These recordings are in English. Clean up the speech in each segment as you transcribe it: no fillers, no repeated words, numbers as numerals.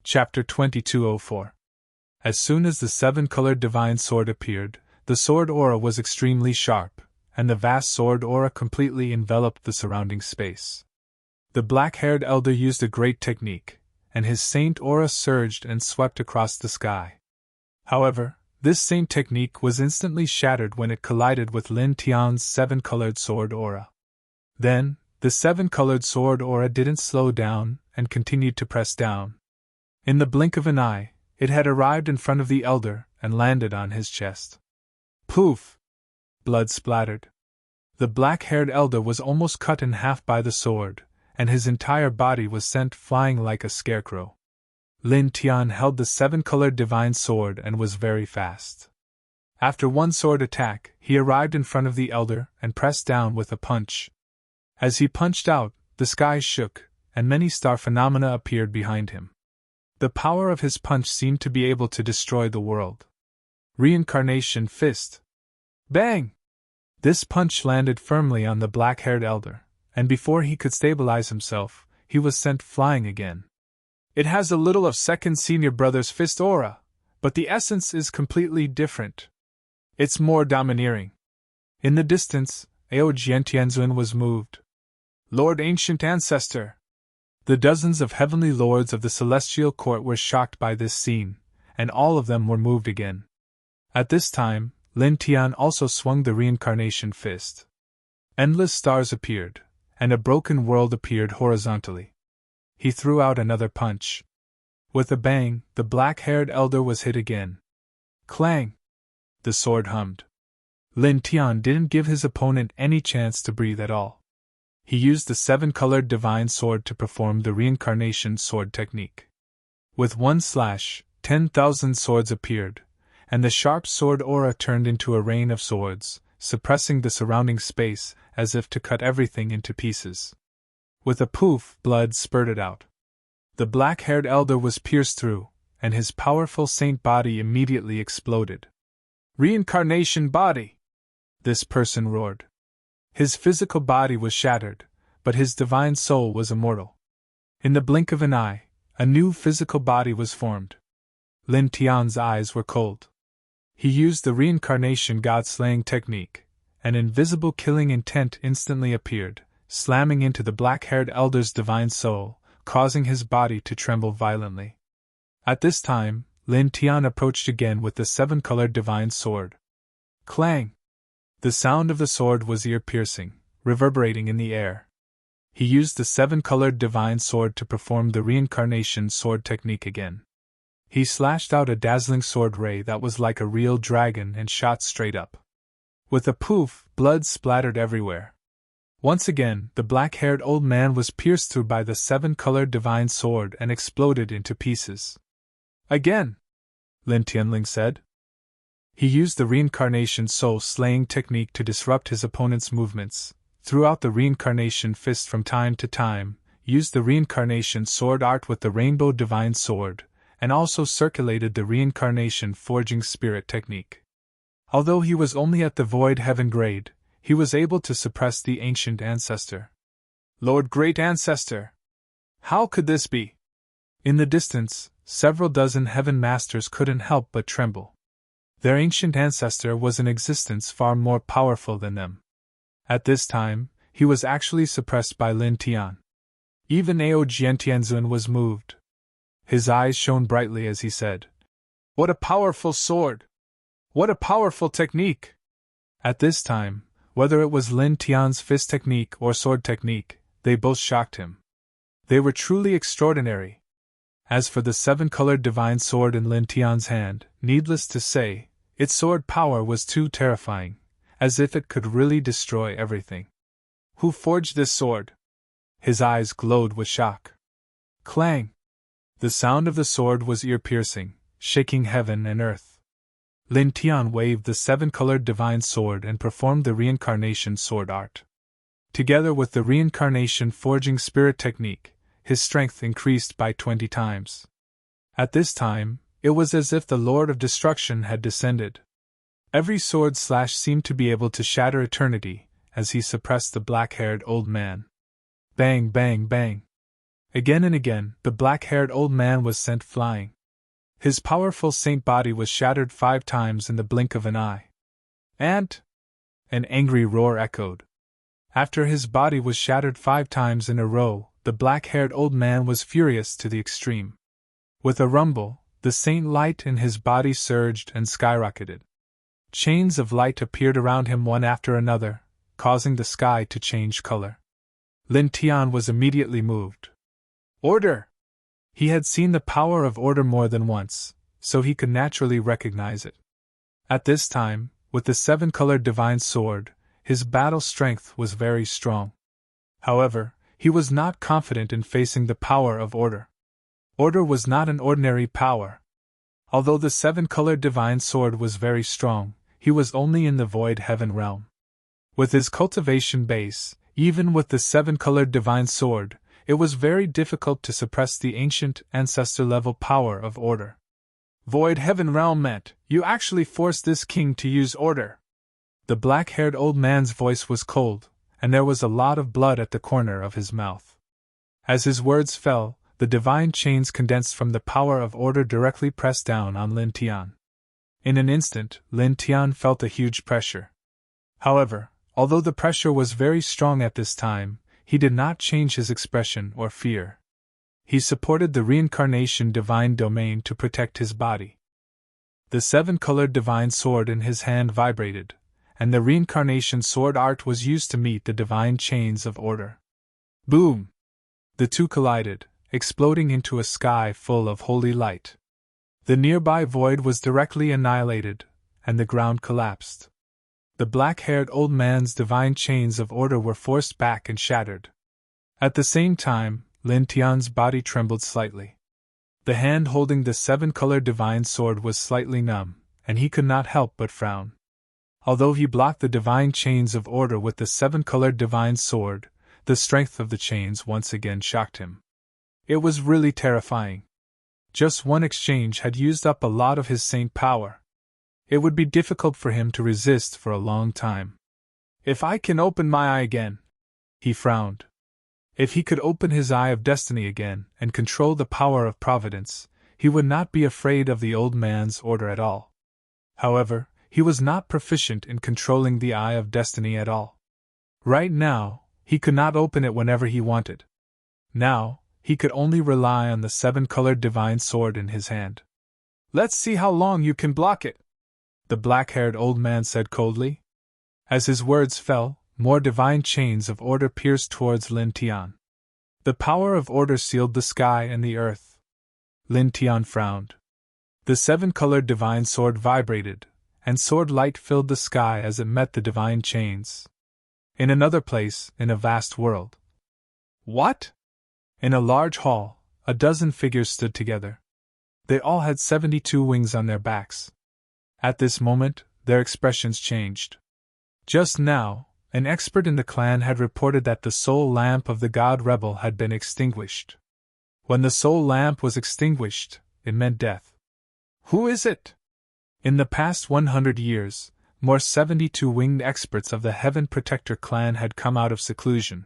Chapter 2204. As soon as the seven-colored divine sword appeared, the sword aura was extremely sharp, and the vast sword aura completely enveloped the surrounding space. The black-haired elder used a great technique, and his saint aura surged and swept across the sky. However, this same technique was instantly shattered when it collided with Lin Tian's seven-colored sword aura. Then, the seven-colored sword aura didn't slow down and continued to press down. In the blink of an eye, it had arrived in front of the elder and landed on his chest. Poof! Blood splattered. The black-haired elder was almost cut in half by the sword, and his entire body was sent flying like a scarecrow. Lin Tian held the seven-colored divine sword and was very fast. After one sword attack, he arrived in front of the elder and pressed down with a punch. As he punched out, the sky shook, and many star phenomena appeared behind him. The power of his punch seemed to be able to destroy the world. Reincarnation Fist. Bang! This punch landed firmly on the black-haired elder, and before he could stabilize himself, he was sent flying again. It has a little of second senior brother's fist aura, but the essence is completely different. It's more domineering. In the distance, Ao Jiantianzun was moved. Lord Ancient Ancestor! The dozens of heavenly lords of the celestial court were shocked by this scene, and all of them were moved again. At this time, Lin Tian also swung the reincarnation fist. Endless stars appeared, and a broken world appeared horizontally. He threw out another punch. With a bang, the black-haired elder was hit again. Clang! The sword hummed. Lin Tian didn't give his opponent any chance to breathe at all. He used the seven-colored divine sword to perform the reincarnation sword technique. With one slash, 10,000 swords appeared, and the sharp sword aura turned into a rain of swords, suppressing the surrounding space as if to cut everything into pieces. With a poof, blood spurted out. The black-haired elder was pierced through, and his powerful saint body immediately exploded. Reincarnation body! This person roared. His physical body was shattered, but his divine soul was immortal. In the blink of an eye, a new physical body was formed. Lin Tian's eyes were cold. He used the reincarnation god-slaying technique. An invisible killing intent instantly appeared, slamming into the black-haired elder's divine soul, causing his body to tremble violently. At this time, Lin Tian approached again with the seven-colored divine sword. Clang! The sound of the sword was ear-piercing, reverberating in the air. He used the seven-colored divine sword to perform the reincarnation sword technique again. He slashed out a dazzling sword ray that was like a real dragon and shot straight up. With a poof, blood splattered everywhere. Once again, the black-haired old man was pierced through by the seven-colored divine sword and exploded into pieces. Again! Lin Tianling said. He used the reincarnation soul-slaying technique to disrupt his opponent's movements, threw out the reincarnation fist from time to time, used the reincarnation sword art with the rainbow divine sword, and also circulated the reincarnation forging spirit technique. Although he was only at the void heaven grade, he was able to suppress the ancient ancestor. Lord Great Ancestor! How could this be? In the distance, several dozen heaven masters couldn't help but tremble. Their ancient ancestor was in existence far more powerful than them. At this time, he was actually suppressed by Lin Tian. Even Ao Jiantianzun was moved. His eyes shone brightly as he said, "What a powerful sword! What a powerful technique!" At this time, whether it was Lin Tian's fist technique or sword technique, they both shocked him. They were truly extraordinary. As for the seven-colored divine sword in Lin Tian's hand, needless to say, its sword power was too terrifying, as if it could really destroy everything. Who forged this sword? His eyes glowed with shock. Clang! The sound of the sword was ear-piercing, shaking heaven and earth. Lin Tian waved the seven-colored divine sword and performed the reincarnation sword art. Together with the reincarnation forging spirit technique, his strength increased by 20 times. At this time, it was as if the Lord of Destruction had descended. Every sword slash seemed to be able to shatter eternity, as he suppressed the black-haired old man. Bang, bang, bang! Again and again, the black-haired old man was sent flying. His powerful saint body was shattered 5 times in the blink of an eye. And an angry roar echoed. After his body was shattered 5 times in a row, the black-haired old man was furious to the extreme. With a rumble, the saint light in his body surged and skyrocketed. Chains of light appeared around him one after another, causing the sky to change color. Lin Tian was immediately moved. Order! He had seen the power of order more than once, so he could naturally recognize it. At this time, with the 7-colored divine sword, his battle strength was very strong. However, he was not confident in facing the power of order. Order was not an ordinary power. Although the 7-colored divine sword was very strong, he was only in the void heaven realm. With his cultivation base, even with the 7-colored divine sword, it was very difficult to suppress the ancient ancestor-level power of order. Void heaven realm meant, you actually forced this king to use order. The black-haired old man's voice was cold, and there was a lot of blood at the corner of his mouth. As his words fell, the divine chains condensed from the power of order directly pressed down on Lin Tian. In an instant, Lin Tian felt a huge pressure. However, although the pressure was very strong at this time, he did not change his expression or fear. He supported the reincarnation divine domain to protect his body. The 7-colored divine sword in his hand vibrated, and the reincarnation sword art was used to meet the divine chains of order. Boom! The two collided, exploding into a sky full of holy light. The nearby void was directly annihilated, and the ground collapsed. The black-haired old man's divine chains of order were forced back and shattered. At the same time, Lin Tian's body trembled slightly. The hand holding the 7-colored divine sword was slightly numb, and he could not help but frown. Although he blocked the divine chains of order with the 7-colored divine sword, the strength of the chains once again shocked him. It was really terrifying. Just one exchange had used up a lot of his saint power. It would be difficult for him to resist for a long time. If I can open my eye again, he frowned. If he could open his eye of destiny again and control the power of providence, he would not be afraid of the old man's order at all. However, he was not proficient in controlling the eye of destiny at all. Right now, he could not open it whenever he wanted. Now, he could only rely on the 7-colored divine sword in his hand. Let's see how long you can block it, the black-haired old man said coldly. As his words fell, more divine chains of order pierced towards Lin Tian. The power of order sealed the sky and the earth. Lin Tian frowned. The 7-colored divine sword vibrated, and sword light filled the sky as it met the divine chains. In another place, in a vast world. What? In a large hall, a dozen figures stood together. They all had 72 wings on their backs. At this moment, their expressions changed. Just now, an expert in the clan had reported that the soul lamp of the god rebel had been extinguished. When the soul lamp was extinguished, it meant death. Who is it? In the past 100 years, more 72 winged experts of the Heaven Protector clan had come out of seclusion.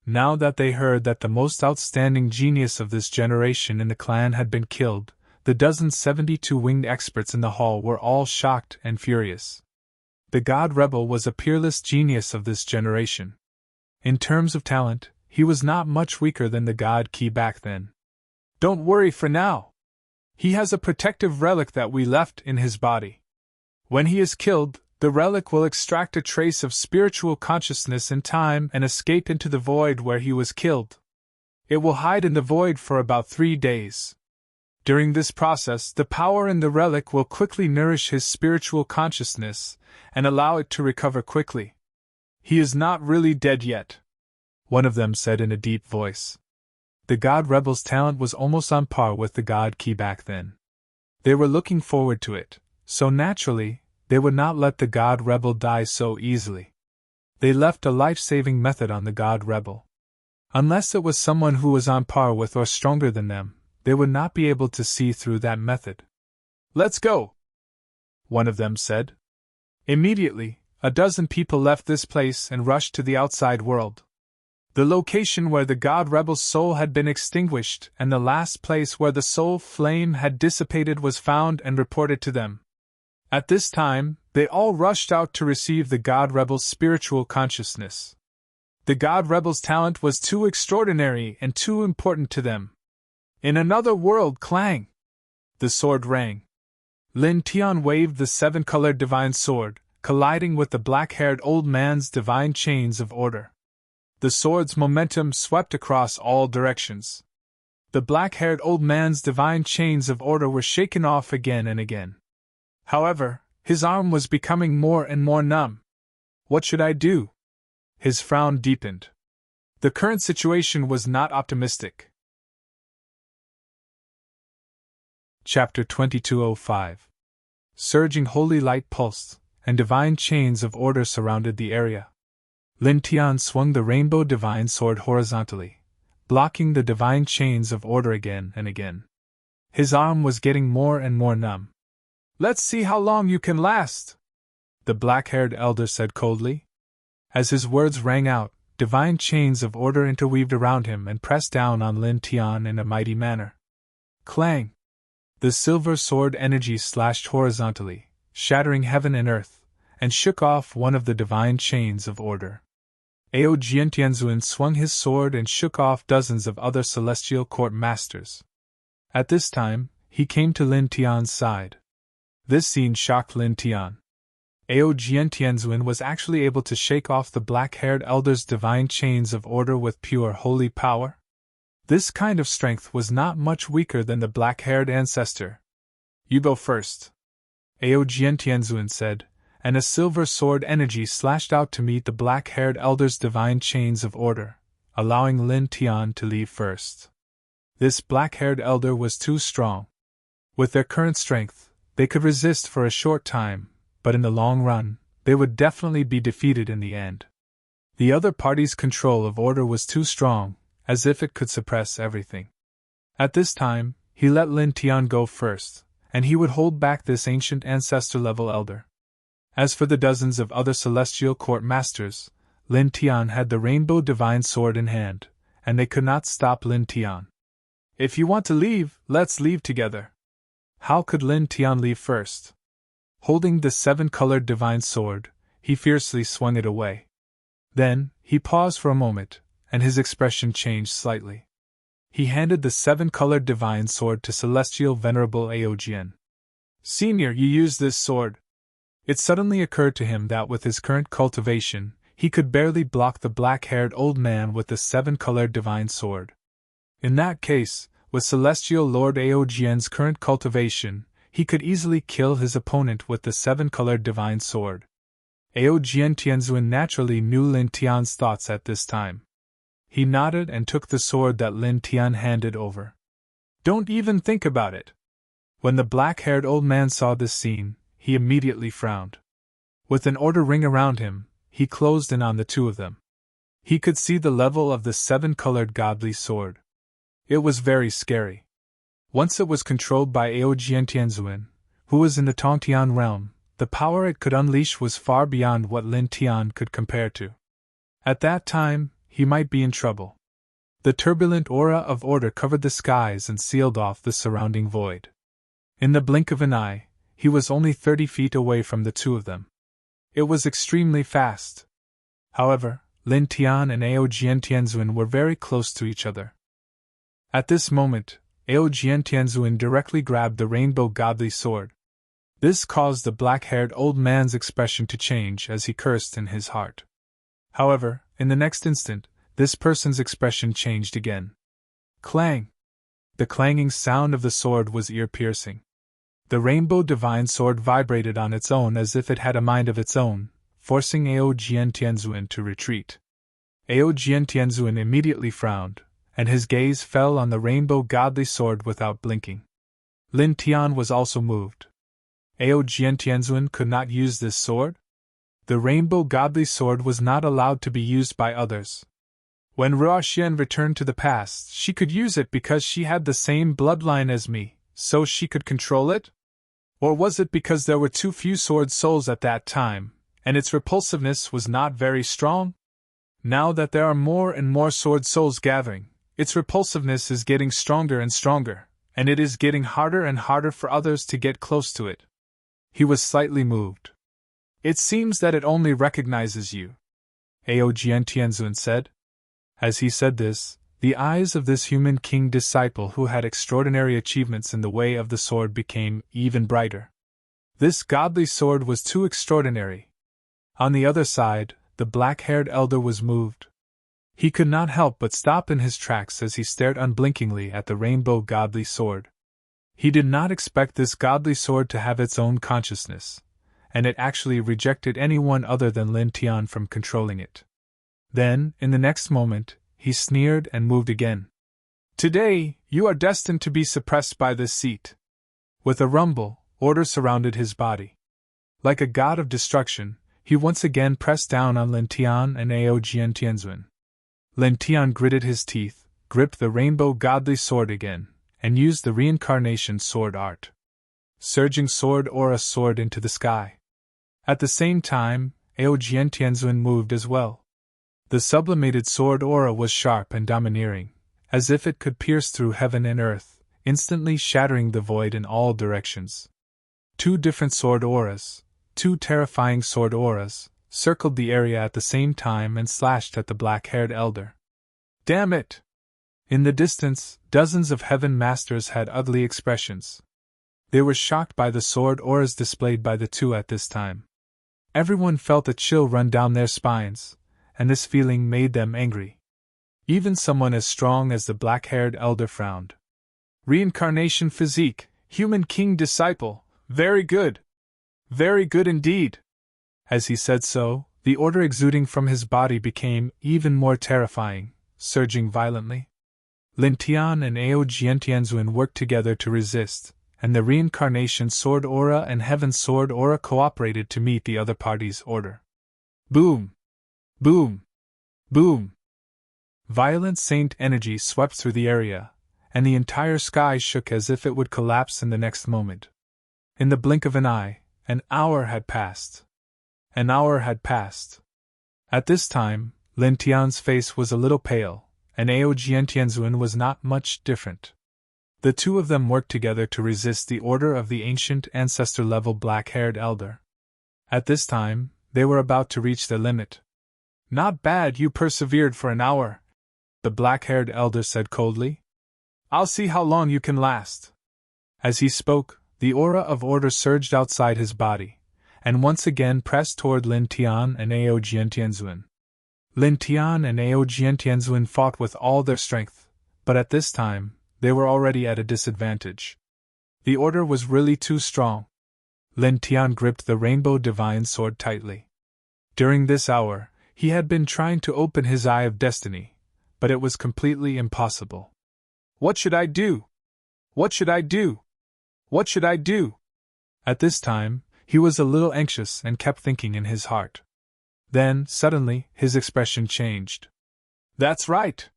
Now that they heard that the most outstanding genius of this generation in the clan had been killed, the dozen 72 winged experts in the hall were all shocked and furious. The god rebel was a peerless genius of this generation. In terms of talent, he was not much weaker than the god Ki back then. Don't worry for now. He has a protective relic that we left in his body. When he is killed, the relic will extract a trace of spiritual consciousness in time and escape into the void where he was killed. It will hide in the void for about 3 days. During this process, the power in the relic will quickly nourish his spiritual consciousness and allow it to recover quickly. He is not really dead yet, one of them said in a deep voice. The god rebel's talent was almost on par with the god Ki back then. They were looking forward to it, so naturally, they would not let the god rebel die so easily. They left a life-saving method on the god rebel. Unless it was someone who was on par with or stronger than them, they would not be able to see through that method. Let's go, one of them said. Immediately, a dozen people left this place and rushed to the outside world. The location where the god rebel's soul had been extinguished and the last place where the soul flame had dissipated was found and reported to them. At this time, they all rushed out to receive the god rebel's spiritual consciousness. The god rebel's talent was too extraordinary and too important to them. In another world, clang! The sword rang. Lin Tian waved the seven-colored divine sword, colliding with the black-haired old man's divine chains of order. The sword's momentum swept across all directions. The black-haired old man's divine chains of order were shaken off again and again. However, his arm was becoming more and more numb. What should I do? His frown deepened. The current situation was not optimistic. Chapter 2205. Surging holy light pulsed, and divine chains of order surrounded the area. Lin Tian swung the rainbow divine sword horizontally, blocking the divine chains of order again and again. His arm was getting more and more numb. "Let's see how long you can last," the black-haired elder said coldly. As his words rang out, divine chains of order interweaved around him and pressed down on Lin Tian in a mighty manner. Clang! The silver sword energy slashed horizontally, shattering heaven and earth, and shook off one of the divine chains of order. Ao Jiantianzuan swung his sword and shook off dozens of other celestial court masters. At this time, he came to Lin Tian's side. This scene shocked Lin Tian. Ao Jiantianzuan was actually able to shake off the black-haired elder's divine chains of order with pure holy power. This kind of strength was not much weaker than the black-haired ancestor. "You go first," Ao Jiantianzuan said, and a silver sword energy slashed out to meet the black-haired elder's divine chains of order, allowing Lin Tian to leave first. This black-haired elder was too strong. With their current strength, they could resist for a short time, but in the long run, they would definitely be defeated in the end. The other party's control of order was too strong, as if it could suppress everything. At this time, he let Lin Tian go first, and he would hold back this ancient ancestor-level elder. As for the dozens of other celestial court masters, Lin Tian had the rainbow divine sword in hand, and they could not stop Lin Tian. "If you want to leave, let's leave together." How could Lin Tian leave first? Holding the seven-colored divine sword, he fiercely swung it away. Then, he paused for a moment, and his expression changed slightly. He handed the seven-colored divine sword to Celestial Venerable Aojian. "Senior, you use this sword." It suddenly occurred to him that with his current cultivation, he could barely block the black-haired old man with the seven-colored divine sword. In that case, with Celestial Lord Aojian's current cultivation, he could easily kill his opponent with the seven-colored divine sword. Aojian Tianzuan naturally knew Lin Tian's thoughts at this time. He nodded and took the sword that Lin Tian handed over. "Don't even think about it." When the black-haired old man saw this scene, he immediately frowned. With an order ring around him, he closed in on the two of them. He could see the level of the seven-colored godly sword. It was very scary. Once it was controlled by Aojian Tianzuan, who was in the Tongtian realm, the power it could unleash was far beyond what Lin Tian could compare to. At that time, he might be in trouble. The turbulent aura of order covered the skies and sealed off the surrounding void. In the blink of an eye, he was only 30 feet away from the two of them. It was extremely fast. However, Lin Tian and Aojian Tianzuan were very close to each other. At this moment, Aojian Tianzuan directly grabbed the rainbow godly sword. This caused the black-haired old man's expression to change as he cursed in his heart. However, in the next instant, this person's expression changed again. Clang! The clanging sound of the sword was ear-piercing. The rainbow divine sword vibrated on its own as if it had a mind of its own, forcing Aojian Tianzuan to retreat. Aojian Tianzuan immediately frowned, and his gaze fell on the rainbow godly sword without blinking. Lin Tian was also moved. Aojian Tianzuan could not use this sword? The rainbow godly sword was not allowed to be used by others. When Ruoxian returned to the past, she could use it because she had the same bloodline as me, so she could control it? Or was it because there were too few sword souls at that time, and its repulsiveness was not very strong? Now that there are more and more sword souls gathering, its repulsiveness is getting stronger and stronger, and it is getting harder and harder for others to get close to it. He was slightly moved. It seems that it only recognizes you, Aojian Tianzun said. As he said this, the eyes of this human king disciple who had extraordinary achievements in the way of the sword became even brighter. This godly sword was too extraordinary. On the other side, the black-haired elder was moved. He could not help but stop in his tracks as he stared unblinkingly at the rainbow godly sword. He did not expect this godly sword to have its own consciousness, and it actually rejected anyone other than Lin Tian from controlling it. Then, in the next moment, he sneered and moved again. Today, you are destined to be suppressed by this seat. With a rumble, order surrounded his body. Like a god of destruction, he once again pressed down on Lin Tian and Aojian Tianzun. Lin Tian gritted his teeth, gripped the rainbow godly sword again, and used the reincarnation sword art. Surging sword aura soared into the sky. At the same time, Aojian Tianzun moved as well. The sublimated sword aura was sharp and domineering, as if it could pierce through heaven and earth, instantly shattering the void in all directions. Two different sword auras, two terrifying sword auras, circled the area at the same time and slashed at the black-haired elder. Damn it! In the distance, dozens of heaven masters had ugly expressions. They were shocked by the sword auras displayed by the two at this time. Everyone felt a chill run down their spines, and this feeling made them angry. Even someone as strong as the black-haired elder frowned. Reincarnation physique, human king disciple, very good! Very good indeed! As he said so, the order exuding from his body became even more terrifying, surging violently. Lin Tian and Aojian Tianzun worked together to resist, and the reincarnation sword aura and heaven sword aura cooperated to meet the other party's order. Boom! Boom! Boom! Violent saint energy swept through the area, and the entire sky shook as if it would collapse in the next moment. In the blink of an eye, an hour had passed. An hour had passed. At this time, Lin Tian's face was a little pale, and Aojian Tianzun was not much different. The two of them worked together to resist the order of the ancient ancestor-level black-haired elder. At this time, they were about to reach their limit. Not bad you persevered for an hour, the black-haired elder said coldly. I'll see how long you can last. As he spoke, the aura of order surged outside his body, and once again pressed toward Lin Tian and Aojian Tianzun. Lin Tian and Aojian Tianzun fought with all their strength, but at this time, they were already at a disadvantage. The order was really too strong. Lin Tian gripped the rainbow divine sword tightly. During this hour, he had been trying to open his eye of destiny, but it was completely impossible. What should I do? What should I do? What should I do? At this time, he was a little anxious and kept thinking in his heart. Then, suddenly, his expression changed. That's right!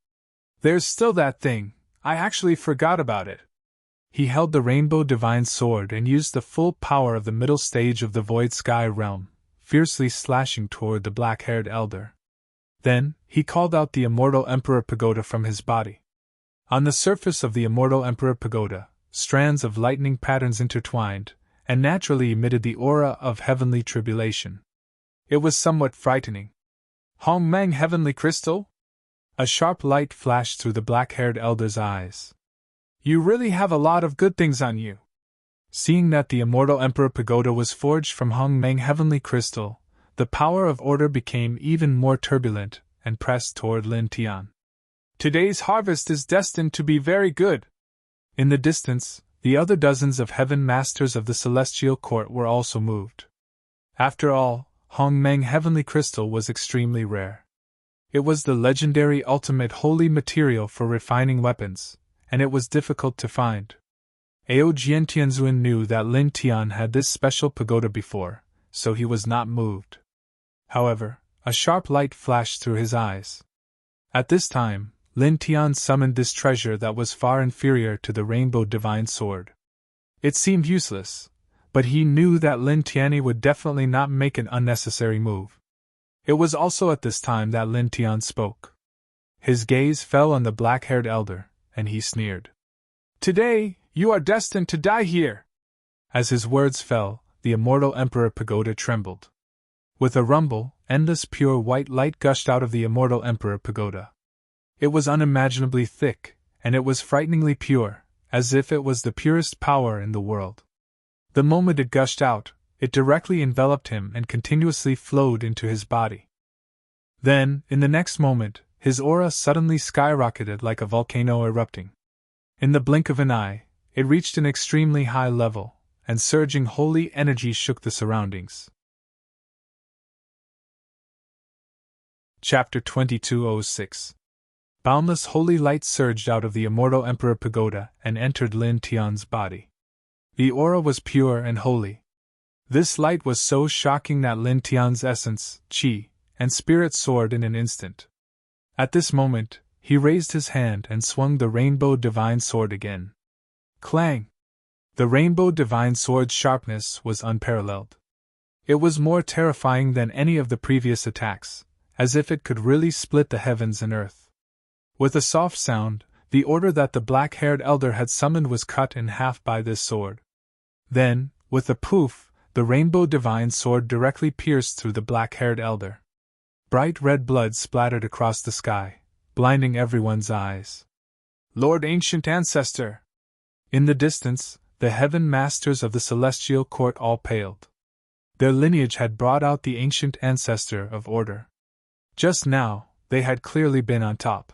There's still that thing, I actually forgot about it. He held the rainbow divine sword and used the full power of the middle stage of the void sky realm, fiercely slashing toward the black-haired elder. Then, he called out the immortal Emperor Pagoda from his body. On the surface of the immortal Emperor Pagoda, strands of lightning patterns intertwined, and naturally emitted the aura of heavenly tribulation. It was somewhat frightening. Hongmeng Heavenly Crystal? A sharp light flashed through the black-haired elder's eyes. You really have a lot of good things on you. Seeing that the immortal Emperor Pagoda was forged from Hongmeng Heavenly Crystal, the power of order became even more turbulent and pressed toward Lin Tian. Today's harvest is destined to be very good. In the distance, the other dozens of heaven masters of the celestial court were also moved. After all, Hongmeng Heavenly Crystal was extremely rare. It was the legendary ultimate holy material for refining weapons, and it was difficult to find. Aojian Tianzun knew that Lin Tian had this special pagoda before, so he was not moved. However, a sharp light flashed through his eyes. At this time, Lin Tian summoned this treasure that was far inferior to the rainbow divine sword. It seemed useless, but he knew that Lin Tian would definitely not make an unnecessary move. It was also at this time that Lin Tian spoke. His gaze fell on the black-haired elder, and he sneered. "Today, you are destined to die here!" As his words fell, the immortal Emperor Pagoda trembled. With a rumble, endless pure white light gushed out of the immortal Emperor Pagoda. It was unimaginably thick, and it was frighteningly pure, as if it was the purest power in the world. The moment it gushed out, it directly enveloped him and continuously flowed into his body. Then, in the next moment, his aura suddenly skyrocketed like a volcano erupting. In the blink of an eye, it reached an extremely high level, and surging holy energy shook the surroundings. Chapter 2206. Boundless holy light surged out of the immortal Emperor Pagoda and entered Lin Tian's body. The aura was pure and holy. This light was so shocking that Lin Tian's essence, qi, and spirit soared in an instant. At this moment, he raised his hand and swung the rainbow divine sword again. Clang! The rainbow divine sword's sharpness was unparalleled. It was more terrifying than any of the previous attacks, as if it could really split the heavens and earth. With a soft sound, the order that the black-haired elder had summoned was cut in half by this sword. Then, with a poof, the rainbow divine sword directly pierced through the black-haired elder. Bright red blood splattered across the sky, blinding everyone's eyes. "Lord Ancient Ancestor!" In the distance, the heaven masters of the celestial court all paled. Their lineage had brought out the ancient ancestor of order. Just now, they had clearly been on top.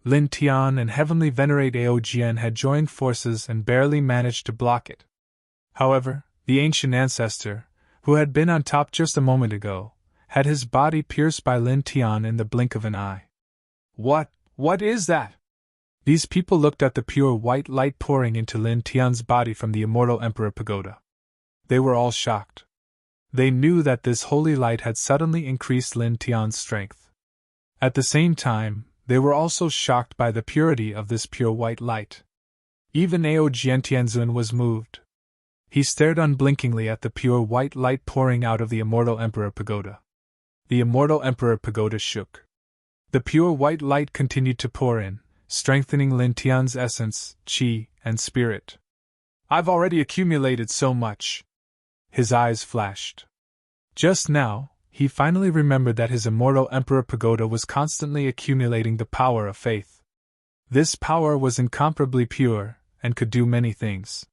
Lin Tian and Heavenly Venerate Aojian had joined forces and barely managed to block it. However, the ancient ancestor, who had been on top just a moment ago, had his body pierced by Lin Tian in the blink of an eye. What is that?" These people looked at the pure white light pouring into Lin Tian's body from the immortal Emperor Pagoda. They were all shocked. They knew that this holy light had suddenly increased Lin Tian's strength. At the same time, they were also shocked by the purity of this pure white light. Even Ao Jiantianzun was moved. He stared unblinkingly at the pure white light pouring out of the immortal Emperor Pagoda. The immortal Emperor Pagoda shook. The pure white light continued to pour in, strengthening Lin Tian's essence, qi, and spirit. "I've already accumulated so much." His eyes flashed. Just now, he finally remembered that his immortal Emperor Pagoda was constantly accumulating the power of faith. This power was incomparably pure, and could do many things.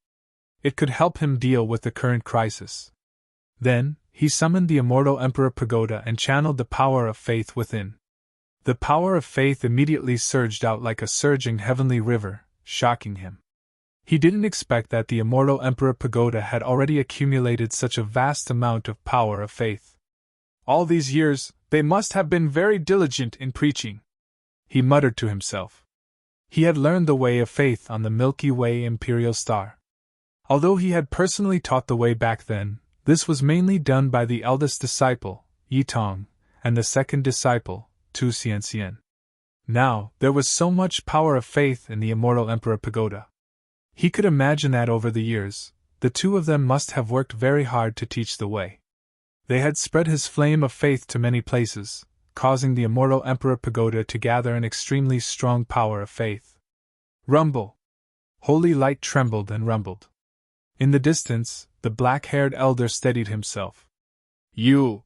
It could help him deal with the current crisis. Then, he summoned the immortal Emperor Pagoda and channeled the power of faith within. The power of faith immediately surged out like a surging heavenly river, shocking him. He didn't expect that the immortal Emperor Pagoda had already accumulated such a vast amount of power of faith. "All these years, they must have been very diligent in preaching," he muttered to himself. He had learned the way of faith on the Milky Way imperial star. Although he had personally taught the way back then, this was mainly done by the eldest disciple, Yi Tong, and the second disciple, Tu Xianxian. Now, there was so much power of faith in the immortal Emperor Pagoda. He could imagine that over the years, the two of them must have worked very hard to teach the way. They had spread his flame of faith to many places, causing the immortal Emperor Pagoda to gather an extremely strong power of faith. Rumble! Holy light trembled and rumbled. In the distance, the black-haired elder steadied himself. "You!"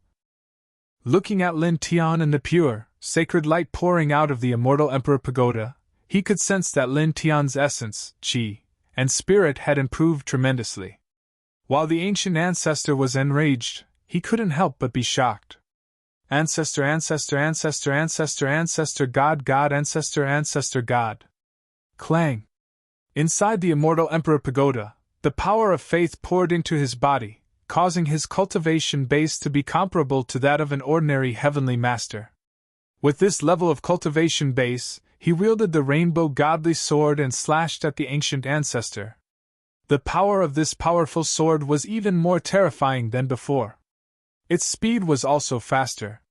Looking at Lin Tian and the pure, sacred light pouring out of the immortal Emperor Pagoda, he could sense that Lin Tian's essence, qi, and spirit had improved tremendously. While the ancient ancestor was enraged, he couldn't help but be shocked. "Ancestor, ancestor, ancestor, ancestor, ancestor, God, God, ancestor, ancestor, God." Clang! Inside the immortal Emperor Pagoda, the power of faith poured into his body, causing his cultivation base to be comparable to that of an ordinary heavenly master. With this level of cultivation base, he wielded the rainbow godly sword and slashed at the ancient ancestor. The power of this powerful sword was even more terrifying than before. Its speed was also faster.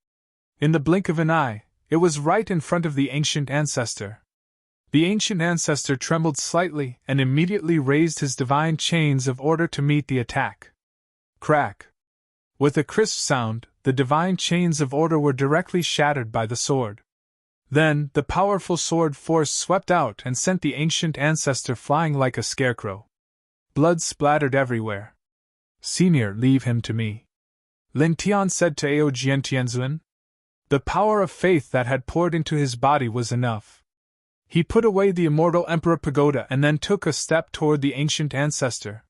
In the blink of an eye, it was right in front of the ancient ancestor. The ancient ancestor trembled slightly and immediately raised his divine chains of order to meet the attack. Crack! With a crisp sound, the divine chains of order were directly shattered by the sword. Then, the powerful sword force swept out and sent the ancient ancestor flying like a scarecrow. Blood splattered everywhere. "Senior, leave him to me," Lin Tian said to Ao Jiantianzuan. The power of faith that had poured into his body was enough. He put away the immortal Emperor Pagoda and then took a step toward the ancient ancestor.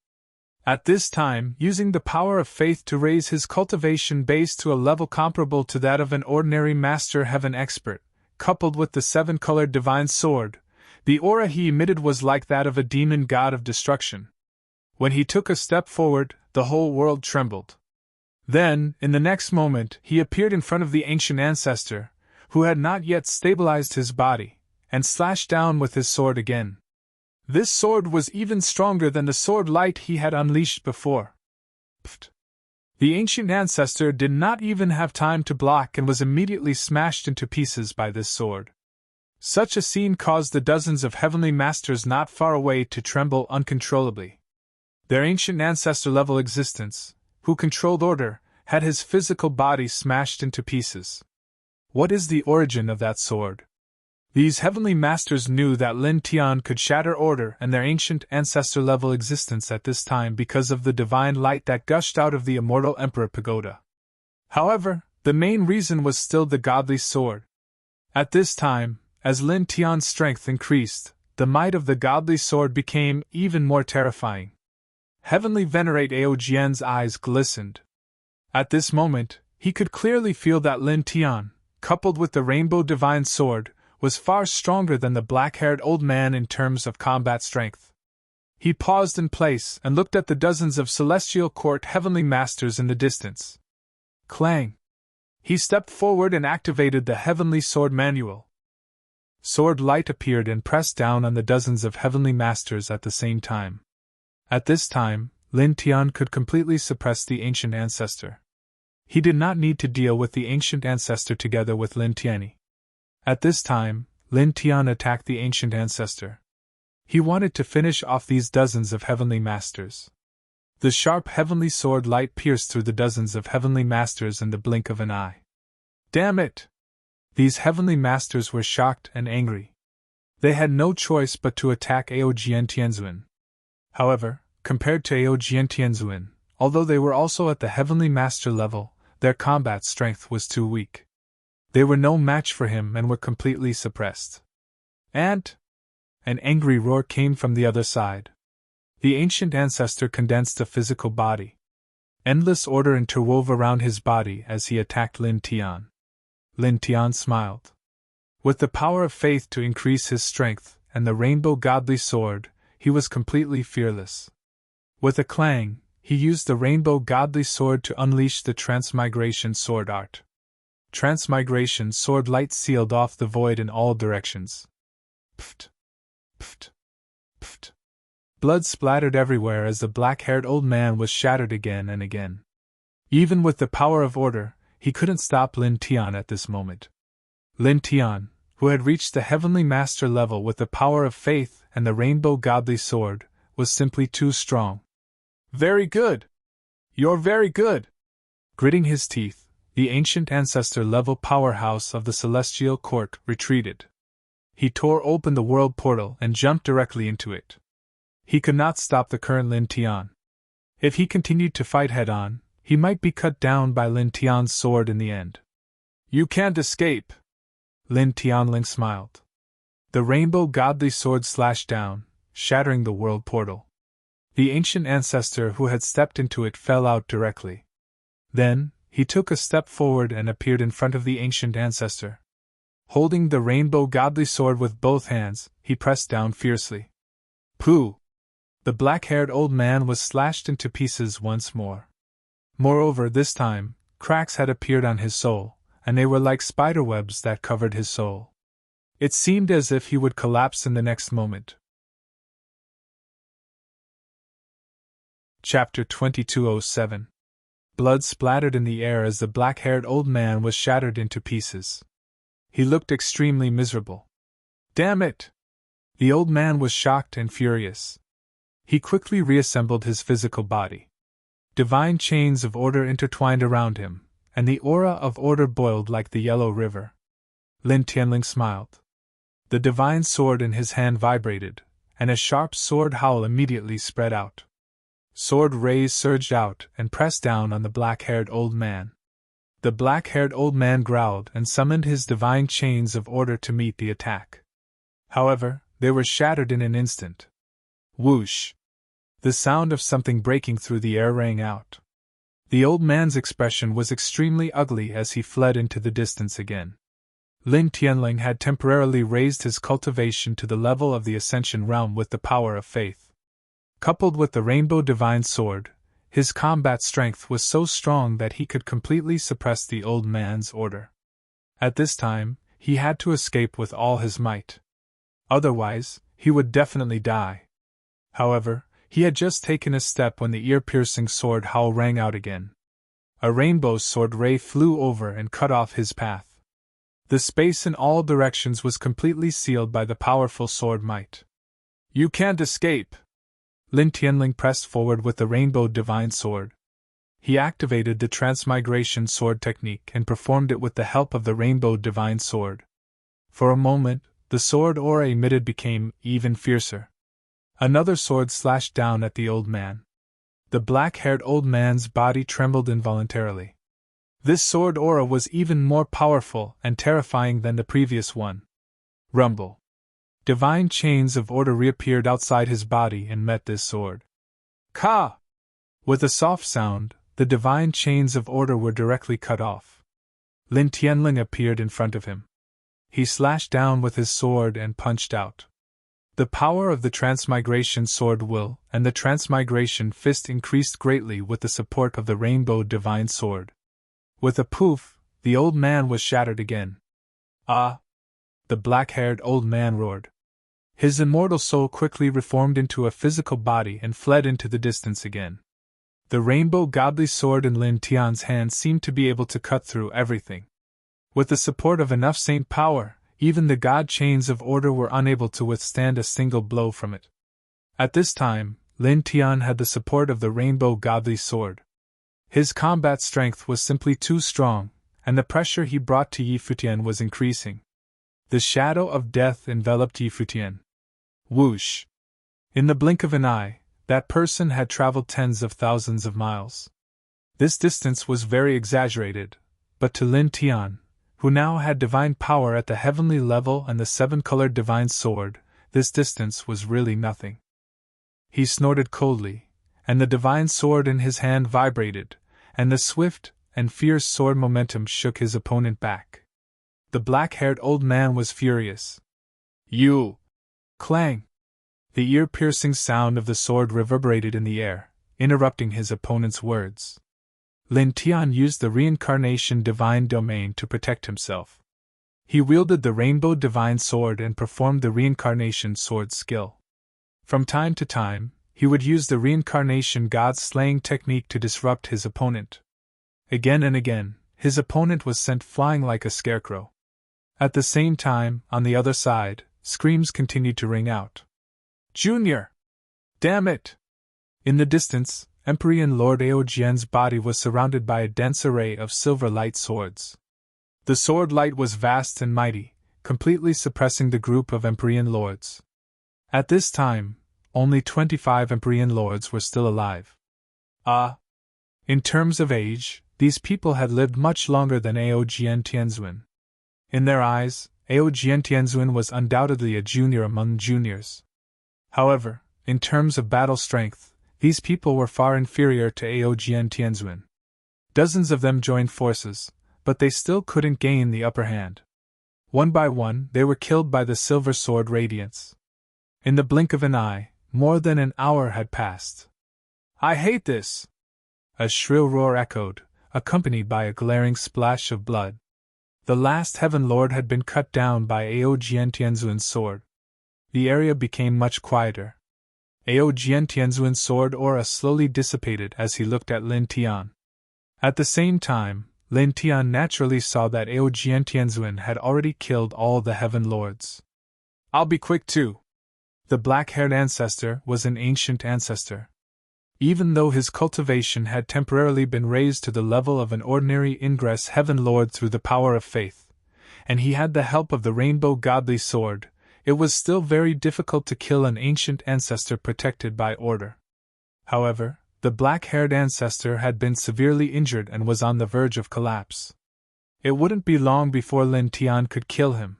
At this time, using the power of faith to raise his cultivation base to a level comparable to that of an ordinary Master Heaven expert, coupled with the seven-colored divine sword, the aura he emitted was like that of a demon god of destruction. When he took a step forward, the whole world trembled. Then, in the next moment, he appeared in front of the ancient ancestor, who had not yet stabilized his body, and slashed down with his sword again. This sword was even stronger than the sword light he had unleashed before. Pfft! The ancient ancestor did not even have time to block and was immediately smashed into pieces by this sword. Such a scene caused the dozens of heavenly masters not far away to tremble uncontrollably. Their ancient ancestor-level existence, who controlled order, had his physical body smashed into pieces. What is the origin of that sword? These heavenly masters knew that Lin Tian could shatter order and their ancient ancestor-level existence at this time because of the divine light that gushed out of the immortal Emperor Pagoda. However, the main reason was still the godly sword. At this time, as Lin Tian's strength increased, the might of the godly sword became even more terrifying. Heavenly Venerate Ao Jian's eyes glistened. At this moment, he could clearly feel that Lin Tian, coupled with the rainbow divine sword, was far stronger than the black-haired old man in terms of combat strength. He paused in place and looked at the dozens of celestial court heavenly masters in the distance. Clang! He stepped forward and activated the heavenly sword manual. Sword light appeared and pressed down on the dozens of heavenly masters at the same time. At this time, Lin Tian could completely suppress the ancient ancestor. He did not need to deal with the ancient ancestor together with Lin Tianyi. At this time, Lin Tian attacked the ancient ancestor. He wanted to finish off these dozens of heavenly masters. The sharp heavenly sword light pierced through the dozens of heavenly masters in the blink of an eye. Damn it! These heavenly masters were shocked and angry. They had no choice but to attack Ao Jiantianzuan. However, compared to Ao Jiantianzuan, although they were also at the heavenly master level, their combat strength was too weak. They were no match for him and were completely suppressed. And an angry roar came from the other side. The ancient ancestor condensed a physical body. Endless order interwove around his body as he attacked Lin Tian. Lin Tian smiled. With the power of faith to increase his strength and the rainbow godly sword, he was completely fearless. With a clang, he used the rainbow godly sword to unleash the transmigration sword art. Transmigration sword light sealed off the void in all directions. Pfft! Pfft! Pfft! Blood splattered everywhere as the black-haired old man was shattered again and again. Even with the power of order, he couldn't stop Lin Tian at this moment. Lin Tian, who had reached the heavenly master level with the power of faith and the rainbow godly sword, was simply too strong. Very good! You're very good! Gritting his teeth, the ancient ancestor-level powerhouse of the celestial court retreated. He tore open the world portal and jumped directly into it. He could not stop the current Lin Tian. If he continued to fight head-on, he might be cut down by Lin Tian's sword in the end. You can't escape! Lin Tianling smiled. The rainbow godly sword slashed down, shattering the world portal. The ancient ancestor who had stepped into it fell out directly. Then, he took a step forward and appeared in front of the ancient ancestor. Holding the rainbow godly sword with both hands, he pressed down fiercely. Pooh! The black-haired old man was slashed into pieces once more. Moreover, this time, cracks had appeared on his soul, and they were like spiderwebs that covered his soul. It seemed as if he would collapse in the next moment. Chapter 2207. Blood splattered in the air as the black-haired old man was shattered into pieces. He looked extremely miserable. Damn it! The old man was shocked and furious. He quickly reassembled his physical body. Divine chains of order intertwined around him, and the aura of order boiled like the yellow river. Lin Tianling smiled. The divine sword in his hand vibrated, and a sharp sword howl immediately spread out. Sword rays surged out and pressed down on the black-haired old man. The black-haired old man growled and summoned his divine chains of order to meet the attack. However, they were shattered in an instant. Whoosh! The sound of something breaking through the air rang out. The old man's expression was extremely ugly as he fled into the distance again. Lin Tianling had temporarily raised his cultivation to the level of the Ascension realm with the power of faith. Coupled with the Rainbow Divine Sword, his combat strength was so strong that he could completely suppress the old man's order. At this time, he had to escape with all his might. Otherwise, he would definitely die. However, he had just taken a step when the ear-piercing sword howl rang out again. A rainbow sword ray flew over and cut off his path. The space in all directions was completely sealed by the powerful sword might. "You can't escape!" Lin Tianling pressed forward with the Rainbow Divine Sword. He activated the Transmigration Sword technique and performed it with the help of the Rainbow Divine Sword. For a moment, the sword aura emitted became even fiercer. Another sword slashed down at the old man. The black-haired old man's body trembled involuntarily. This sword aura was even more powerful and terrifying than the previous one. Rumble. Divine chains of order reappeared outside his body and met this sword. Ka! With a soft sound, the divine chains of order were directly cut off. Lin Tianling appeared in front of him. He slashed down with his sword and punched out. The power of the Transmigration Sword will and the Transmigration Fist increased greatly with the support of the Rainbow Divine Sword. With a poof, the old man was shattered again. "Ah!" the black-haired old man roared. His immortal soul quickly reformed into a physical body and fled into the distance again. The rainbow godly sword in Lin Tian's hand seemed to be able to cut through everything. With the support of enough saint power, even the god chains of order were unable to withstand a single blow from it. At this time, Lin Tian had the support of the rainbow godly sword. His combat strength was simply too strong, and the pressure he brought to Yi Futian was increasing. The shadow of death enveloped Yi Futian. Whoosh! In the blink of an eye, that person had traveled tens of thousands of miles. This distance was very exaggerated, but to Lin Tian, who now had divine power at the heavenly level and the seven-colored divine sword, this distance was really nothing. He snorted coldly, and the divine sword in his hand vibrated, and the swift and fierce sword momentum shook his opponent back. The black-haired old man was furious. "You!" Clang! The ear-piercing sound of the sword reverberated in the air, interrupting his opponent's words. Lin Tian used the Reincarnation Divine Domain to protect himself. He wielded the Rainbow Divine Sword and performed the Reincarnation Sword skill. From time to time, he would use the Reincarnation God Slaying technique to disrupt his opponent. Again and again, his opponent was sent flying like a scarecrow. At the same time, on the other side, screams continued to ring out. "Junior! Damn it!" In the distance, Emperor Lord Aojian's body was surrounded by a dense array of silver light swords. The sword light was vast and mighty, completely suppressing the group of Empyrean lords. At this time, only 25 Empyrean lords were still alive. In terms of age, these people had lived much longer than Aojian Tianzuan. In their eyes, Aojian Tianzuan was undoubtedly a junior among juniors. However, in terms of battle strength, these people were far inferior to Aojian Tianzuan. Dozens of them joined forces, but they still couldn't gain the upper hand. One by one, they were killed by the silver sword radiance. In the blink of an eye, more than an hour had passed. "I hate this!" A shrill roar echoed, accompanied by a glaring splash of blood. The last Heaven Lord had been cut down by Aojian Tianzuan's sword. The area became much quieter. Aojian Tianzuan's sword aura slowly dissipated as he looked at Lin Tian. At the same time, Lin Tian naturally saw that Aojian Tianzuan had already killed all the Heaven Lords. "I'll be quick too." The black-haired ancestor was an ancient ancestor. Even though his cultivation had temporarily been raised to the level of an ordinary ingress heaven lord through the power of faith, and he had the help of the rainbow godly sword, it was still very difficult to kill an ancient ancestor protected by order. However, the black-haired ancestor had been severely injured and was on the verge of collapse. It wouldn't be long before Lin Tian could kill him.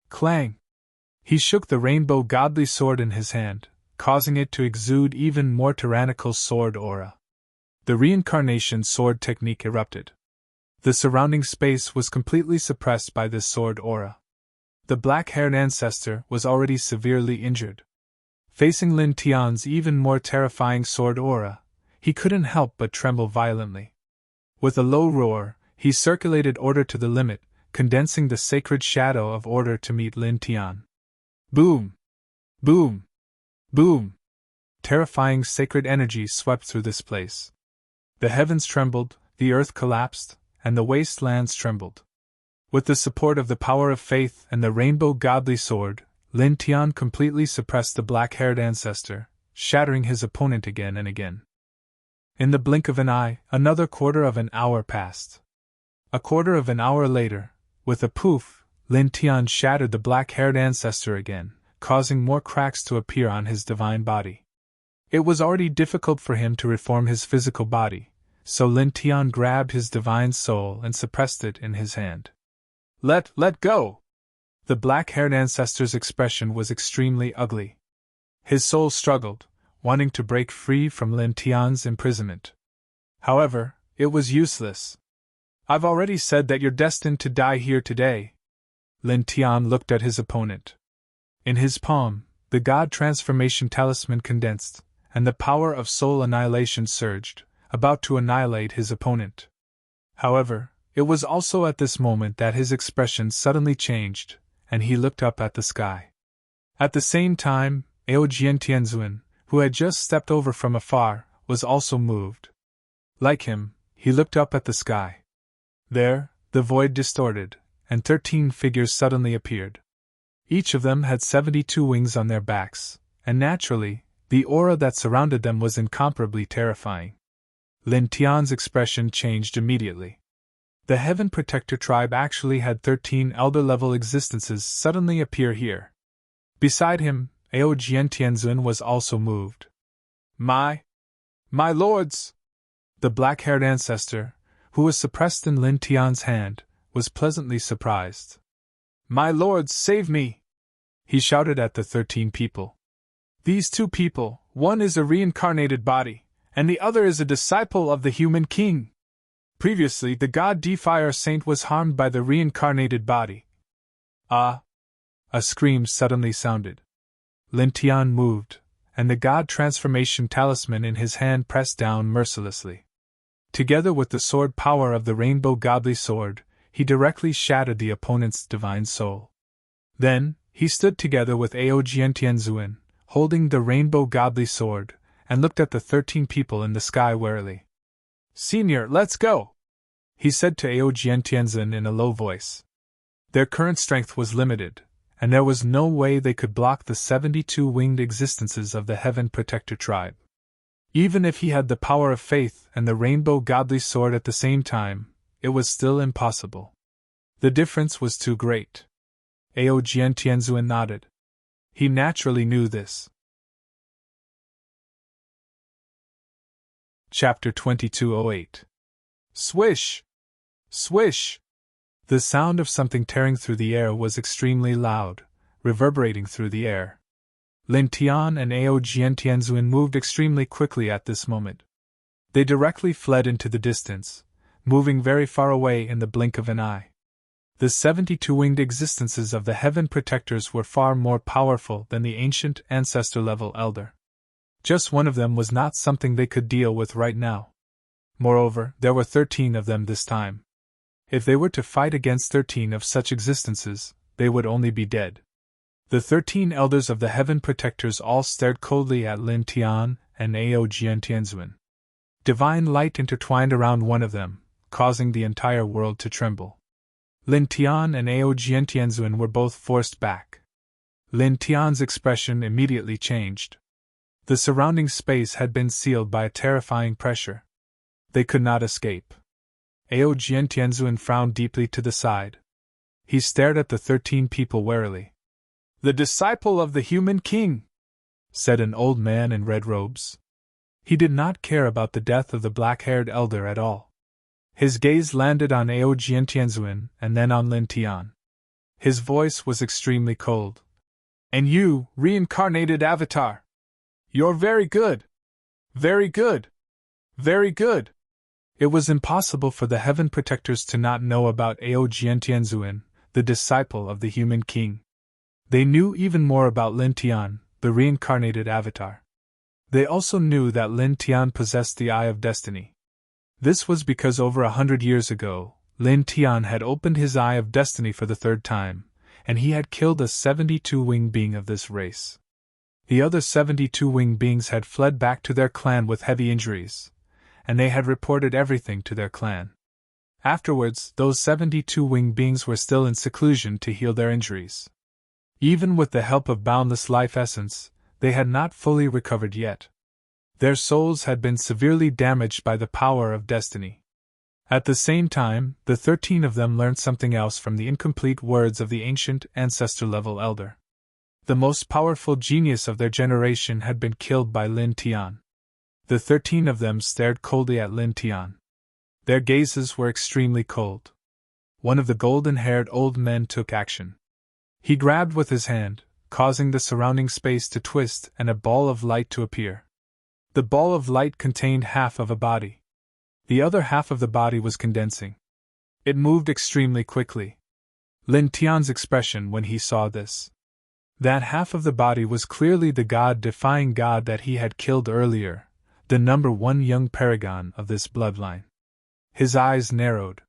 Clang! He shook the rainbow godly sword in his hand, causing it to exude even more tyrannical sword aura. The reincarnation sword technique erupted. The surrounding space was completely suppressed by this sword aura. The black-haired ancestor was already severely injured. Facing Lin Tian's even more terrifying sword aura, he couldn't help but tremble violently. With a low roar, he circulated order to the limit, condensing the sacred shadow of order to meet Lin Tian. Boom! Boom! Boom! Terrifying sacred energy swept through this place. The heavens trembled, the earth collapsed, and the wastelands trembled. With the support of the power of faith and the rainbow godly sword, Lin Tian completely suppressed the black-haired ancestor, shattering his opponent again and again. In the blink of an eye, another quarter of an hour passed. A quarter of an hour later, with a poof, Lin Tian shattered the black-haired ancestor again, causing more cracks to appear on his divine body. It was already difficult for him to reform his physical body, so Lin Tian grabbed his divine soul and suppressed it in his hand. Let go! The black-haired ancestor's expression was extremely ugly. His soul struggled, wanting to break free from Lin Tian's imprisonment. However, it was useless. I've already said that you're destined to die here today. Lin Tian looked at his opponent. In his palm, the God Transformation Talisman condensed, and the power of soul annihilation surged, about to annihilate his opponent. However, it was also at this moment that his expression suddenly changed, and he looked up at the sky. At the same time, Ao Jiantianzuan, who had just stepped over from afar, was also moved. Like him, he looked up at the sky. There, the void distorted, and 13 figures suddenly appeared. Each of them had 72 wings on their backs, and naturally, the aura that surrounded them was incomparably terrifying. Lin Tian's expression changed immediately. The Heaven Protector tribe actually had 13 elder-level existences suddenly appear here. Beside him, Ao Jiantianzun was also moved. My lords! The black-haired ancestor, who was suppressed in Lin Tian's hand, was pleasantly surprised. My lords, save me! He shouted at the 13 people. These 2 people, one is a reincarnated body, and the other is a disciple of the human king. Previously, the god Defire Saint was harmed by the reincarnated body. Ah! A scream suddenly sounded. Lin Tian moved, and the God Transformation Talisman in his hand pressed down mercilessly. Together with the sword power of the rainbow godly sword, he directly shattered the opponent's divine soul. Then, he stood together with Ao Jiantianzuan, holding the rainbow godly sword, and looked at the 13 people in the sky warily. Senior, let's go! He said to Ao Jiantianzuan in a low voice. Their current strength was limited, and there was no way they could block the 72 winged existences of the Heaven Protector tribe. Even if he had the power of faith and the rainbow godly sword at the same time, it was still impossible. The difference was too great. Ao Jiantianzuan nodded. He naturally knew this. Chapter 2208. Swish! Swish! The sound of something tearing through the air was extremely loud, reverberating through the air. Lin Tian and Ao Jiantianzuan moved extremely quickly at this moment. They directly fled into the distance, moving very far away in the blink of an eye. The 72 winged existences of the Heaven Protectors were far more powerful than the ancient ancestor-level elder. Just one of them was not something they could deal with right now. Moreover, there were 13 of them this time. If they were to fight against 13 of such existences, they would only be dead. The 13 elders of the Heaven Protectors all stared coldly at Lin Tian and Ao Jiantianzuan. Divine light intertwined around one of them, causing the entire world to tremble. Lin Tian and Ao Jiantianzuan were both forced back. Lin Tian's expression immediately changed. The surrounding space had been sealed by a terrifying pressure. They could not escape. Ao Jiantianzuan frowned deeply to the side. He stared at the 13 people warily. "The disciple of the human king," said an old man in red robes. He did not care about the death of the black-haired elder at all. His gaze landed on Ao Jiantianzuan and then on Lin Tian. His voice was extremely cold. "And you, reincarnated avatar! You're very good! Very good! Very good!" It was impossible for the Heaven Protectors to not know about Ao Jiantianzuan, the disciple of the human king. They knew even more about Lin Tian, the reincarnated avatar. They also knew that Lin Tian possessed the Eye of Destiny. This was because over 100 years ago, Lin Tian had opened his Eye of Destiny for the third time, and he had killed a 72-winged being of this race. The other 72 winged beings had fled back to their clan with heavy injuries, and they had reported everything to their clan. Afterwards, those 72 winged beings were still in seclusion to heal their injuries. Even with the help of boundless life essence, they had not fully recovered yet. Their souls had been severely damaged by the power of destiny. At the same time, the 13 of them learned something else from the incomplete words of the ancient ancestor-level elder. The most powerful genius of their generation had been killed by Lin Tian. The 13 of them stared coldly at Lin Tian. Their gazes were extremely cold. One of the golden-haired old men took action. He grabbed with his hand, causing the surrounding space to twist and a ball of light to appear. The ball of light contained half of a body. The other half of the body was condensing. It moved extremely quickly. Lin Tian's expression when he saw this. That half of the body was clearly the god-defying god that he had killed earlier, the number 1 young paragon of this bloodline. His eyes narrowed.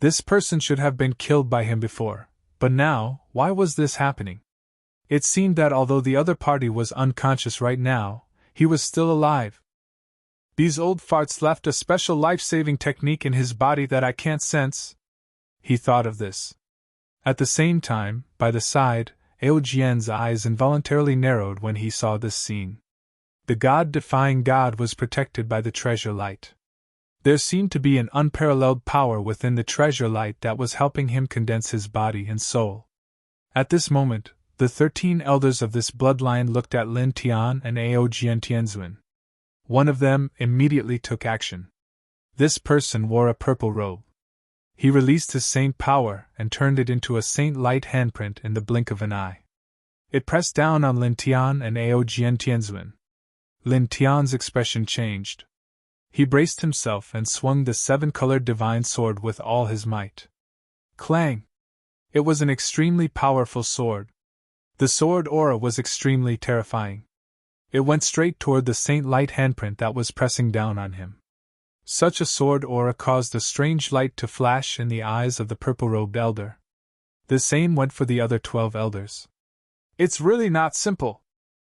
This person should have been killed by him before, but now, why was this happening? It seemed that although the other party was unconscious right now, he was still alive. These old farts left a special life-saving technique in his body that I can't sense. He thought of this. At the same time, by the side, Ao Jian's eyes involuntarily narrowed when he saw this scene. The god-defying god was protected by the treasure light. There seemed to be an unparalleled power within the treasure light that was helping him condense his body and soul. At this moment, the 13 elders of this bloodline looked at Lin Tian and Ao Jiantianzuan. One of them immediately took action. This person wore a purple robe. He released his saint power and turned it into a saint-light handprint in the blink of an eye. It pressed down on Lin Tian and Ao Jiantianzuan. Lin Tian's expression changed. He braced himself and swung the 7-colored divine sword with all his might. Clang! It was an extremely powerful sword. The sword aura was extremely terrifying. It went straight toward the saint-light handprint that was pressing down on him. Such a sword aura caused a strange light to flash in the eyes of the purple-robed elder. The same went for the other 12 elders. "It's really not simple,"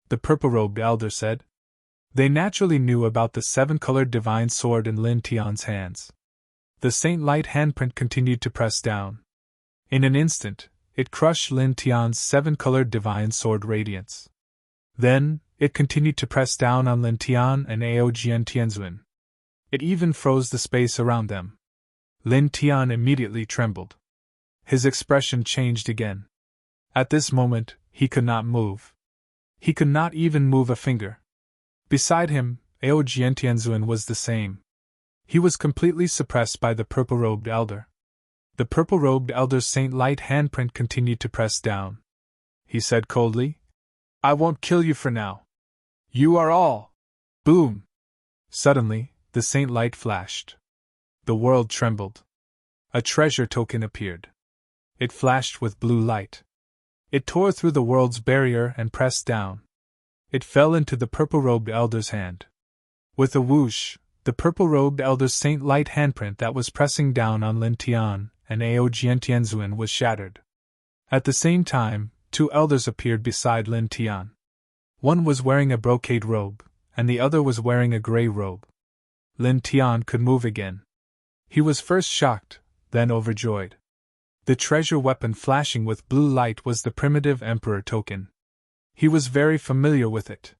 the purple-robed elder said. They naturally knew about the 7-colored divine sword in Lin Tian's hands. The saint-light handprint continued to press down. In an instant, it crushed Lin Tian's 7-colored divine sword radiance. Then, it continued to press down on Lin Tian and Ao Jiantianzuan. It even froze the space around them. Lin Tian immediately trembled. His expression changed again. At this moment, he could not move. He could not even move a finger. Beside him, Ao Jiantianzuan was the same. He was completely suppressed by the purple-robed elder. The purple-robed elder's saint-light handprint continued to press down. He said coldly, "I won't kill you for now. You are all." Boom! Suddenly, the saint-light flashed. The world trembled. A treasure token appeared. It flashed with blue light. It tore through the world's barrier and pressed down. It fell into the purple-robed elder's hand. With a whoosh, the purple-robed elder's saint-light handprint that was pressing down on Lin Tian and Ao Jiantianzuan was shattered. At the same time, 2 elders appeared beside Lin Tian. One was wearing a brocade robe, and the other was wearing a gray robe. Lin Tian could move again. He was first shocked, then overjoyed. The treasure weapon flashing with blue light was the primitive emperor token. He was very familiar with it.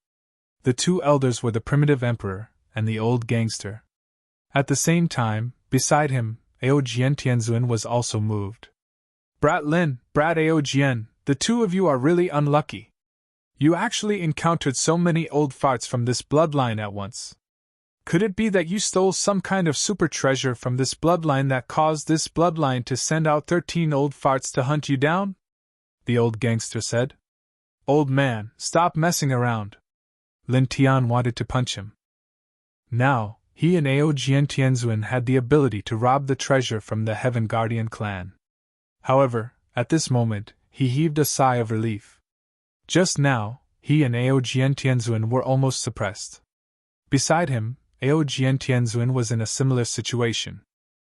The two elders were the primitive emperor and the old gangster. At the same time, beside him, Aojian Tianzuan was also moved. Brat Lin, Brat Aojian, the two of you are really unlucky. You actually encountered so many old farts from this bloodline at once. Could it be that you stole some kind of super treasure from this bloodline that caused this bloodline to send out 13 old farts to hunt you down? The old gangster said. Old man, stop messing around. Lin Tian wanted to punch him. Now, he and Aojian Tianzuan had the ability to rob the treasure from the Heaven Guardian clan. However, at this moment, he heaved a sigh of relief. Just now, he and Aojian Tianzuan were almost suppressed. Beside him, Aojian Tianzuan was in a similar situation.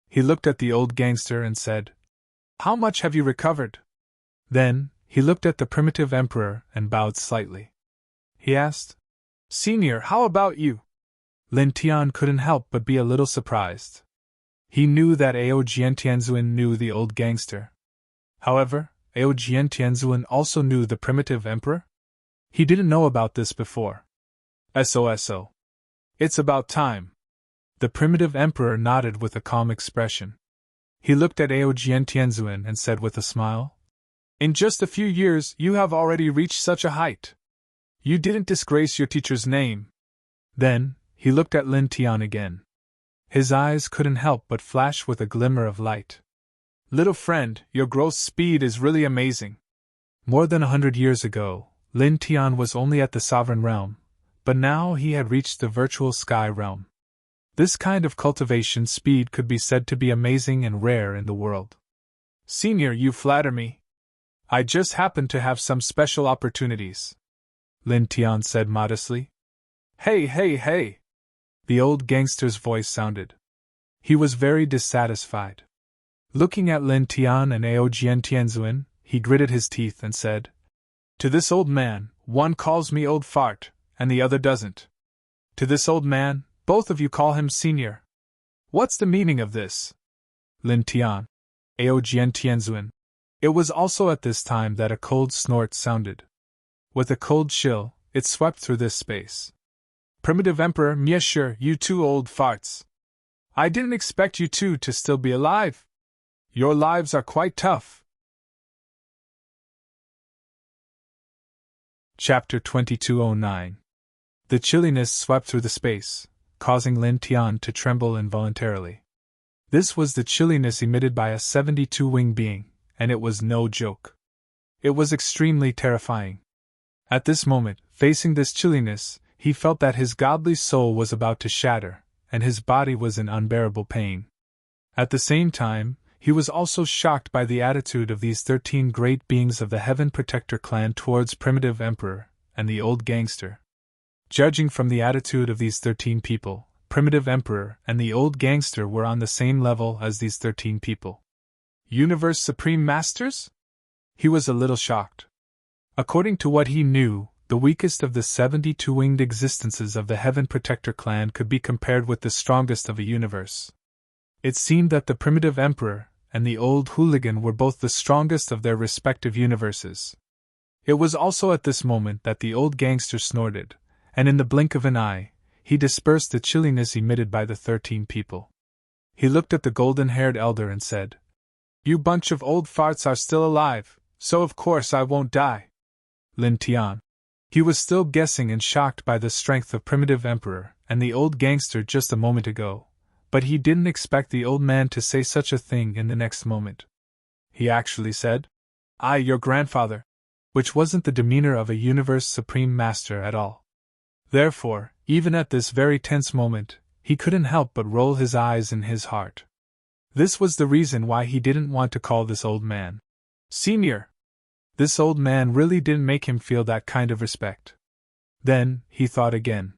He looked at the old gangster and said, How much have you recovered? Then, he looked at the primitive emperor and bowed slightly. He asked, Senior, how about you? Lin Tian couldn't help but be a little surprised. He knew that Aojian Tianzuan knew the old gangster. However, Aojian Tianzuan also knew the primitive emperor? He didn't know about this before. SOSO. It's about time. The primitive emperor nodded with a calm expression. He looked at Aojian Tianzuan and said with a smile, In just a few years you have already reached such a height. You didn't disgrace your teacher's name. Then, he looked at Lin Tian again. His eyes couldn't help but flash with a glimmer of light. Little friend, your growth speed is really amazing. More than 100 years ago, Lin Tian was only at the sovereign realm, but now he had reached the virtual sky realm. This kind of cultivation speed could be said to be amazing and rare in the world. Senior, you flatter me. I just happen to have some special opportunities. Lin Tian said modestly. Hey! The old gangster's voice sounded. He was very dissatisfied. Looking at Lin Tian and Aojian Tianzuan, he gritted his teeth and said, To this old man, one calls me old fart, and the other doesn't. To this old man, both of you call him senior. What's the meaning of this? Lin Tian. Aojian Tianzuan. It was also at this time that a cold snort sounded. With a cold chill, it swept through this space. Primitive Emperor, sure, you two old farts. I didn't expect you two to still be alive. Your lives are quite tough. Chapter 2209. The chilliness swept through the space, causing Lin Tian to tremble involuntarily. This was the chilliness emitted by a 72-winged being, and it was no joke. It was extremely terrifying. At this moment, facing this chilliness, he felt that his godly soul was about to shatter, and his body was in unbearable pain. At the same time, he was also shocked by the attitude of these 13 great beings of the Heaven Protector clan towards Primitive Emperor and the old gangster. Judging from the attitude of these 13 people, Primitive Emperor and the old gangster were on the same level as these 13 people. Universe Supreme Masters? He was a little shocked. According to what he knew, the weakest of the 72-winged existences of the Heaven Protector clan could be compared with the strongest of a universe. It seemed that the Primitive Emperor and the old hooligan were both the strongest of their respective universes. It was also at this moment that the old gangster snorted, and in the blink of an eye, he dispersed the chilliness emitted by the 13 people. He looked at the golden-haired elder and said, You bunch of old farts are still alive, so of course I won't die. Lin Tian. He was still guessing and shocked by the strength of Primitive Emperor and the old gangster just a moment ago, but he didn't expect the old man to say such a thing in the next moment. He actually said, I, your grandfather, which wasn't the demeanor of a Universe Supreme Master at all. Therefore, even at this very tense moment, he couldn't help but roll his eyes in his heart. This was the reason why he didn't want to call this old man Senior. This old man really didn't make him feel that kind of respect. Then, he thought again.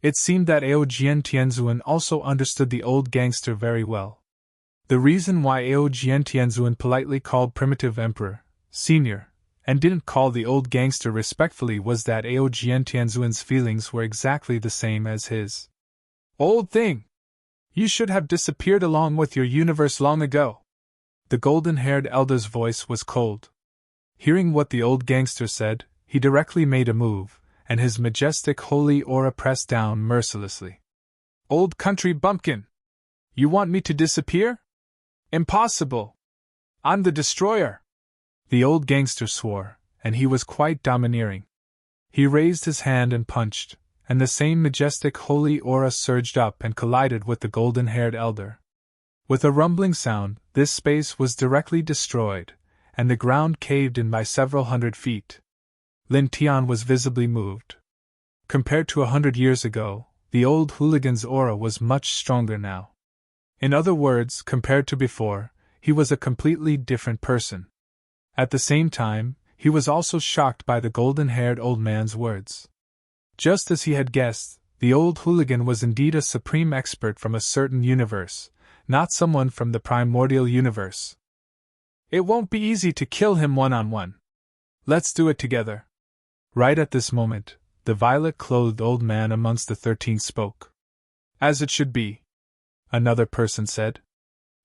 It seemed that Aojian Tianzuan also understood the old gangster very well. The reason why Aojian Tianzuan politely called Primitive Emperor Senior and didn't call the old gangster respectfully was that Aojian Tianzuan's feelings were exactly the same as his. Old thing! You should have disappeared along with your universe long ago. The golden-haired elder's voice was cold. Hearing what the old gangster said, he directly made a move, and his majestic holy aura pressed down mercilessly. "Old country bumpkin! You want me to disappear? Impossible! I'm the destroyer!" The old gangster swore, and he was quite domineering. He raised his hand and punched, and the same majestic holy aura surged up and collided with the golden-haired elder. With a rumbling sound, this space was directly destroyed, and the ground caved in by several hundred feet. Lin Tian was visibly moved. Compared to 100 years ago, the old hooligan's aura was much stronger now. In other words, compared to before, he was a completely different person. At the same time, he was also shocked by the golden-haired old man's words. Just as he had guessed, the old hooligan was indeed a supreme expert from a certain universe, not someone from the primordial universe. "It won't be easy to kill him one-on-one. Let's do it together." Right at this moment, the violet-clothed old man amongst the 13 spoke. "As it should be," another person said.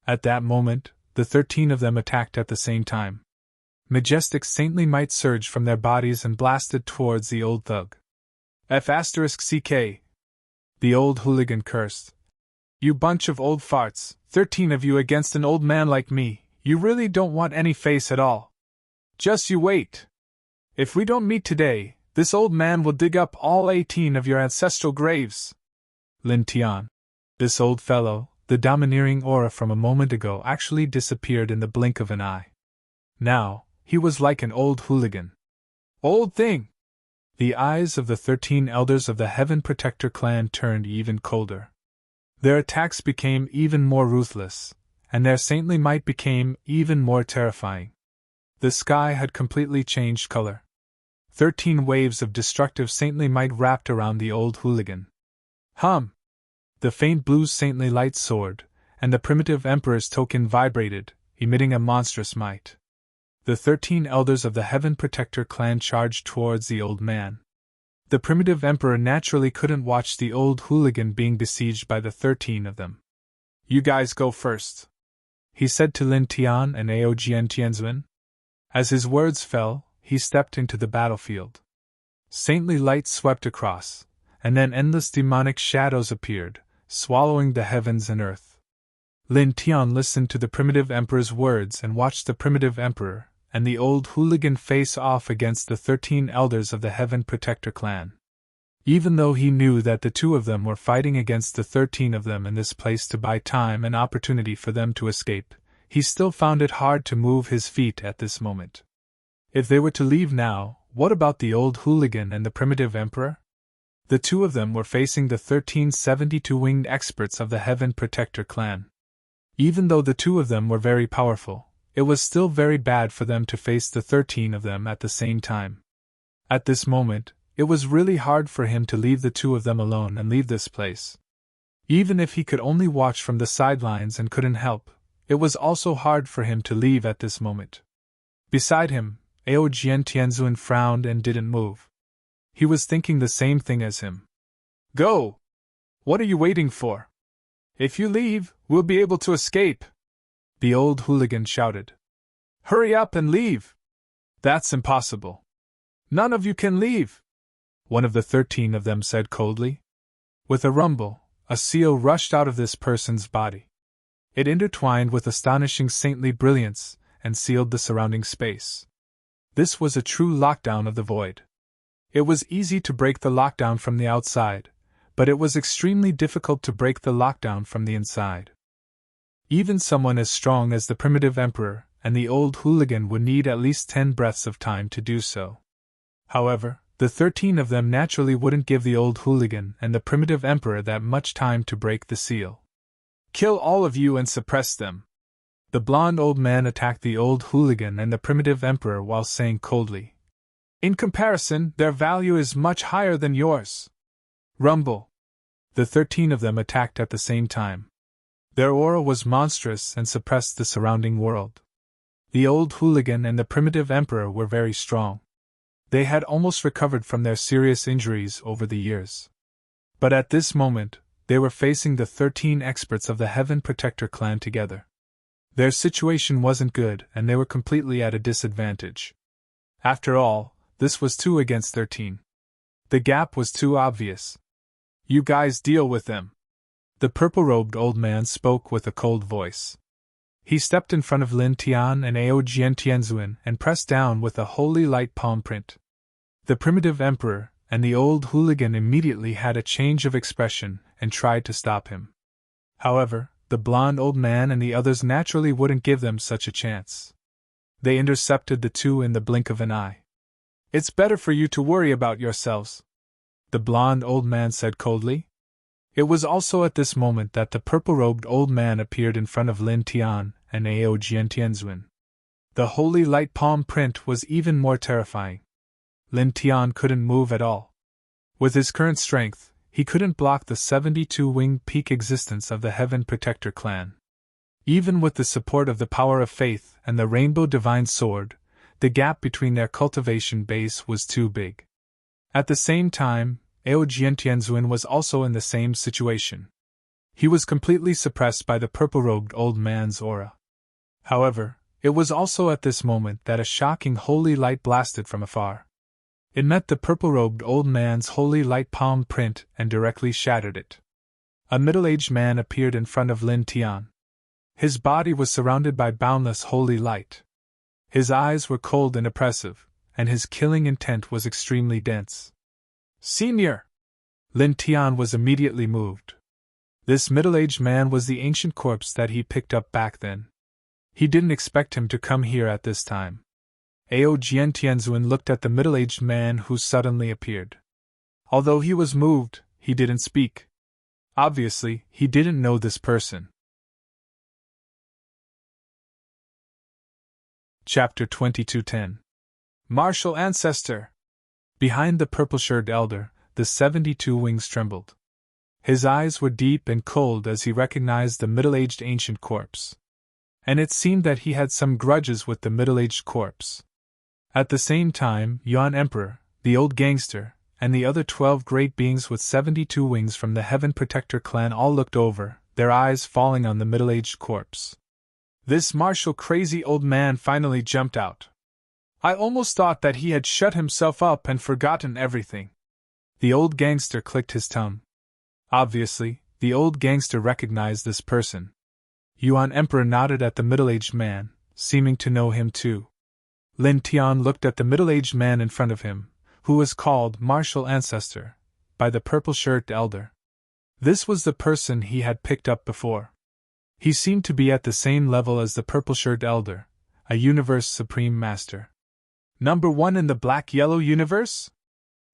At that moment, the 13 of them attacked at the same time. Majestic saintly might surged from their bodies and blasted towards the old thug. F***CK. The old hooligan cursed. "You bunch of old farts, 13 of you against an old man like me, you really don't want any face at all. Just you wait. If we don't meet today, this old man will dig up all 18 of your ancestral graves." Lin Tian. This old fellow, the domineering aura from a moment ago, actually disappeared in the blink of an eye. Now, he was like an old hooligan. "Old thing!" The eyes of the 13 elders of the Heaven Protector clan turned even colder. Their attacks became even more ruthless, and their saintly might became even more terrifying. The sky had completely changed color. 13 waves of destructive saintly might wrapped around the old hooligan. Hum! The faint blue saintly light soared, and the primitive emperor's token vibrated, emitting a monstrous might. The 13 elders of the Heaven Protector clan charged towards the old man. The primitive emperor naturally couldn't watch the old hooligan being besieged by the 13 of them. "You guys go first," he said to Lin Tian and Aojian Tianzun. As his words fell, he stepped into the battlefield. Saintly light swept across, and then endless demonic shadows appeared, swallowing the heavens and earth. Lin Tian listened to the primitive emperor's words and watched the primitive emperor and the old hooligan face off against the 13 elders of the Heaven Protector clan. Even though he knew that the 2 of them were fighting against the 13 of them in this place to buy time and opportunity for them to escape, he still found it hard to move his feet at this moment. If they were to leave now, what about the old hooligan and the primitive emperor? The 2 of them were facing the 13 72-winged experts of the Heaven Protector clan. Even though the 2 of them were very powerful, it was still very bad for them to face the 13 of them at the same time. At this moment, it was really hard for him to leave the 2 of them alone and leave this place. Even if he could only watch from the sidelines and couldn't help, it was also hard for him to leave at this moment. Beside him, Aojian Tianzun frowned and didn't move. He was thinking the same thing as him. "Go! What are you waiting for? If you leave, we'll be able to escape!" The old hooligan shouted. "Hurry up and leave!" "That's impossible. None of you can leave!" one of the 13 of them said coldly. With a rumble, a seal rushed out of this person's body. It intertwined with astonishing saintly brilliance and sealed the surrounding space. This was a true lockdown of the void. It was easy to break the lockdown from the outside, but it was extremely difficult to break the lockdown from the inside. Even someone as strong as the primitive emperor and the old hooligan would need at least 10 breaths of time to do so. However, the 13 of them naturally wouldn't give the old hooligan and the primitive emperor that much time to break the seal. "Kill all of you and suppress them." The blond old man attacked the old hooligan and the primitive emperor while saying coldly, "In comparison, their value is much higher than yours." Rumble. The 13 of them attacked at the same time. Their aura was monstrous and suppressed the surrounding world. The old hooligan and the primitive emperor were very strong. They had almost recovered from their serious injuries over the years. But at this moment, they were facing the 13 experts of the Heaven Protector clan together. Their situation wasn't good and they were completely at a disadvantage. After all, this was 2 against 13. The gap was too obvious. You guys deal with them. The purple-robed old man spoke with a cold voice. He stepped in front of Lin Tian and Ao Jiantianzuan and pressed down with a holy light palm print. The primitive emperor and the old hooligan immediately had a change of expression and tried to stop him. However, the blond old man and the others naturally wouldn't give them such a chance. They intercepted the two in the blink of an eye. It's better for you to worry about yourselves, the blond old man said coldly. It was also at this moment that the purple-robed old man appeared in front of Lin Tian and Ao Jiantianzuan. The holy light palm print was even more terrifying. Lin Tian couldn't move at all. With his current strength, he couldn't block the 72-winged peak existence of the Heaven Protector clan. Even with the support of the power of faith and the Rainbow Divine Sword, the gap between their cultivation base was too big. At the same time, Ao Jiantianzuan was also in the same situation. He was completely suppressed by the purple-robed old man's aura. However, it was also at this moment that a shocking holy light blasted from afar. It met the purple-robed old man's holy light palm print and directly shattered it. A middle-aged man appeared in front of Lin Tian. His body was surrounded by boundless holy light. His eyes were cold and oppressive, and his killing intent was extremely dense. Senior! Lin Tian was immediately moved. This middle-aged man was the ancient corpse that he picked up back then. He didn't expect him to come here at this time. Ao Jiantianzuan looked at the middle-aged man who suddenly appeared. Although he was moved, he didn't speak. Obviously, he didn't know this person. Chapter 22:10. Martial Ancestor! Behind the purple-shirted elder, the 72 wings trembled. His eyes were deep and cold as he recognized the middle-aged ancient corpse. And it seemed that he had some grudges with the middle-aged corpse. At the same time, Yuan Emperor, the old gangster, and the other 12 great beings with 72 wings from the Heaven Protector clan all looked over, their eyes falling on the middle-aged corpse. This martial crazy old man finally jumped out. I almost thought that he had shut himself up and forgotten everything. The old gangster clicked his tongue. Obviously, the old gangster recognized this person. Yuan Emperor nodded at the middle-aged man, seeming to know him too. Lin Tian looked at the middle-aged man in front of him, who was called Martial Ancestor by the purple-shirted elder. This was the person he had picked up before. He seemed to be at the same level as the purple-shirted elder, a universe supreme master. Number 1 in the black-yellow universe?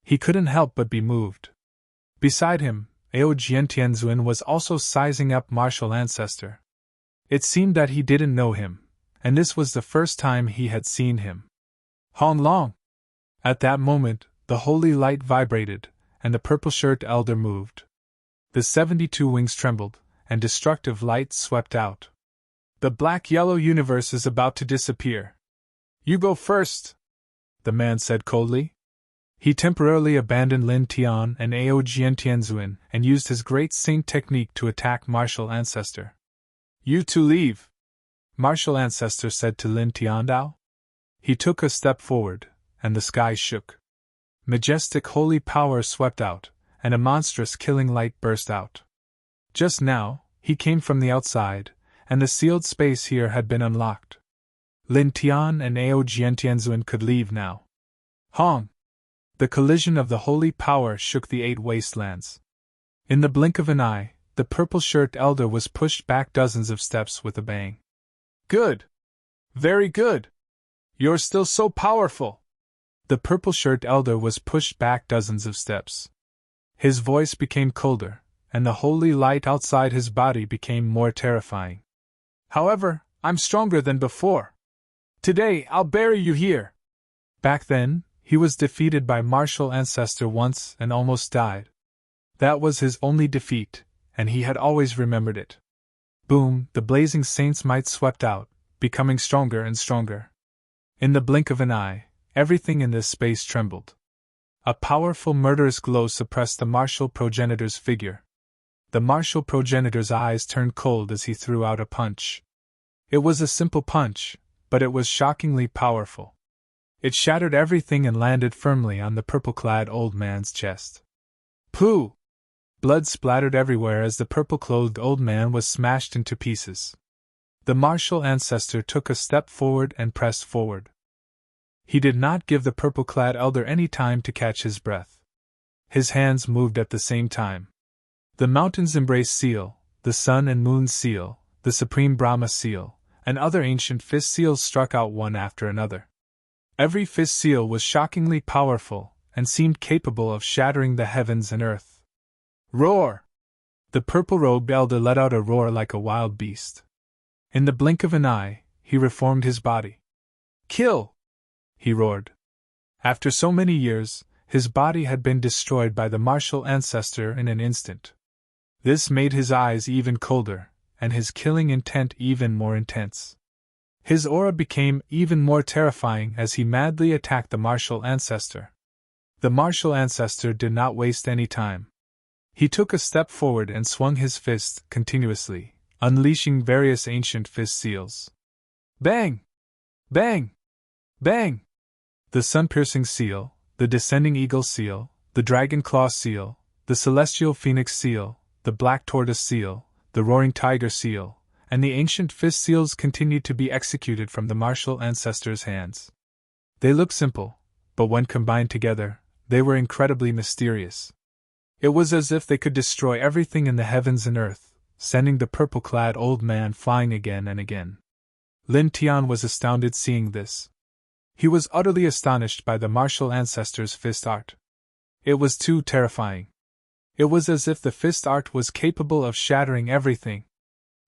He couldn't help but be moved. Beside him, Ao Jiantianzuan was also sizing up Martial Ancestor. It seemed that he didn't know him, and this was the first time he had seen him. Hong Long! At that moment, the holy light vibrated, and the purple-shirted elder moved. The 72 wings trembled, and destructive light swept out. The black-yellow universe is about to disappear. You go first, the man said coldly. He temporarily abandoned Lin Tian and Ao Jiantianzuan and used his great saint technique to attack Martial Ancestor. You two leave, Martial Ancestor said to Lin Tiandao. He took a step forward, and the sky shook. Majestic holy power swept out, and a monstrous killing light burst out. Just now, he came from the outside, and the sealed space here had been unlocked. Lin Tian and Ao Jiantianzuan could leave now. Hong! The collision of the holy power shook the 8 wastelands. In the blink of an eye, the purple-shirted elder was pushed back dozens of steps with a bang. Good! Very good! You're still so powerful! The purple-shirted elder was pushed back dozens of steps. His voice became colder, and the holy light outside his body became more terrifying. However, I'm stronger than before. Today, I'll bury you here. Back then, he was defeated by Martial Ancestor once and almost died. That was his only defeat, and he had always remembered it. Boom, the blazing saint's might swept out, becoming stronger and stronger. In the blink of an eye, everything in this space trembled. A powerful murderous glow suppressed the martial progenitor's figure. The martial progenitor's eyes turned cold as he threw out a punch. It was a simple punch, but it was shockingly powerful. It shattered everything and landed firmly on the purple-clad old man's chest. Pooh! Blood splattered everywhere as the purple-clothed old man was smashed into pieces. The martial ancestor took a step forward and pressed forward. He did not give the purple-clad elder any time to catch his breath. His hands moved at the same time. The mountain's embrace seal, the sun and moon seal, the supreme Brahma seal, and other ancient fist seals struck out one after another. Every fist seal was shockingly powerful, and seemed capable of shattering the heavens and earth. Roar! The purple-robed elder let out a roar like a wild beast. In the blink of an eye, he reformed his body. Kill! He roared. After so many years, his body had been destroyed by the martial ancestor in an instant. This made his eyes even colder, and his killing intent even more intense. His aura became even more terrifying as he madly attacked the martial ancestor. The martial ancestor did not waste any time. He took a step forward and swung his fist continuously, unleashing various ancient fist seals. Bang! Bang! Bang! The sun-piercing seal, the descending eagle seal, the dragon claw seal, the celestial phoenix seal, the black tortoise seal, the roaring tiger seal, and the ancient fist seals continued to be executed from the martial ancestor's hands. They looked simple, but when combined together, they were incredibly mysterious. It was as if they could destroy everything in the heavens and earth, sending the purple-clad old man flying again and again. Lin Tian was astounded seeing this. He was utterly astonished by the martial ancestor's fist art. It was too terrifying. It was as if the fist art was capable of shattering everything.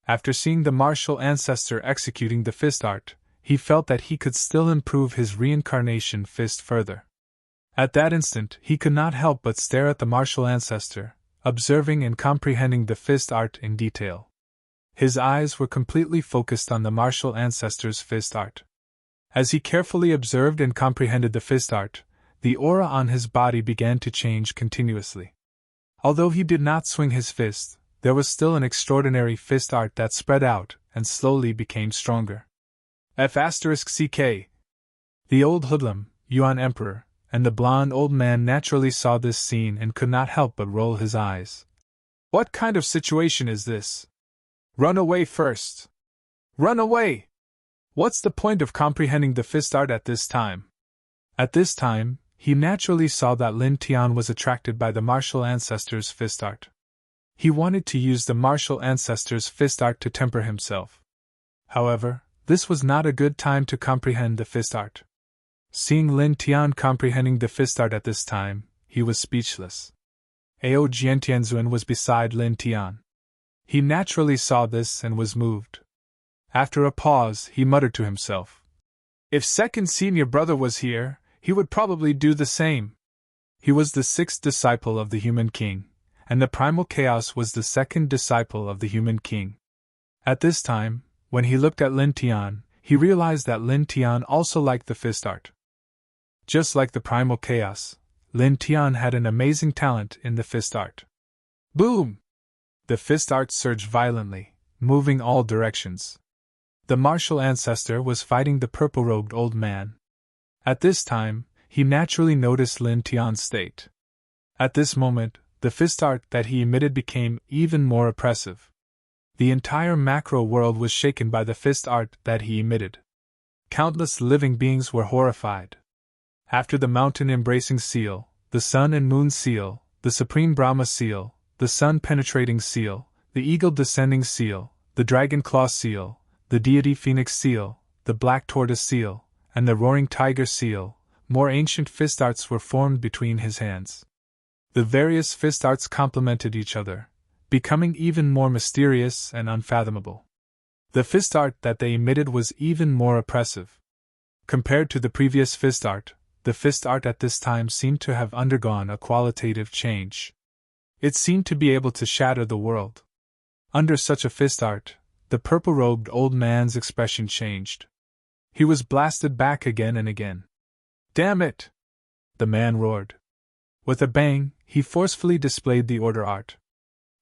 After seeing the martial ancestor executing the fist art, he felt that he could still improve his reincarnation fist further. At that instant, he could not help but stare at the martial ancestor, observing and comprehending the fist art in detail. His eyes were completely focused on the martial ancestor's fist art. As he carefully observed and comprehended the fist art, the aura on his body began to change continuously. Although he did not swing his fist, there was still an extraordinary fist art that spread out and slowly became stronger. F***CK. The old hoodlum, Yuan Emperor, and the blond old man naturally saw this scene and could not help but roll his eyes. What kind of situation is this? Run away first! Run away! What's the point of comprehending the fist art at this time? At this time, he naturally saw that Lin Tian was attracted by the martial ancestor's fist art. He wanted to use the martial ancestor's fist art to temper himself. However, this was not a good time to comprehend the fist art. Seeing Lin Tian comprehending the fist art at this time, he was speechless. Ao Jiantianzuan was beside Lin Tian. He naturally saw this and was moved. After a pause, he muttered to himself. If second senior brother was here, he would probably do the same. He was the sixth disciple of the human king, and the primal chaos was the second disciple of the human king. At this time, when he looked at Lin Tian, he realized that Lin Tian also liked the fist art. Just like the primal chaos, Lin Tian had an amazing talent in the fist art. Boom! The fist art surged violently, moving all directions. The martial ancestor was fighting the purple-robed old man. At this time, he naturally noticed Lin Tian's state. At this moment, the fist art that he emitted became even more oppressive. The entire macro world was shaken by the fist art that he emitted. Countless living beings were horrified. After the mountain-embracing seal, the sun and moon seal, the supreme Brahma seal, the sun-penetrating seal, the eagle-descending seal, the dragon claw seal, the deity phoenix seal, the black tortoise seal, and the roaring tiger seal, more ancient fist arts were formed between his hands. The various fist arts complemented each other, becoming even more mysterious and unfathomable. The fist art that they emitted was even more oppressive. Compared to the previous fist art, the fist art at this time seemed to have undergone a qualitative change. It seemed to be able to shatter the world. Under such a fist art, the purple-robed old man's expression changed. He was blasted back again and again. Damn it! The man roared. With a bang, he forcefully displayed the order art.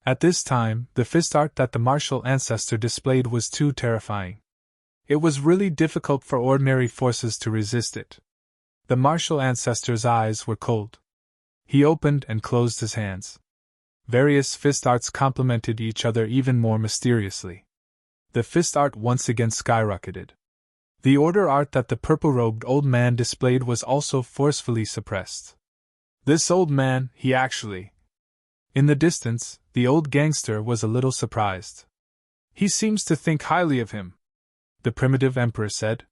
At this time, the fist art that the martial ancestor displayed was too terrifying. It was really difficult for ordinary forces to resist it. The martial ancestor's eyes were cold. He opened and closed his hands. Various fist arts complemented each other even more mysteriously. The fist art once again skyrocketed. The order art that the purple-robed old man displayed was also forcefully suppressed. This old man, he actually... In the distance, the old gangster was a little surprised. He seems to think highly of him, the primitive emperor said.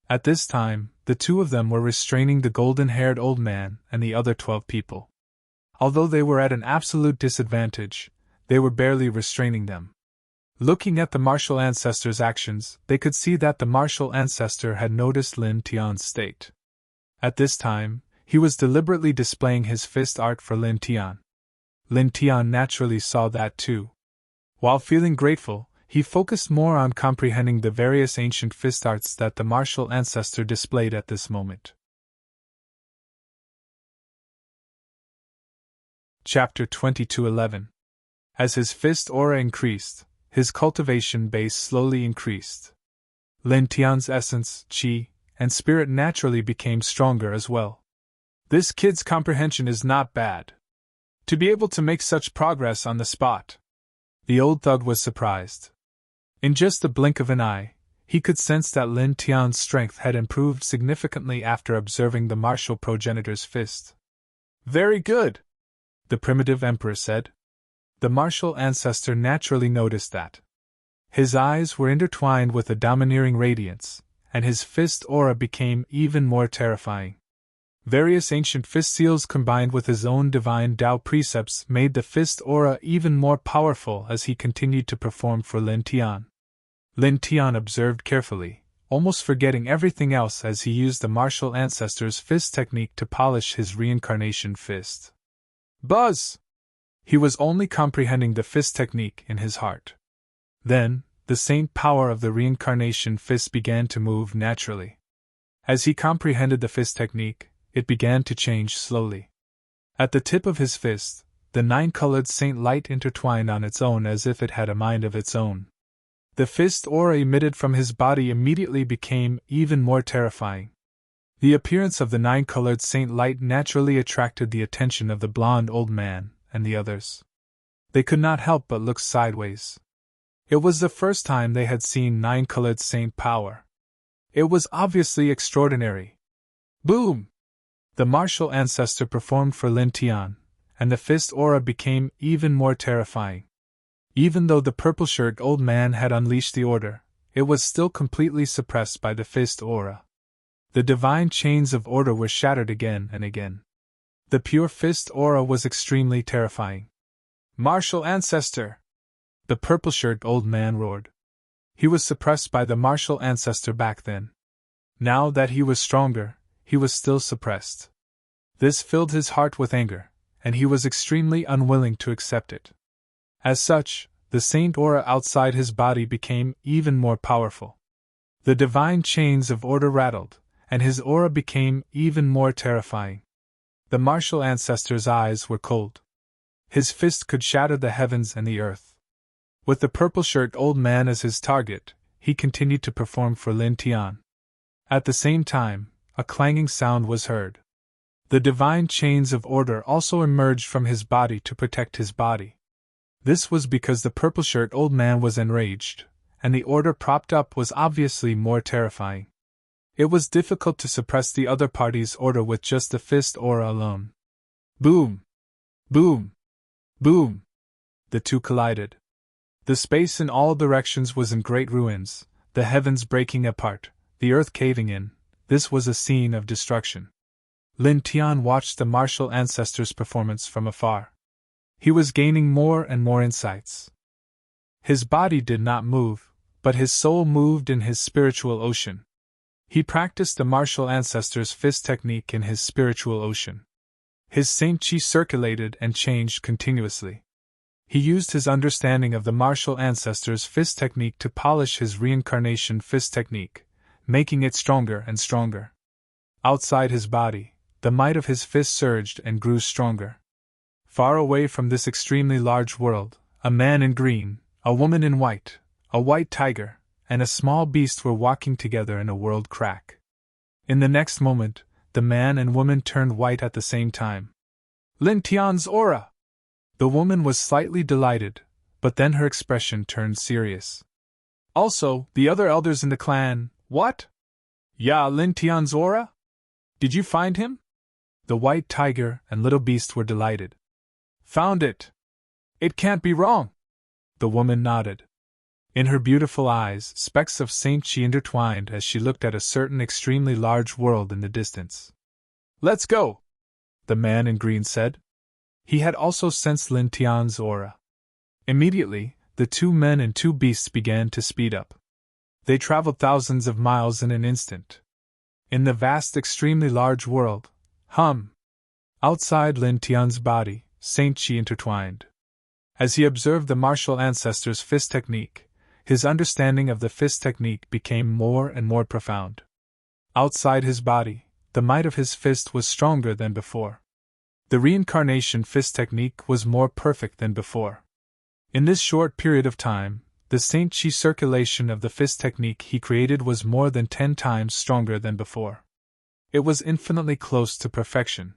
At this time, the two of them were restraining the golden-haired old man and the other 12 people. Although they were at an absolute disadvantage, they were barely restraining them. Looking at the martial ancestor's actions, they could see that the martial ancestor had noticed Lin Tian's state. At this time, he was deliberately displaying his fist art for Lin Tian. Lin Tian naturally saw that too. While feeling grateful, he focused more on comprehending the various ancient fist arts that the martial ancestor displayed at this moment. Chapter 22:11. As his fist aura increased, his cultivation base slowly increased. Lin Tian's essence, qi, and spirit naturally became stronger as well. This kid's comprehension is not bad. To be able to make such progress on the spot. The old thug was surprised. In just the blink of an eye, he could sense that Lin Tian's strength had improved significantly after observing the martial progenitor's fist. Very good, the primitive emperor said. The martial ancestor naturally noticed that. His eyes were intertwined with a domineering radiance, and his fist aura became even more terrifying. Various ancient fist seals combined with his own divine Tao precepts made the fist aura even more powerful as he continued to perform for Lin Tian. Lin Tian observed carefully, almost forgetting everything else as he used the martial ancestor's fist technique to polish his reincarnation fist. Buzz! He was only comprehending the fist technique in his heart. Then, the saint power of the reincarnation fist began to move naturally. As he comprehended the fist technique, it began to change slowly. At the tip of his fist, the 9-colored saint light intertwined on its own as if it had a mind of its own. The fist aura emitted from his body immediately became even more terrifying. The appearance of the 9-colored saint light naturally attracted the attention of the blond old man and the others. They could not help but look sideways. It was the first time they had seen 9-colored saint power. It was obviously extraordinary. Boom! The martial ancestor performed for Lin Tian, and the fist aura became even more terrifying. Even though the purple-shirted old man had unleashed the order, it was still completely suppressed by the fist aura. The divine chains of order were shattered again and again. The pure fist aura was extremely terrifying. Martial ancestor! The purple-shirted old man roared. He was suppressed by the martial ancestor back then. Now that he was stronger, he was still suppressed. This filled his heart with anger, and he was extremely unwilling to accept it. As such, the saint aura outside his body became even more powerful. The divine chains of order rattled, and his aura became even more terrifying. The martial ancestor's eyes were cold. His fist could shatter the heavens and the earth. With the purple-shirted old man as his target, he continued to perform for Lin Tian. At the same time, a clanging sound was heard. The divine chains of order also emerged from his body to protect his body. This was because the purple-shirted old man was enraged, and the order propped up was obviously more terrifying. It was difficult to suppress the other party's order with just the fist aura alone. Boom! Boom! Boom! The two collided. The space in all directions was in great ruins, the heavens breaking apart, the earth caving in. This was a scene of destruction. Lin Tian watched the martial ancestor's performance from afar. He was gaining more and more insights. His body did not move, but his soul moved in his spiritual ocean. He practiced the martial ancestor's fist technique in his spiritual ocean. His saint chi circulated and changed continuously. He used his understanding of the martial ancestor's fist technique to polish his reincarnation fist technique, making it stronger and stronger. Outside his body, the might of his fist surged and grew stronger. Far away from this extremely large world, a man in green, a woman in white, a white tiger, and a small beast were walking together in a world crack. In the next moment, the man and woman turned white at the same time. Lin Tian's aura! The woman was slightly delighted, but then her expression turned serious. Also, the other elders in the clan, what? Ya Lin Tian's aura? Did you find him? The white tiger and little beast were delighted. Found it! It can't be wrong! The woman nodded. In her beautiful eyes, specks of Saint Chi intertwined as she looked at a certain extremely large world in the distance. Let's go! The man in green said. He had also sensed Lin Tian's aura. Immediately, the two men and two beasts began to speed up. They traveled thousands of miles in an instant. In the vast, extremely large world, outside Lin Tian's body, Saint Chi intertwined. As he observed the martial ancestor's fist technique, his understanding of the fist technique became more and more profound. Outside his body, the might of his fist was stronger than before. The reincarnation fist technique was more perfect than before. In this short period of time, the Saint Chi circulation of the fist technique he created was more than 10 times stronger than before. It was infinitely close to perfection.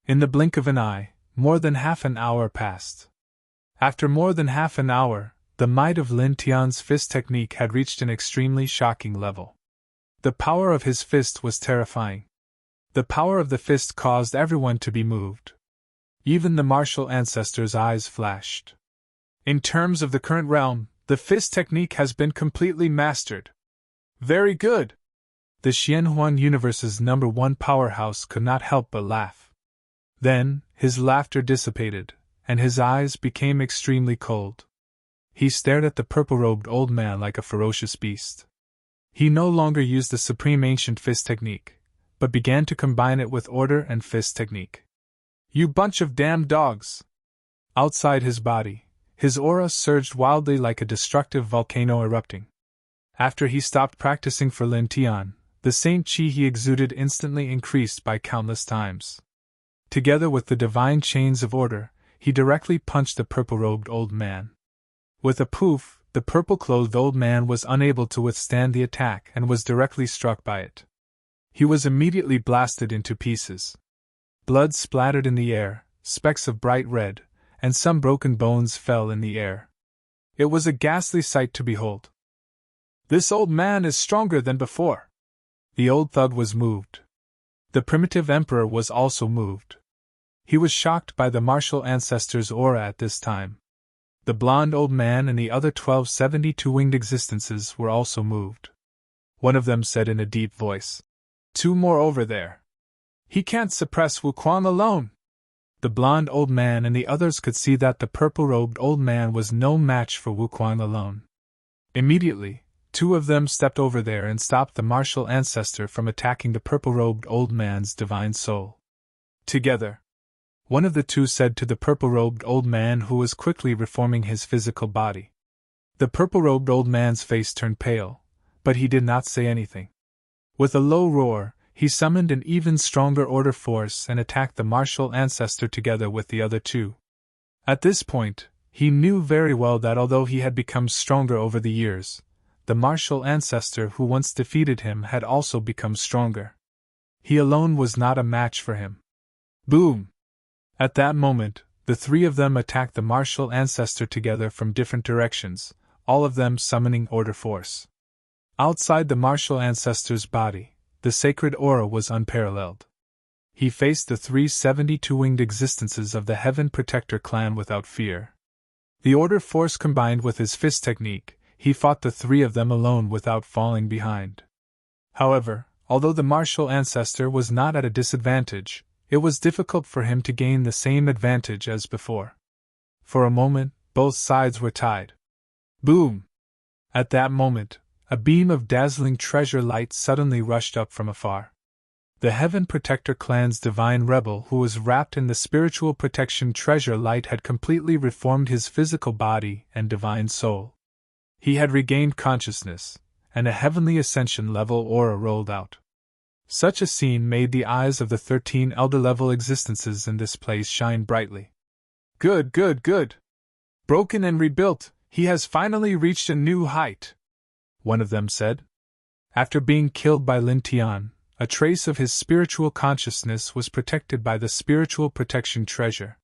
In the blink of an eye, more than half an hour passed. After more than half an hour, the might of Lin Tian's fist technique had reached an extremely shocking level. The power of his fist was terrifying. The power of the fist caused everyone to be moved. Even the martial ancestor's eyes flashed. In terms of the current realm, the fist technique has been completely mastered. Very good! The Xianhuan universe's #1 powerhouse could not help but laugh. Then, his laughter dissipated, and his eyes became extremely cold. He stared at the purple-robed old man like a ferocious beast. He no longer used the supreme ancient fist technique, but began to combine it with order and fist technique. You bunch of damned dogs! Outside his body, his aura surged wildly like a destructive volcano erupting. After he stopped practicing for Lin Tian, the Saint Chi he exuded instantly increased by countless times. Together with the divine chains of order, he directly punched the purple-robed old man. With a poof, the purple-clothed old man was unable to withstand the attack and was directly struck by it. He was immediately blasted into pieces. Blood splattered in the air, specks of bright red, and some broken bones fell in the air. It was a ghastly sight to behold. This old man is stronger than before. The old thug was moved. The primitive emperor was also moved. He was shocked by the martial ancestor's aura at this time. The blond old man and the other 12 72-winged existences were also moved. One of them said in a deep voice, 2 more over there. He can't suppress Wuquan alone. The blond old man and the others could see that the purple-robed old man was no match for Wuquan alone. Immediately, 2 of them stepped over there and stopped the martial ancestor from attacking the purple-robed old man's divine soul. Together, one of the 2 said to the purple-robed old man who was quickly reforming his physical body. The purple-robed old man's face turned pale, but he did not say anything. With a low roar, he summoned an even stronger order force and attacked the martial ancestor together with the other 2. At this point, he knew very well that although he had become stronger over the years, the martial ancestor who once defeated him had also become stronger. He alone was not a match for him. Boom! At that moment, the 3 of them attacked the martial ancestor together from different directions, all of them summoning order force. Outside the martial ancestor's body, the sacred aura was unparalleled. He faced the 3 72-winged existences of the Heaven Protector clan without fear. The order force combined with his fist technique, he fought the 3 of them alone without falling behind. However, although the martial ancestor was not at a disadvantage, it was difficult for him to gain the same advantage as before. For a moment, both sides were tied. Boom! At that moment, a beam of dazzling treasure light suddenly rushed up from afar. The Heaven Protector clan's divine rebel who was wrapped in the spiritual protection treasure light had completely reformed his physical body and divine soul. He had regained consciousness, and a heavenly ascension level aura rolled out. Such a scene made the eyes of the 13 elder-level existences in this place shine brightly. Good, good, good! Broken and rebuilt, he has finally reached a new height, one of them said. After being killed by Lin Tian, a trace of his spiritual consciousness was protected by the spiritual protection treasure.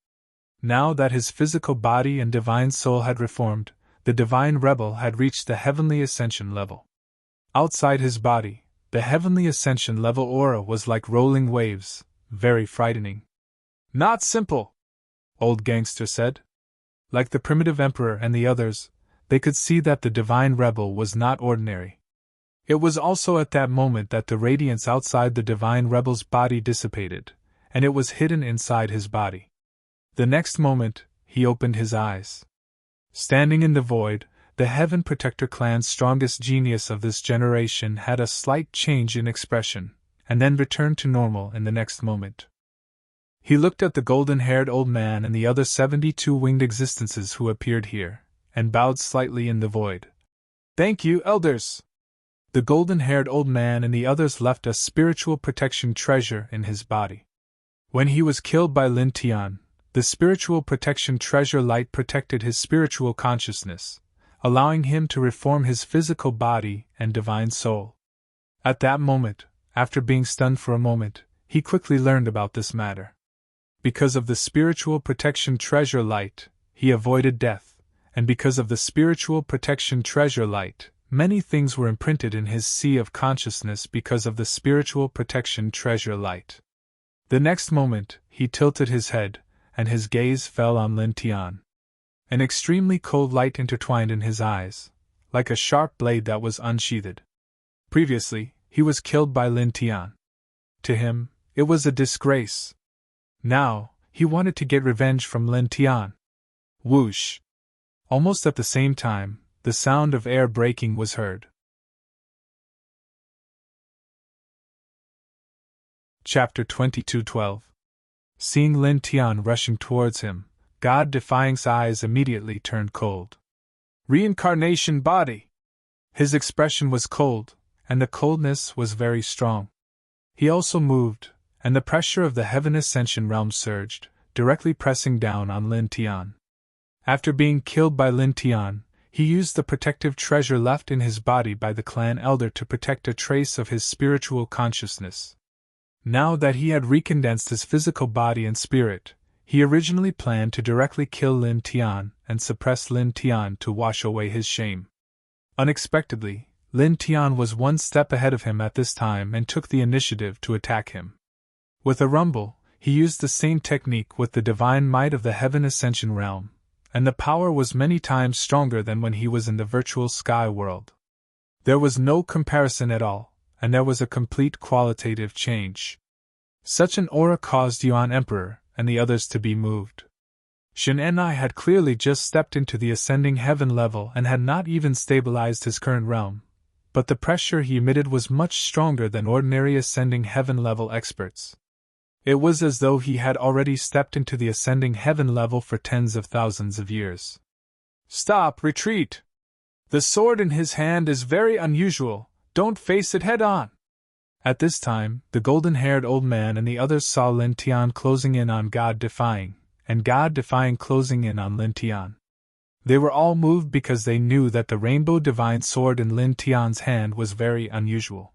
Now that his physical body and divine soul had reformed, the divine rebel had reached the heavenly ascension level. Outside his body, the heavenly ascension level aura was like rolling waves, very frightening. "Not simple," Old Gangster said. Like the primitive emperor and the others, they could see that the divine rebel was not ordinary. It was also at that moment that the radiance outside the divine rebel's body dissipated, and it was hidden inside his body. The next moment, he opened his eyes. Standing in the void, the Heaven Protector clan's strongest genius of this generation had a slight change in expression, and then returned to normal in the next moment. He looked at the golden-haired old man and the other 72 winged existences who appeared here, and bowed slightly in the void. "Thank you, elders!" The golden-haired old man and the others left a spiritual protection treasure in his body. When he was killed by Lin Tian, the spiritual protection treasure light protected his spiritual consciousness, allowing him to reform his physical body and divine soul. At that moment, after being stunned for a moment, he quickly learned about this matter. Because of the spiritual protection treasure light, he avoided death, and because of the spiritual protection treasure light, many things were imprinted in his sea of consciousness because of the spiritual protection treasure light. The next moment, he tilted his head, and his gaze fell on Lin Tian. An extremely cold light intertwined in his eyes, like a sharp blade that was unsheathed. Previously, he was killed by Lin Tian. To him, it was a disgrace. Now, he wanted to get revenge from Lin Tian. Whoosh! Almost at the same time, the sound of air breaking was heard. Chapter 22:12. Seeing Lin Tian rushing towards him, God-defying's eyes immediately turned cold. "Reincarnation body!" His expression was cold, and the coldness was very strong. He also moved, and the pressure of the Heaven Ascension realm surged, directly pressing down on Lin Tian. After being killed by Lin Tian, he used the protective treasure left in his body by the clan elder to protect a trace of his spiritual consciousness. Now that he had recondensed his physical body and spirit, he originally planned to directly kill Lin Tian and suppress Lin Tian to wash away his shame. Unexpectedly, Lin Tian was one step ahead of him at this time and took the initiative to attack him. With a rumble, he used the same technique with the divine might of the Heaven Ascension realm, and the power was many times stronger than when he was in the virtual sky world. There was no comparison at all, and there was a complete qualitative change. Such an aura caused Yuan Emperor and the others to be moved. Shen Enai had clearly just stepped into the ascending heaven level and had not even stabilized his current realm, but the pressure he emitted was much stronger than ordinary ascending heaven level experts. It was as though he had already stepped into the ascending heaven level for tens of thousands of years. "Stop, retreat! The sword in his hand is very unusual. Don't face it head on." At this time, the golden-haired old man and the others saw Lin Tian closing in on God-defying, and God-defying closing in on Lin Tian. They were all moved because they knew that the rainbow divine sword in Lin Tian's hand was very unusual.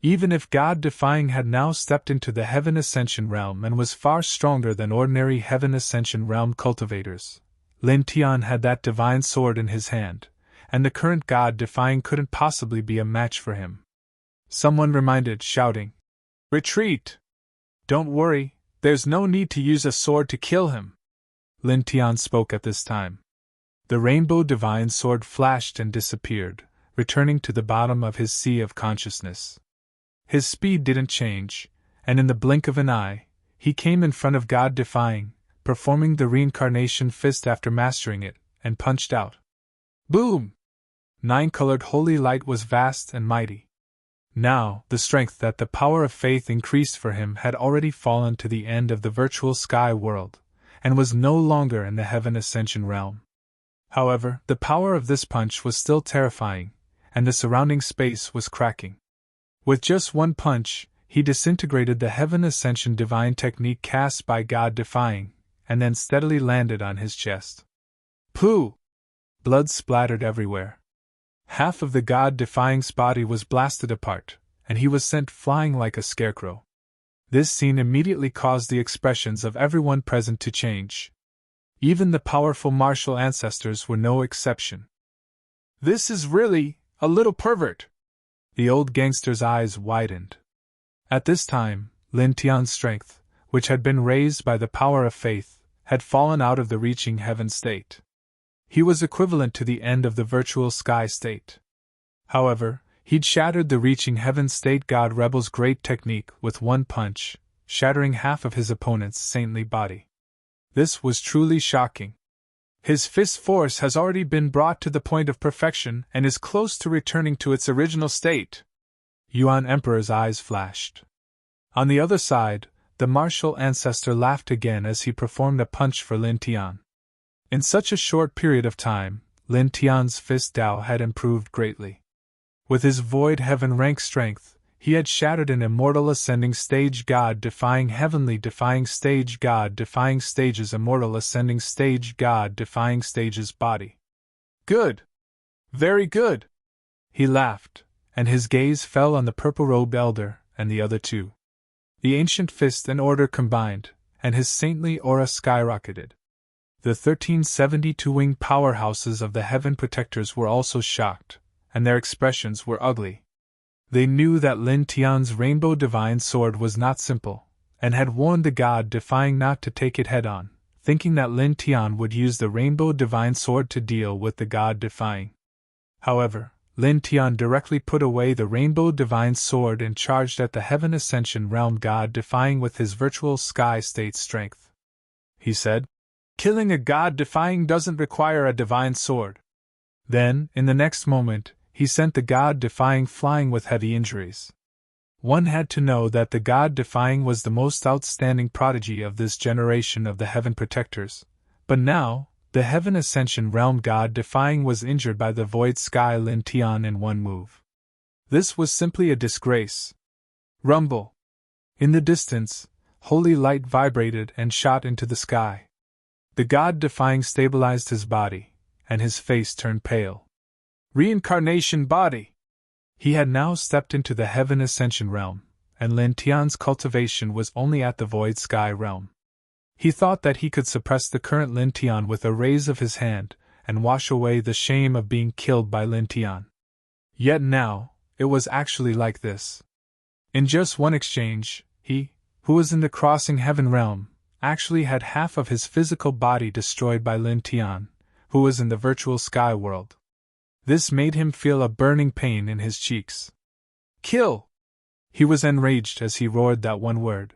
Even if God-defying had now stepped into the Heaven Ascension realm and was far stronger than ordinary Heaven Ascension realm cultivators, Lin Tian had that divine sword in his hand, and the current God-defying couldn't possibly be a match for him. Someone reminded, shouting, "Retreat! Don't worry, there's no need to use a sword to kill him." Lin Tian spoke at this time. The rainbow divine sword flashed and disappeared, returning to the bottom of his sea of consciousness. His speed didn't change, and in the blink of an eye, he came in front of God-defying, performing the reincarnation fist after mastering it, and punched out. Boom! 9-colored holy light was vast and mighty. Now, the strength that the power of faith increased for him had already fallen to the end of the virtual sky world, and was no longer in the Heaven Ascension realm. However, the power of this punch was still terrifying, and the surrounding space was cracking. With just one punch, he disintegrated the Heaven Ascension divine technique cast by God-defying, and then steadily landed on his chest. Pooh! Blood splattered everywhere. Half of the God-defying's body was blasted apart, and he was sent flying like a scarecrow. This scene immediately caused the expressions of everyone present to change. Even the powerful martial ancestors were no exception. "This is really a little pervert!" The old gangster's eyes widened. At this time, Lin Tian's strength, which had been raised by the power of faith, had fallen out of the reaching heaven state. He was equivalent to the end of the virtual sky state. However, he'd shattered the reaching heaven state God rebel's great technique with one punch, shattering half of his opponent's saintly body. This was truly shocking. His fist force has already been brought to the point of perfection and is close to returning to its original state. Yuan Emperor's eyes flashed. On the other side, the martial ancestor laughed again as he performed a punch for Lin Tian. In such a short period of time, Lin Tian's fist Dao had improved greatly. With his void heaven rank strength, he had shattered an immortal ascending stage God defying heavenly defying stage God defying stages immortal ascending stage God defying stages body. "Good! Very good!" He laughed, and his gaze fell on the purple-robed elder and the other two. The ancient fist and order combined, and his saintly aura skyrocketed. The 1372-wing powerhouses of the Heaven Protectors were also shocked, and their expressions were ugly. They knew that Lin Tian's Rainbow Divine Sword was not simple, and had warned the God defying not to take it head-on, thinking that Lin Tian would use the Rainbow Divine Sword to deal with the God defying. However, Lin Tian directly put away the Rainbow Divine Sword and charged at the Heaven Ascension Realm God defying with his virtual sky state strength. He said, "Killing a God defying doesn't require a divine sword." Then, in the next moment, he sent the God defying flying with heavy injuries. One had to know that the God defying was the most outstanding prodigy of this generation of the Heaven Protectors, but now, the Heaven Ascension Realm God defying was injured by the Void Sky Lin Tian in one move. This was simply a disgrace. Rumble! In the distance, holy light vibrated and shot into the sky. The God defying stabilized his body, and his face turned pale. Reincarnation body! He had now stepped into the Heaven Ascension realm, and Lin Tian's cultivation was only at the Void Sky realm. He thought that he could suppress the current Lin Tian with a raise of his hand, and wash away the shame of being killed by Lin Tian. Yet now, it was actually like this. In just one exchange, he, who was in the Crossing Heaven realm, actually had half of his physical body destroyed by Lin Tian, who was in the virtual sky world. This made him feel a burning pain in his cheeks. "Kill!" He was enraged as he roared that one word.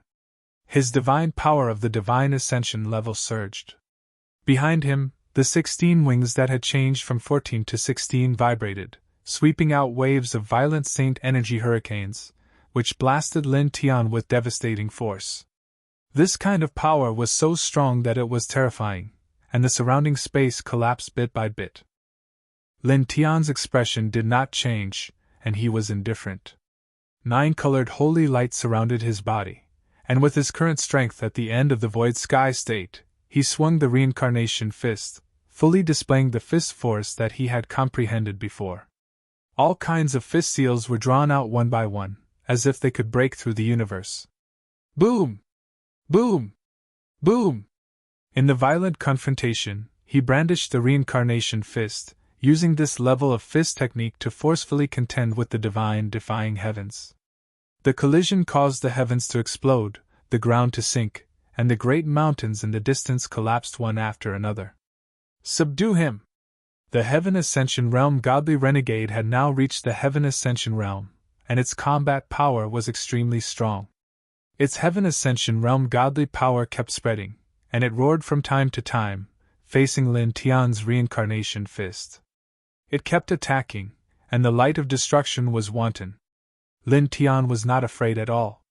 His divine power of the divine ascension level surged. Behind him, the 16 wings that had changed from 14 to 16 vibrated, sweeping out waves of violent saint energy hurricanes, which blasted Lin Tian with devastating force. This kind of power was so strong that it was terrifying, and the surrounding space collapsed bit by bit. Lin Tian's expression did not change, and he was indifferent. 9-colored holy light surrounded his body, and with his current strength at the end of the Void Sky state, he swung the reincarnation fist, fully displaying the fist force that he had comprehended before. All kinds of fist seals were drawn out one by one, as if they could break through the universe. Boom! Boom! Boom! In the violent confrontation, he brandished the reincarnation fist, using this level of fist technique to forcefully contend with the divine defying heavens. The collision caused the heavens to explode, the ground to sink, and the great mountains in the distance collapsed one after another. Subdue him! The Heaven Ascension Realm godly renegade had now reached the Heaven Ascension Realm, and its combat power was extremely strong. Its Heaven Ascension Realm godly power kept spreading, and it roared from time to time, facing Lin Tian's reincarnation fist. It kept attacking, and the light of destruction was wanton. Lin Tian was not afraid at all.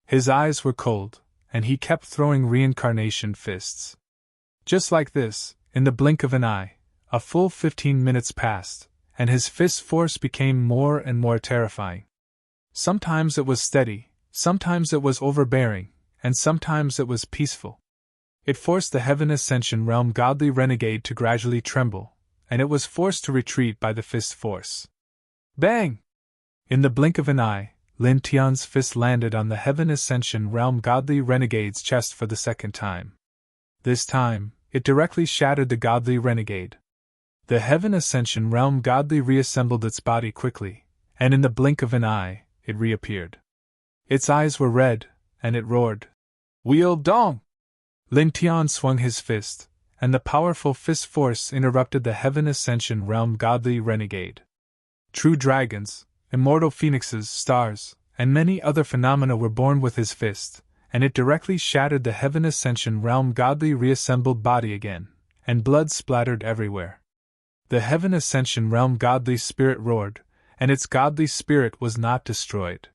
His eyes were cold, and he kept throwing reincarnation fists. Just like this, in the blink of an eye, a full 15 minutes passed, and his fist force became more and more terrifying. Sometimes it was steady, sometimes it was overbearing, and sometimes it was peaceful. It forced the Heaven Ascension Realm godly renegade to gradually tremble, and it was forced to retreat by the fist force. Bang! In the blink of an eye, Lin Tian's fist landed on the Heaven Ascension Realm Godly Renegade's chest for the second time. This time, it directly shattered the Godly Renegade. The Heaven Ascension Realm Godly reassembled its body quickly, and in the blink of an eye, it reappeared. Its eyes were red, and it roared, "Wheel Dong!" Lin Tian swung his fist, and the powerful fist force interrupted the Heaven Ascension Realm Godly Renegade. True dragons, immortal phoenixes, stars, and many other phenomena were born with his fist, and it directly shattered the Heaven Ascension Realm Godly reassembled body again, and blood splattered everywhere. The Heaven Ascension Realm Godly Spirit roared, and its godly spirit was not destroyed.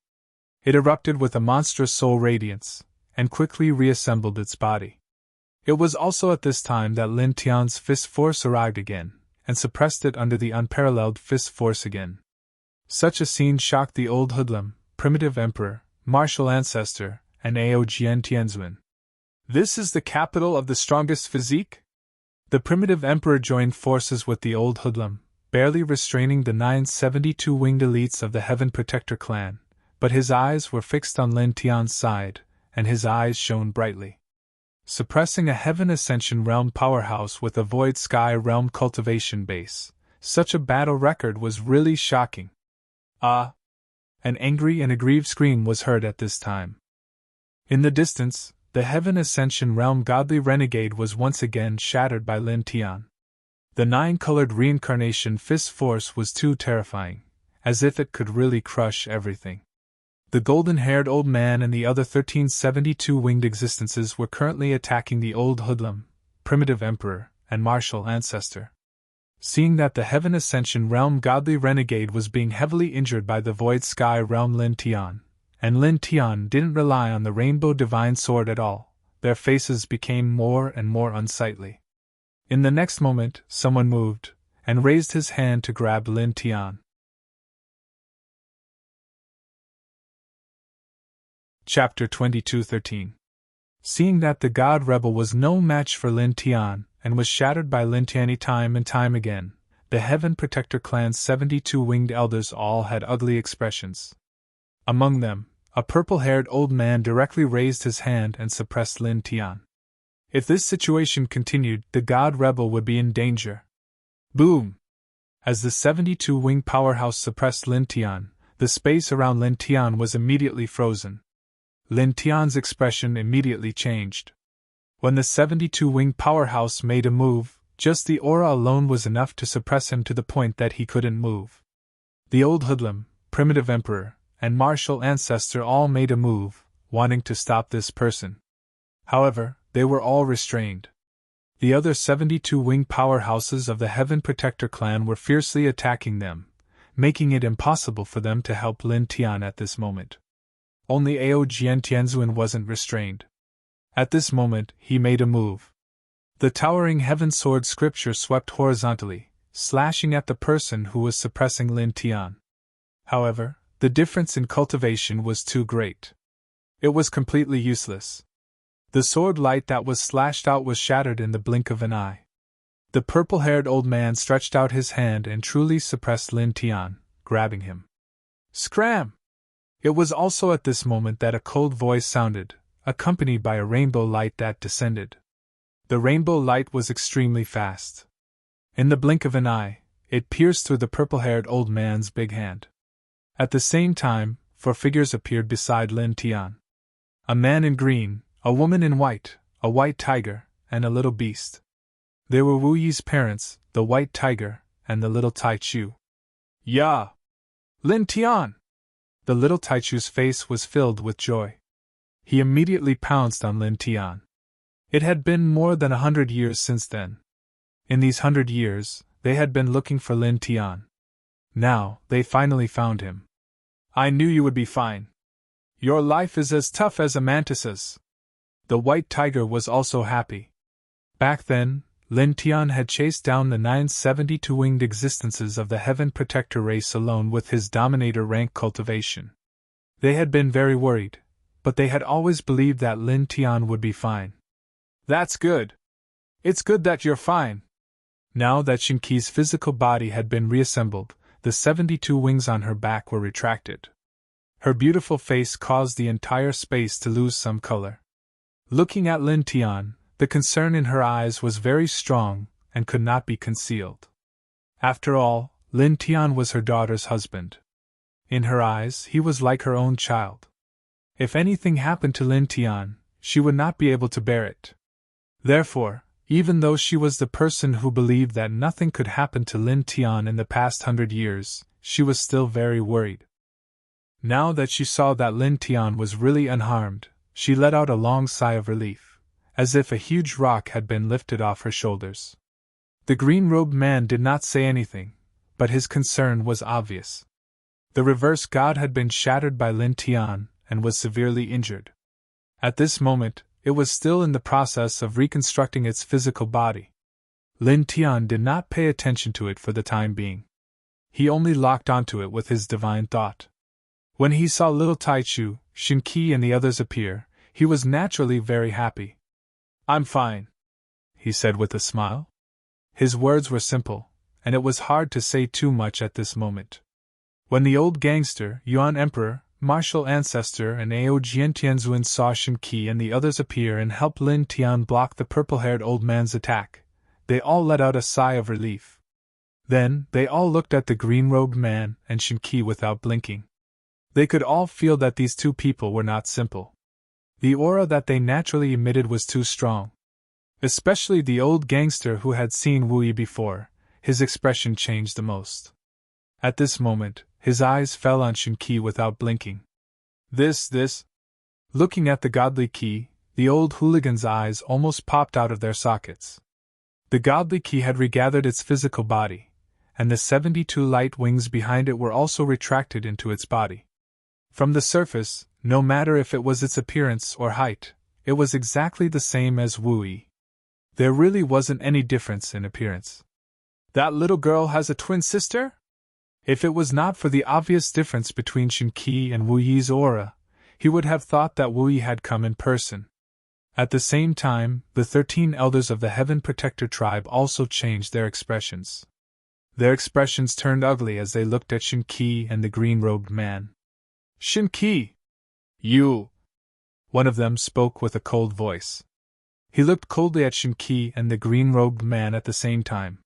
It erupted with a monstrous soul radiance, and quickly reassembled its body. It was also at this time that Lin Tian's fist force arrived again, and suppressed it under the unparalleled fist force again. Such a scene shocked the old hoodlum, primitive emperor, martial ancestor, and Aojian Tianzuan. "This is the capital of the strongest physique?" The primitive emperor joined forces with the old hoodlum, barely restraining the 972 winged elites of the Heaven Protector clan, but his eyes were fixed on Lin Tian's side, and his eyes shone brightly. Suppressing a Heaven Ascension Realm powerhouse with a Void Sky Realm cultivation base, such a battle record was really shocking. Ah! An angry and aggrieved scream was heard at this time. In the distance, the Heaven Ascension Realm Godly Renegade was once again shattered by Lin Tian. The 9-colored reincarnation fist force was too terrifying, as if it could really crush everything. The golden-haired old man and the other 1372 winged existences were currently attacking the old hoodlum, primitive emperor, and martial ancestor. Seeing that the Heaven Ascension Realm Godly Renegade was being heavily injured by the Void Sky Realm Lin Tian, and Lin Tian didn't rely on the Rainbow Divine Sword at all, their faces became more and more unsightly. In the next moment, someone moved, and raised his hand to grab Lin Tian. Chapter 22:13. Seeing that the God Rebel was no match for Lin Tian, and was shattered by Lin Tian time and time again, the Heaven Protector clan's 72 winged elders all had ugly expressions. Among them, a purple-haired old man directly raised his hand and suppressed Lin Tian. If this situation continued, the God Rebel would be in danger. Boom! As the 72-wing powerhouse suppressed Lin Tian, the space around Lin Tian was immediately frozen. Lin Tian's expression immediately changed. When the 72-wing powerhouse made a move, just the aura alone was enough to suppress him to the point that he couldn't move. The old hoodlum, primitive emperor, and martial ancestor all made a move, wanting to stop this person. However, they were all restrained. The other 72 wing powerhouses of the Heaven Protector clan were fiercely attacking them, making it impossible for them to help Lin Tian at this moment. Only Aojian Tianzuan wasn't restrained. At this moment, he made a move. The towering Heaven Sword scripture swept horizontally, slashing at the person who was suppressing Lin Tian. However, the difference in cultivation was too great. It was completely useless. The sword light that was slashed out was shattered in the blink of an eye. The purple-haired old man stretched out his hand and truly suppressed Lin Tian, grabbing him. Scram! It was also at this moment that a cold voice sounded, accompanied by a rainbow light that descended. The rainbow light was extremely fast. In the blink of an eye, it pierced through the purple-haired old man's big hand. At the same time, 4 figures appeared beside Lin Tian. A man in green, a woman in white, a white tiger, and a little beast. They were Wu Yi's parents, the white tiger, and the little Taichu. Ya! Lin Tian! The little Taichu's face was filled with joy. He immediately pounced on Lin Tian. It had been more than 100 years since then. In these 100 years, they had been looking for Lin Tian. Now, they finally found him. I knew you would be fine. Your life is as tough as a mantis's. The white tiger was also happy. Back then, Lin Tian had chased down the 972 winged existences of the Heaven Protector race alone with his Dominator rank cultivation. They had been very worried, but they had always believed that Lin Tian would be fine. That's good. It's good that you're fine. Now that Shinqi's physical body had been reassembled, the 72 wings on her back were retracted. Her beautiful face caused the entire space to lose some color. Looking at Lin Tian, the concern in her eyes was very strong and could not be concealed. After all, Lin Tian was her daughter's husband. In her eyes, he was like her own child. If anything happened to Lin Tian, she would not be able to bear it. Therefore, even though she was the person who believed that nothing could happen to Lin Tian in the past 100 years, she was still very worried. Now that she saw that Lin Tian was really unharmed, she let out a long sigh of relief, as if a huge rock had been lifted off her shoulders. The green-robed man did not say anything, but his concern was obvious. The reverse god had been shattered by Lin Tian and was severely injured. At this moment, it was still in the process of reconstructing its physical body. Lin Tian did not pay attention to it for the time being. He only locked onto it with his divine thought. When he saw little Taichu, Shinqi and the others appear, he was naturally very happy. "I'm fine," he said with a smile. His words were simple, and it was hard to say too much at this moment. When the old gangster, Yuan Emperor, martial ancestor and Ao Jiantianzuan saw Shinqi and the others appear and help Lin Tian block the purple-haired old man's attack, they all let out a sigh of relief. Then, they all looked at the green-robed man and Shinqi without blinking. They could all feel that these two people were not simple. The aura that they naturally emitted was too strong. Especially the old gangster who had seen Wu Yi before, his expression changed the most. At this moment, his eyes fell on Shinqi without blinking. This. Looking at the godly key, the old hooligan's eyes almost popped out of their sockets. The godly key had regathered its physical body, and the 72 light wings behind it were also retracted into its body. From the surface, no matter if it was its appearance or height, it was exactly the same as Wu Yi. There really wasn't any difference in appearance. That little girl has a twin sister? If it was not for the obvious difference between Shinqi and Wu Yi's aura, he would have thought that Wu Yi had come in person. At the same time, the 13 elders of the Heaven Protector tribe also changed their expressions. Their expressions turned ugly as they looked at Shinqi and the green-robed man. "Shinqi! You!" One of them spoke with a cold voice. He looked coldly at Shinqi and the green-robed man at the same time.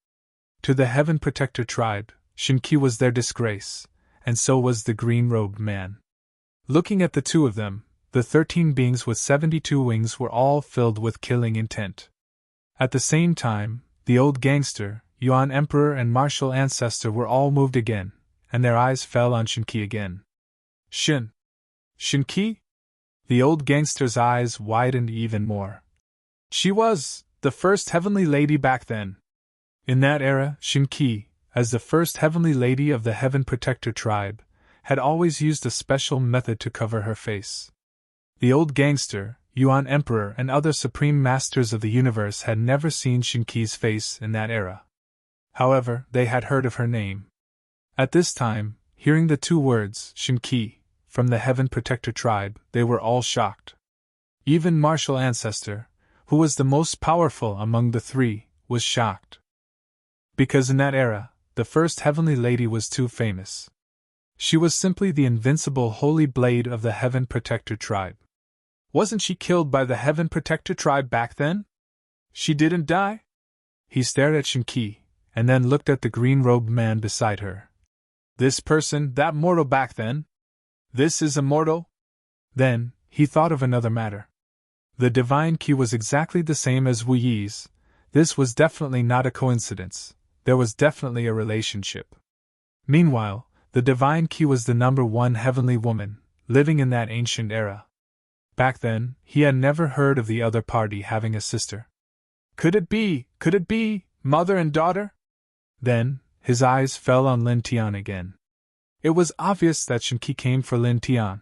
To the Heaven Protector tribe, Shinqi was their disgrace, and so was the green-robed man. Looking at the two of them, the 13 beings with 72 wings were all filled with killing intent. At the same time, the old gangster, Yuan Emperor and martial ancestor were all moved again, and their eyes fell on Shinqi again. Shinqi? The old gangster's eyes widened even more. She was the first heavenly lady back then. In that era, Shinqi, as the first heavenly lady of the Heaven Protector tribe, had always used a special method to cover her face. The old gangster, Yuan Emperor and other supreme masters of the universe had never seen Shinqi's face in that era. However, they had heard of her name. At this time, hearing the two words, Shinqi, from the Heaven Protector tribe, they were all shocked. Even martial ancestor, who was the most powerful among the three, was shocked. Because in that era, the first heavenly lady was too famous. She was simply the invincible holy blade of the Heaven Protector tribe. Wasn't she killed by the Heaven Protector tribe back then? She didn't die? He stared at Shinqi, and then looked at the green-robed man beside her. This person, that mortal back then? This is a mortal? Then, he thought of another matter. The divine key was exactly the same as Wu Yi's. This was definitely not a coincidence. There was definitely a relationship. Meanwhile, the divine key was the number one heavenly woman, living in that ancient era. Back then, he had never heard of the other party having a sister. Could it be, mother and daughter? Then, his eyes fell on Lin Tian again. It was obvious that Shinqi came for Lin Tian.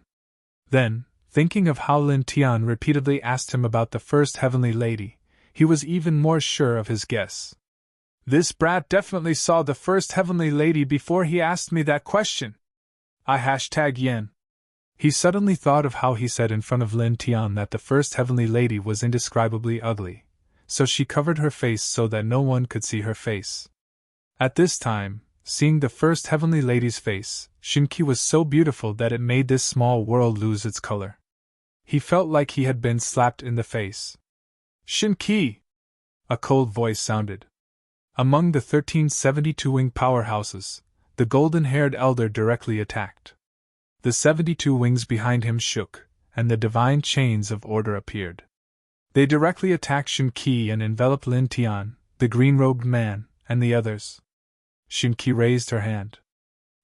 Then, thinking of how Lin Tian repeatedly asked him about the first heavenly lady, he was even more sure of his guess. This brat definitely saw the first heavenly lady before he asked me that question. #Yen. He suddenly thought of how he said in front of Lin Tian that the first heavenly lady was indescribably ugly, so she covered her face so that no one could see her face. At this time, Seeing the first heavenly lady's face, Shinki was so beautiful that it made this small world lose its color. He felt like he had been slapped in the face. Shinki! A cold voice sounded. Among the 1372 winged powerhouses, the golden-haired elder directly attacked. The 72 wings behind him shook, and the divine chains of order appeared. They directly attacked Shinki and enveloped Lin Tian, the green-robed man, and the others. Shinki raised her hand.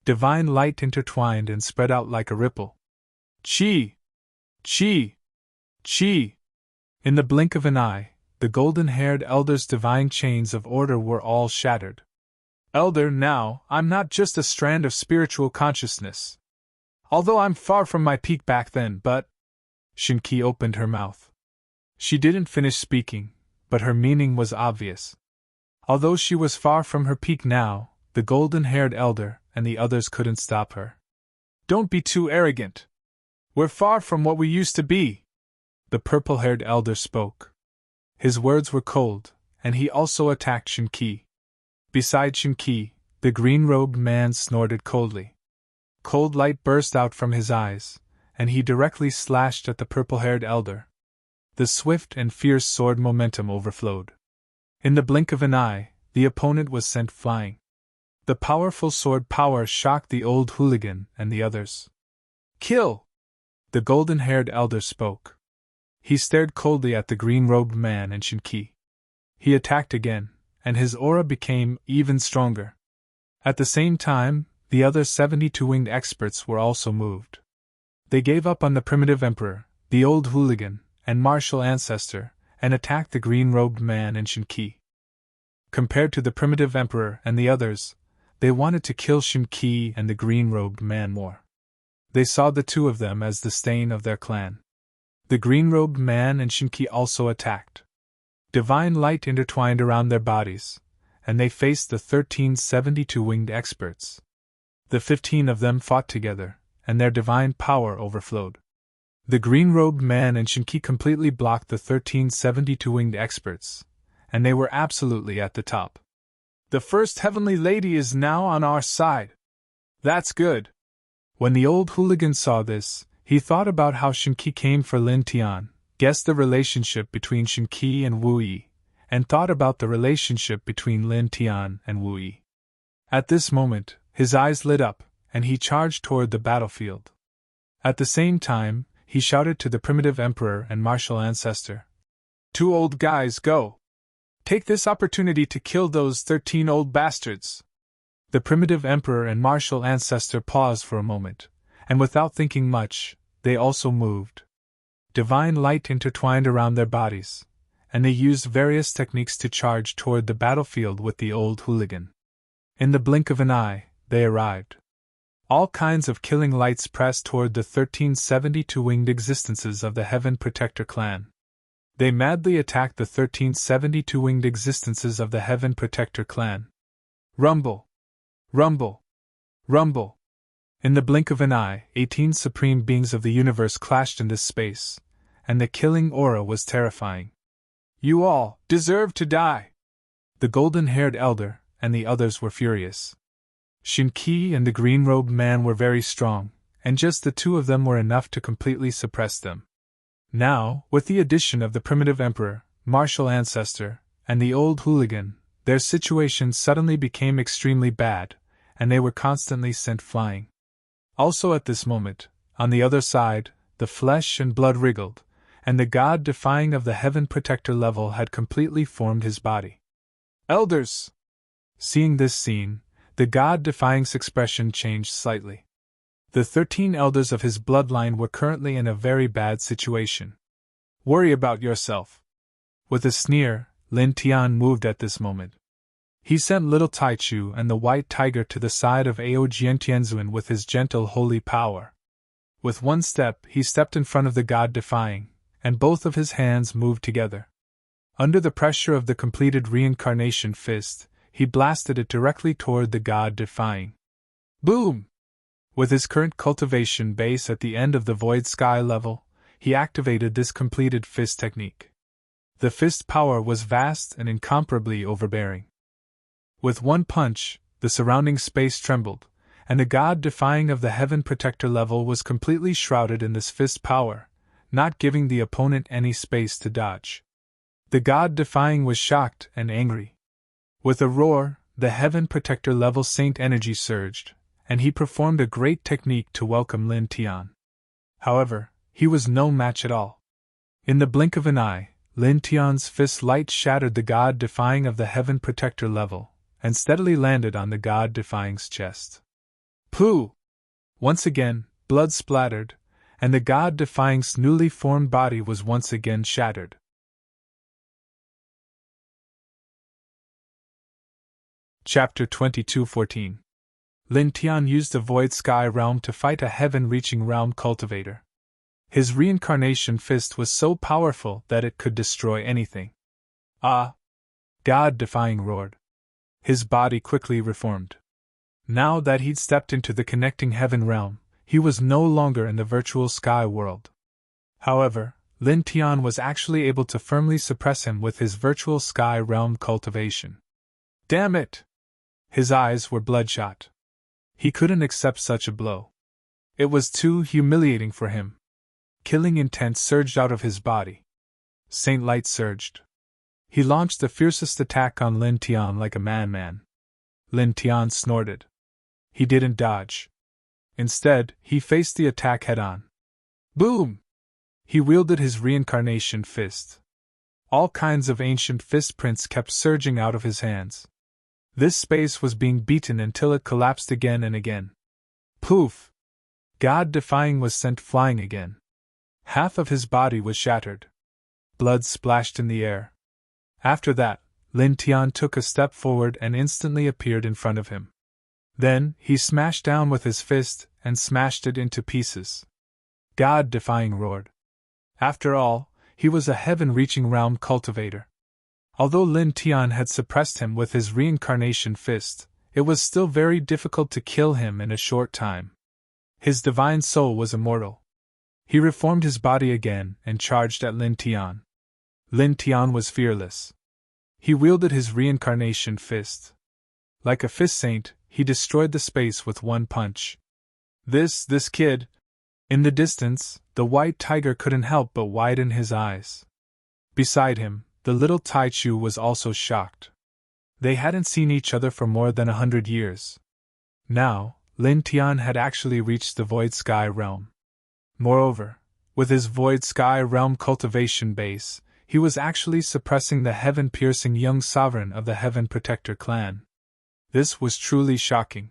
Divine light intertwined and spread out like a ripple. Chi! Chi! Chi! In the blink of an eye, the golden-haired elder's divine chains of order were all shattered. Elder, now, I'm not just a strand of spiritual consciousness. Although I'm far from my peak back then, but… Shinki opened her mouth. She didn't finish speaking, but her meaning was obvious. Although she was far from her peak now, the golden-haired elder and the others couldn't stop her. Don't be too arrogant. We're far from what we used to be. The purple-haired elder spoke. His words were cold, and he also attacked Shinki. Beside Shinki, the green-robed man snorted coldly. Cold light burst out from his eyes, and he directly slashed at the purple-haired elder. The swift and fierce sword momentum overflowed. In the blink of an eye, the opponent was sent flying. The powerful sword power shocked the old hooligan and the others. Kill! The golden-haired elder spoke. He stared coldly at the green-robed man and Shinki. He attacked again, and his aura became even stronger. At the same time, the other 72 winged experts were also moved. They gave up on the primitive emperor, the old hooligan, and martial ancestor, and attacked the green-robed man and Shinki. Compared to the primitive emperor and the others, they wanted to kill Shinki and the green-robed man more. They saw the two of them as the stain of their clan. The green-robed man and Shinki also attacked. Divine light intertwined around their bodies, and they faced the 1372 winged experts. The 15 of them fought together, and their divine power overflowed. The green-robed man and Shinki completely blocked the 1372 winged experts, and they were absolutely at the top. The first heavenly lady is now on our side. That's good. When the old hooligan saw this, he thought about how Shinki came for Lin Tian, guessed the relationship between Shinki and Wu Yi, and thought about the relationship between Lin Tian and Wu Yi. At this moment, his eyes lit up, and he charged toward the battlefield. At the same time, he shouted to the primitive emperor and martial ancestor. 2 old guys, go! Take this opportunity to kill those 13 old bastards! The primitive emperor and martial ancestor paused for a moment, and without thinking much, they also moved. Divine light intertwined around their bodies, and they used various techniques to charge toward the battlefield with the old hooligan. In the blink of an eye, they arrived. All kinds of killing lights pressed toward the 1372 winged existences of the Heaven Protector clan. They madly attacked the 1372 winged existences of the Heaven Protector clan. Rumble! Rumble! Rumble! In the blink of an eye, 18 supreme beings of the universe clashed in this space, and the killing aura was terrifying. You all deserve to die! The golden-haired elder and the others were furious. Shinki and the green-robed man were very strong, and just the two of them were enough to completely suppress them. Now, with the addition of the primitive emperor, martial ancestor, and the old hooligan, their situation suddenly became extremely bad, and they were constantly sent flying. Also at this moment, on the other side, the flesh and blood wriggled, and the god defying of the Heaven Protector level had completely formed his body. Elders! Seeing this scene, the god defying's expression changed slightly. The 13 elders of his bloodline were currently in a very bad situation. Worry about yourself. With a sneer, Lin Tian moved at this moment. He sent little Taichu and the white tiger to the side of Ao Jiantianzuan with his gentle holy power. With one step, he stepped in front of the god defying, and both of his hands moved together. Under the pressure of the completed reincarnation fist, he blasted it directly toward the god defying. Boom! With his current cultivation base at the end of the void sky level, he activated this completed fist technique. The fist power was vast and incomparably overbearing. With one punch, the surrounding space trembled, and the god defying of the heaven protector level was completely shrouded in this fist power, not giving the opponent any space to dodge. The god defying was shocked and angry. With a roar, the heaven protector level saint energy surged, and he performed a great technique to welcome Lin Tian. However, he was no match at all. In the blink of an eye, Lin Tian's fist light shattered the god defying of the heaven protector level, and steadily landed on the god defying's chest. Pooh! Once again, blood splattered, and the god defying's newly formed body was once again shattered. Chapter 22:14. Lin Tian used the Void Sky Realm to fight a heaven-reaching realm cultivator. His reincarnation fist was so powerful that it could destroy anything. Ah! God-defying roared. His body quickly reformed. Now that he'd stepped into the connecting heaven realm, he was no longer in the virtual sky world. However, Lin Tian was actually able to firmly suppress him with his virtual sky realm cultivation. Damn it! His eyes were bloodshot. He couldn't accept such a blow. It was too humiliating for him. Killing intent surged out of his body. Saint Light surged. He launched the fiercest attack on Lin Tian like a madman. Lin Tian snorted. He didn't dodge. Instead, he faced the attack head-on. Boom! He wielded his reincarnation fist. All kinds of ancient fist prints kept surging out of his hands. This space was being beaten until it collapsed again and again. Poof! God-defying was sent flying again. Half of his body was shattered. Blood splashed in the air. After that, Lin Tian took a step forward and instantly appeared in front of him. Then, he smashed down with his fist and smashed it into pieces. God-defying roared. After all, he was a heaven-reaching realm cultivator. Although Lin Tian had suppressed him with his reincarnation fist, it was still very difficult to kill him in a short time. His divine soul was immortal. He reformed his body again and charged at Lin Tian. Lin Tian was fearless. He wielded his reincarnation fist. Like a fist saint, he destroyed the space with one punch. This kid. In the distance, the white tiger couldn't help but widen his eyes. Beside him, the little Taichu was also shocked. They hadn't seen each other for more than 100 years. Now, Lin Tian had actually reached the Void Sky Realm. Moreover, with his Void Sky Realm cultivation base, he was actually suppressing the heaven-piercing young sovereign of the Heaven Protector clan. This was truly shocking.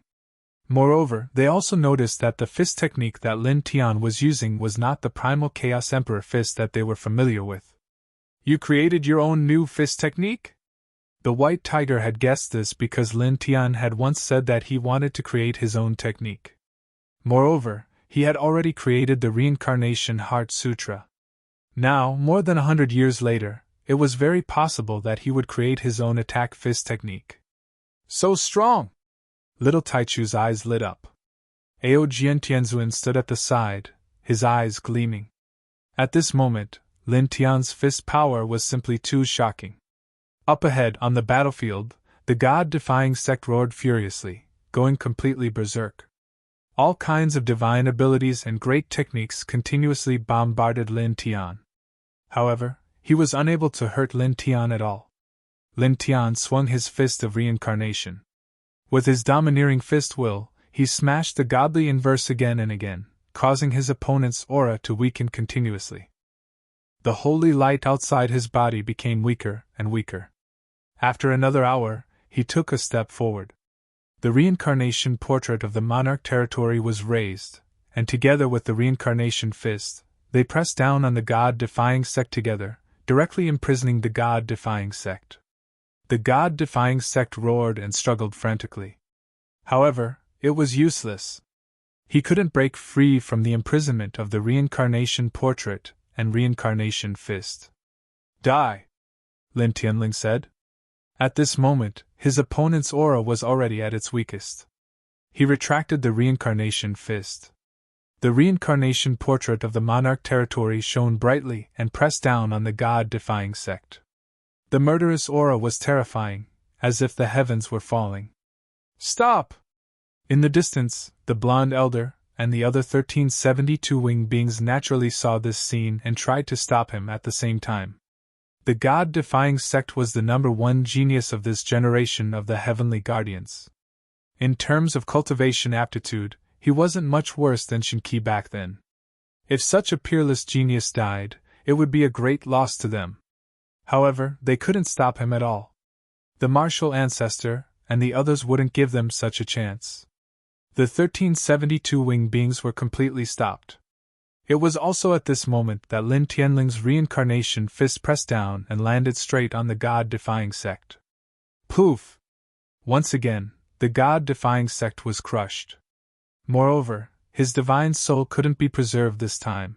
Moreover, they also noticed that the fist technique that Lin Tian was using was not the primal Chaos Emperor fist that they were familiar with. You created your own new fist technique? The White Tiger had guessed this because Lin Tian had once said that he wanted to create his own technique. Moreover, he had already created the Reincarnation Heart Sutra. Now, more than 100 years later, it was very possible that he would create his own attack fist technique. So strong! Little Taichu's eyes lit up. Ao Jiantianzuan stood at the side, his eyes gleaming. At this moment, Lin Tian's fist power was simply too shocking. Up ahead on the battlefield, the god-defying sect roared furiously, going completely berserk. All kinds of divine abilities and great techniques continuously bombarded Lin Tian. However, he was unable to hurt Lin Tian at all. Lin Tian swung his fist of reincarnation. With his domineering fist will, he smashed the godly inverse again and again, causing his opponent's aura to weaken continuously. The holy light outside his body became weaker and weaker. After another hour, he took a step forward. The reincarnation portrait of the monarch territory was raised, and together with the reincarnation fist, they pressed down on the god-defying sect together, directly imprisoning the god-defying sect. The god-defying sect roared and struggled frantically. However, it was useless. He couldn't break free from the imprisonment of the reincarnation portrait and reincarnation fist. Die! Lin Tianling said. At this moment, his opponent's aura was already at its weakest. He retracted the reincarnation fist. The reincarnation portrait of the monarch territory shone brightly and pressed down on the god-defying sect. The murderous aura was terrifying, as if the heavens were falling. Stop! In the distance, the blonde elder and the other 1372 winged beings naturally saw this scene and tried to stop him at the same time. The God-defying sect was the number one genius of this generation of the heavenly guardians. In terms of cultivation aptitude, he wasn't much worse than Shinki back then. If such a peerless genius died, it would be a great loss to them. However, they couldn't stop him at all. The martial ancestor and the others wouldn't give them such a chance. The 1372 winged beings were completely stopped. It was also at this moment that Lin Tianling's reincarnation fist pressed down and landed straight on the God-defying sect. Poof! Once again, the God-defying sect was crushed. Moreover, his divine soul couldn't be preserved this time.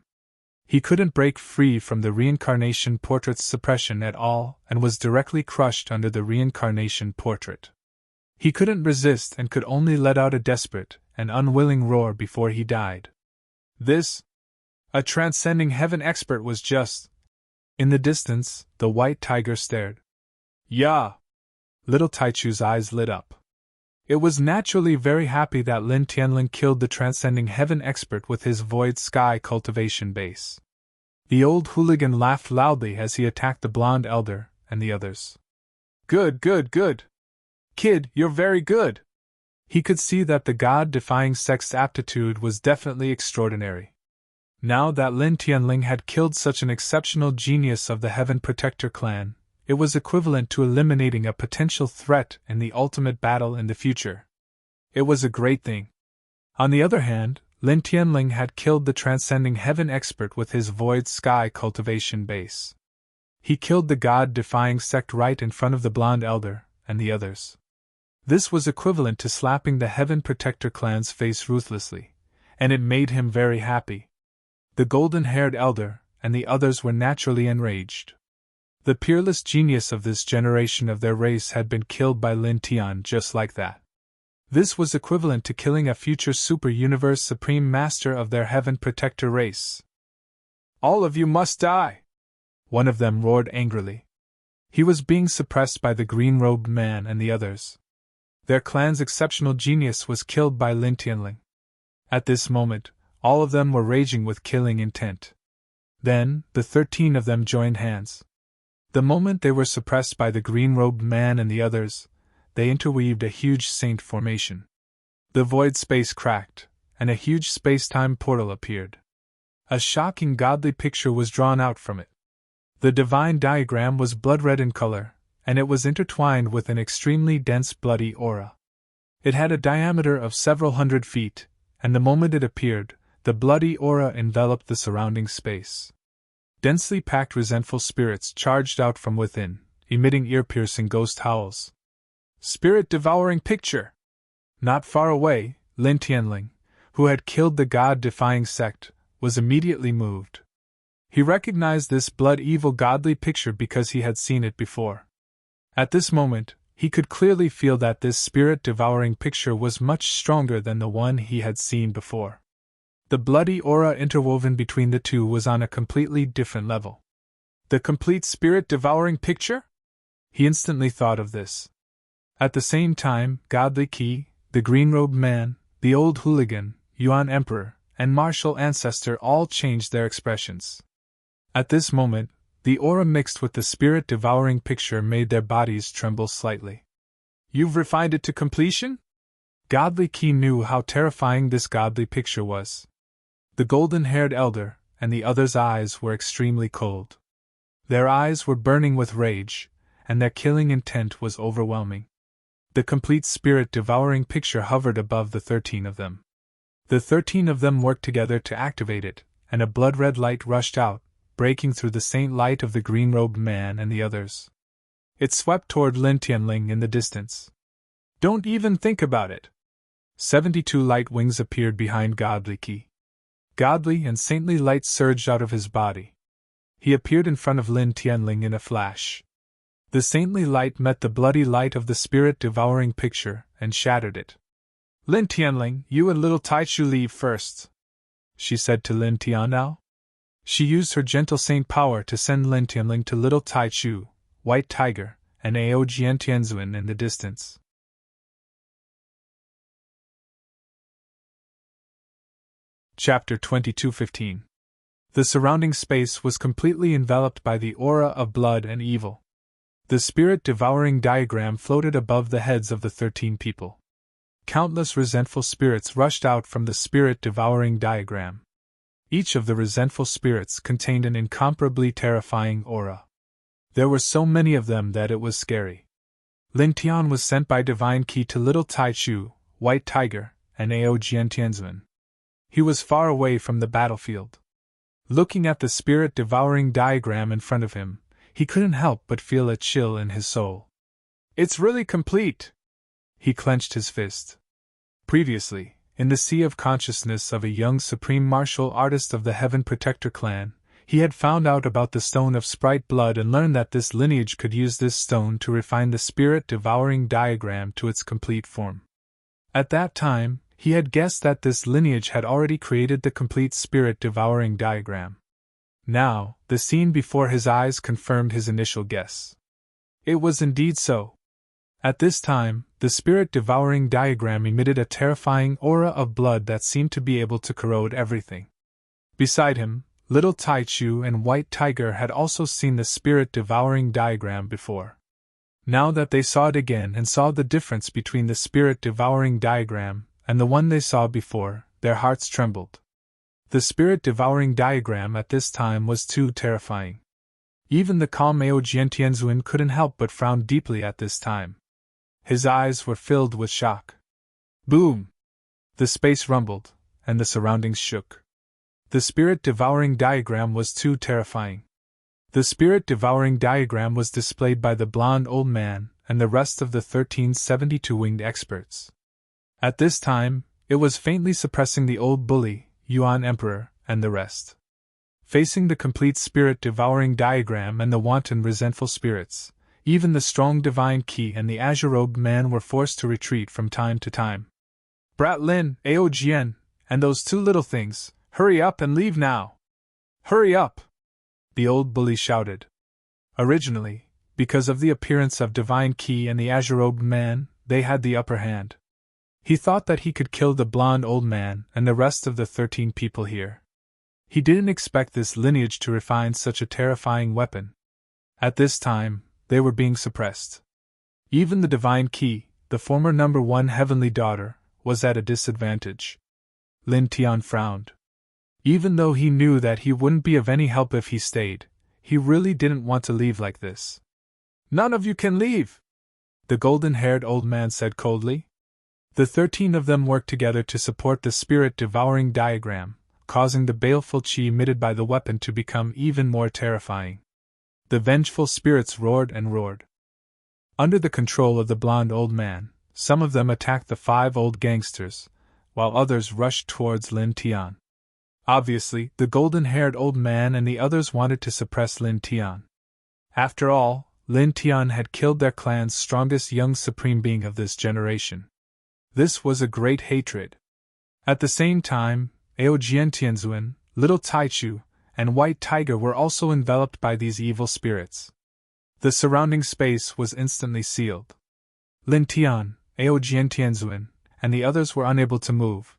He couldn't break free from the reincarnation portrait's suppression at all and was directly crushed under the reincarnation portrait. He couldn't resist and could only let out a desperate and unwilling roar before he died. This, a transcending heaven expert, was just. In the distance, the white tiger stared. Yeah! Little Taichu's eyes lit up. It was naturally very happy that Lin Tianling killed the transcending heaven expert with his void sky cultivation base. The old hooligan laughed loudly as he attacked the blonde elder and the others. Good, good, good! Kid, you're very good! He could see that the God-defying sect's aptitude was definitely extraordinary. Now that Lin Tianling had killed such an exceptional genius of the Heaven Protector clan, it was equivalent to eliminating a potential threat in the ultimate battle in the future. It was a great thing. On the other hand, Lin Tianling had killed the transcending heaven expert with his void sky cultivation base. He killed the God-defying sect right in front of the blonde elder and the others. This was equivalent to slapping the Heaven Protector clan's face ruthlessly, and it made him very happy. The golden-haired elder and the others were naturally enraged. The peerless genius of this generation of their race had been killed by Lin Tian just like that. This was equivalent to killing a future super-universe supreme master of their Heaven Protector race. All of you must die! One of them roared angrily. He was being suppressed by the green-robed man and the others. Their clan's exceptional genius was killed by Lin Tianling. At this moment, all of them were raging with killing intent. Then, the 13 of them joined hands. The moment they were suppressed by the green-robed man and the others, they interweaved a huge saint formation. The void space cracked, and a huge space-time portal appeared. A shocking godly picture was drawn out from it. The divine diagram was blood-red in color, and it was intertwined with an extremely dense bloody aura. It had a diameter of several hundred feet, and the moment it appeared, the bloody aura enveloped the surrounding space. Densely packed resentful spirits charged out from within, emitting ear-piercing ghost howls. Spirit-devouring picture! Not far away, Lin Tianling, who had killed the God-defying sect, was immediately moved. He recognized this blood-evil godly picture because he had seen it before. At this moment, he could clearly feel that this spirit-devouring picture was much stronger than the one he had seen before. The bloody aura interwoven between the two was on a completely different level. The complete spirit-devouring picture? He instantly thought of this. At the same time, Godly Qi, the green-robed man, the old hooligan, Yuan Emperor, and martial ancestor all changed their expressions. At this moment, the aura mixed with the spirit-devouring picture made their bodies tremble slightly. You've refined it to completion? Godly Qi knew how terrifying this godly picture was. The golden-haired elder and the other's eyes were extremely cold. Their eyes were burning with rage, and their killing intent was overwhelming. The complete spirit-devouring picture hovered above the 13 of them. The 13 of them worked together to activate it, and a blood-red light rushed out, breaking through the saint light of the green-robed man and the others. It swept toward Lin Tianling in the distance. Don't even think about it! 72 light wings appeared behind Godly Qi. Godly and saintly light surged out of his body. He appeared in front of Lin Tianling in a flash. The saintly light met the bloody light of the spirit-devouring picture and shattered it. Lin Tianling, you and little Taichu leave first, she said to Lin Tianao. She used her gentle saint power to send Lin Tianling to little Taichu, White Tiger, and Ao Jian Tianzuan in the distance. Chapter 22:15. The surrounding space was completely enveloped by the aura of blood and evil. The spirit-devouring diagram floated above the heads of the 13 people. Countless resentful spirits rushed out from the spirit-devouring diagram. Each of the resentful spirits contained an incomparably terrifying aura. There were so many of them that it was scary. Lin Tian was sent by Divine Qi to Little Tai Chu, White Tiger, and Ao Jiantianzuan. He was far away from the battlefield. Looking at the spirit-devouring diagram in front of him, he couldn't help but feel a chill in his soul. It's really complete! He clenched his fist. Previously, in the sea of consciousness of a young supreme martial artist of the Heaven Protector clan, he had found out about the stone of sprite blood and learned that this lineage could use this stone to refine the spirit-devouring diagram to its complete form. At that time, he had guessed that this lineage had already created the complete spirit-devouring diagram. Now, the scene before his eyes confirmed his initial guess. It was indeed so. At this time, the spirit-devouring diagram emitted a terrifying aura of blood that seemed to be able to corrode everything. Beside him, Little Tai Chu and White Tiger had also seen the spirit-devouring diagram before. Now that they saw it again and saw the difference between the spirit-devouring diagram and the one they saw before, their hearts trembled. The spirit-devouring diagram at this time was too terrifying. Even the calm Ao Jiantianzuan couldn't help but frown deeply at this time. His eyes were filled with shock. Boom! The space rumbled, and the surroundings shook. The spirit-devouring diagram was too terrifying. The spirit-devouring diagram was displayed by the blonde old man and the rest of the 1372 winged experts. At this time, it was faintly suppressing the old bully, Yuan Emperor, and the rest. Facing the complete spirit-devouring diagram and the wanton resentful spirits, even the strong Divine Qi and the azure-robed man were forced to retreat from time to time. Brat Lin, Ao Jian, and those two little things, hurry up and leave now! Hurry up! The old bully shouted. Originally, because of the appearance of Divine Qi and the azure-robed man, they had the upper hand. He thought that he could kill the blonde old man and the rest of the 13 people here. He didn't expect this lineage to refine such a terrifying weapon. At this time, they were being suppressed. Even the Divine Qi, the former number 1 heavenly daughter, was at a disadvantage. Lin Tian frowned. Even though he knew that he wouldn't be of any help if he stayed, he really didn't want to leave like this. None of you can leave! The golden-haired old man said coldly. The 13 of them worked together to support the spirit-devouring diagram, causing the baleful qi emitted by the weapon to become even more terrifying. The vengeful spirits roared and roared. Under the control of the blonde old man, some of them attacked the 5 old gangsters, while others rushed towards Lin Tian. Obviously, the golden-haired old man and the others wanted to suppress Lin Tian. After all, Lin Tian had killed their clan's strongest young supreme being of this generation. This was a great hatred. At the same time, Ao Jiantianzuan, Little Tai Chu, and White Tiger were also enveloped by these evil spirits. The surrounding space was instantly sealed. Lin Tian, Ao Jiantianzuan, and the others were unable to move.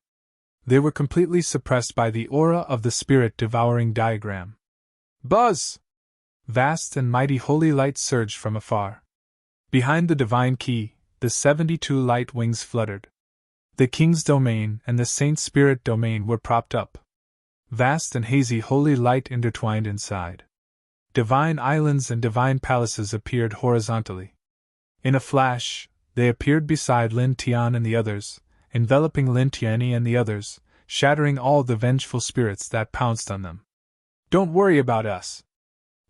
They were completely suppressed by the aura of the spirit-devouring diagram. Buzz! Vast and mighty holy light surged from afar. Behind the Divine Qi, the 72 light wings fluttered. The King's domain and the Saint Spirit domain were propped up. Vast and hazy holy light intertwined inside. Divine islands and divine palaces appeared horizontally. In a flash, they appeared beside Lin Tian and the others, enveloping Lin Tianyi and the others, shattering all the vengeful spirits that pounced on them. Don't worry about us.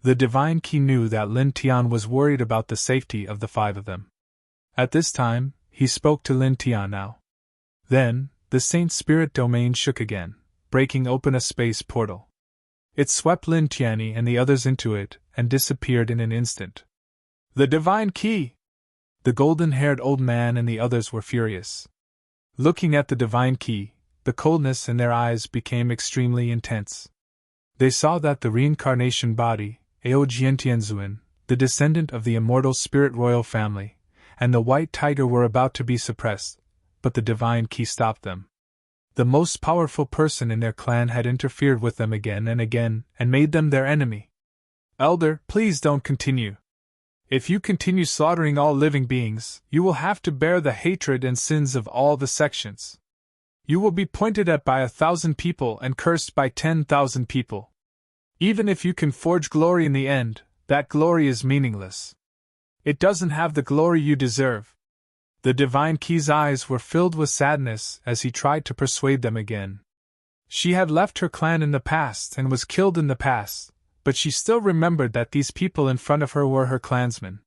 The Divine Qi knew that Lin Tian was worried about the safety of the 5 of them. At this time, he spoke to Lin Tian now. Then, the Saint Spirit domain shook again, breaking open a space portal. It swept Lin Tianyi and the others into it and disappeared in an instant. The Divine Qi! The golden-haired old man and the others were furious. Looking at the Divine Qi, the coldness in their eyes became extremely intense. They saw that the reincarnation body, Ao Jiantianzuan, the descendant of the immortal spirit royal family, and the White Tiger were about to be suppressed, but the Divine Qi stopped them. The most powerful person in their clan had interfered with them again and again and made them their enemy. Elder, please don't continue. If you continue slaughtering all living beings, you will have to bear the hatred and sins of all the sections. You will be pointed at by 1,000 people and cursed by 10,000 people. Even if you can forge glory in the end, that glory is meaningless. It doesn't have the glory you deserve. The Divine Key's eyes were filled with sadness as he tried to persuade them again. She had left her clan in the past and was killed in the past, but she still remembered that these people in front of her were her clansmen.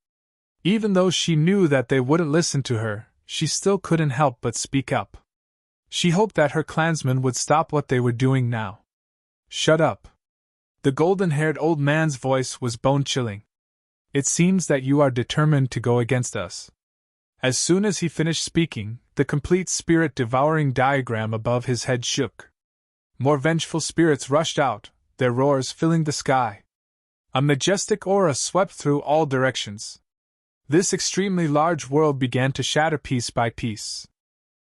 Even though she knew that they wouldn't listen to her, she still couldn't help but speak up. She hoped that her clansmen would stop what they were doing now. Shut up. The golden-haired old man's voice was bone-chilling. It seems that you are determined to go against us. As soon as he finished speaking, the complete spirit-devouring diagram above his head shook. More vengeful spirits rushed out, their roars filling the sky. A majestic aura swept through all directions. This extremely large world began to shatter piece by piece.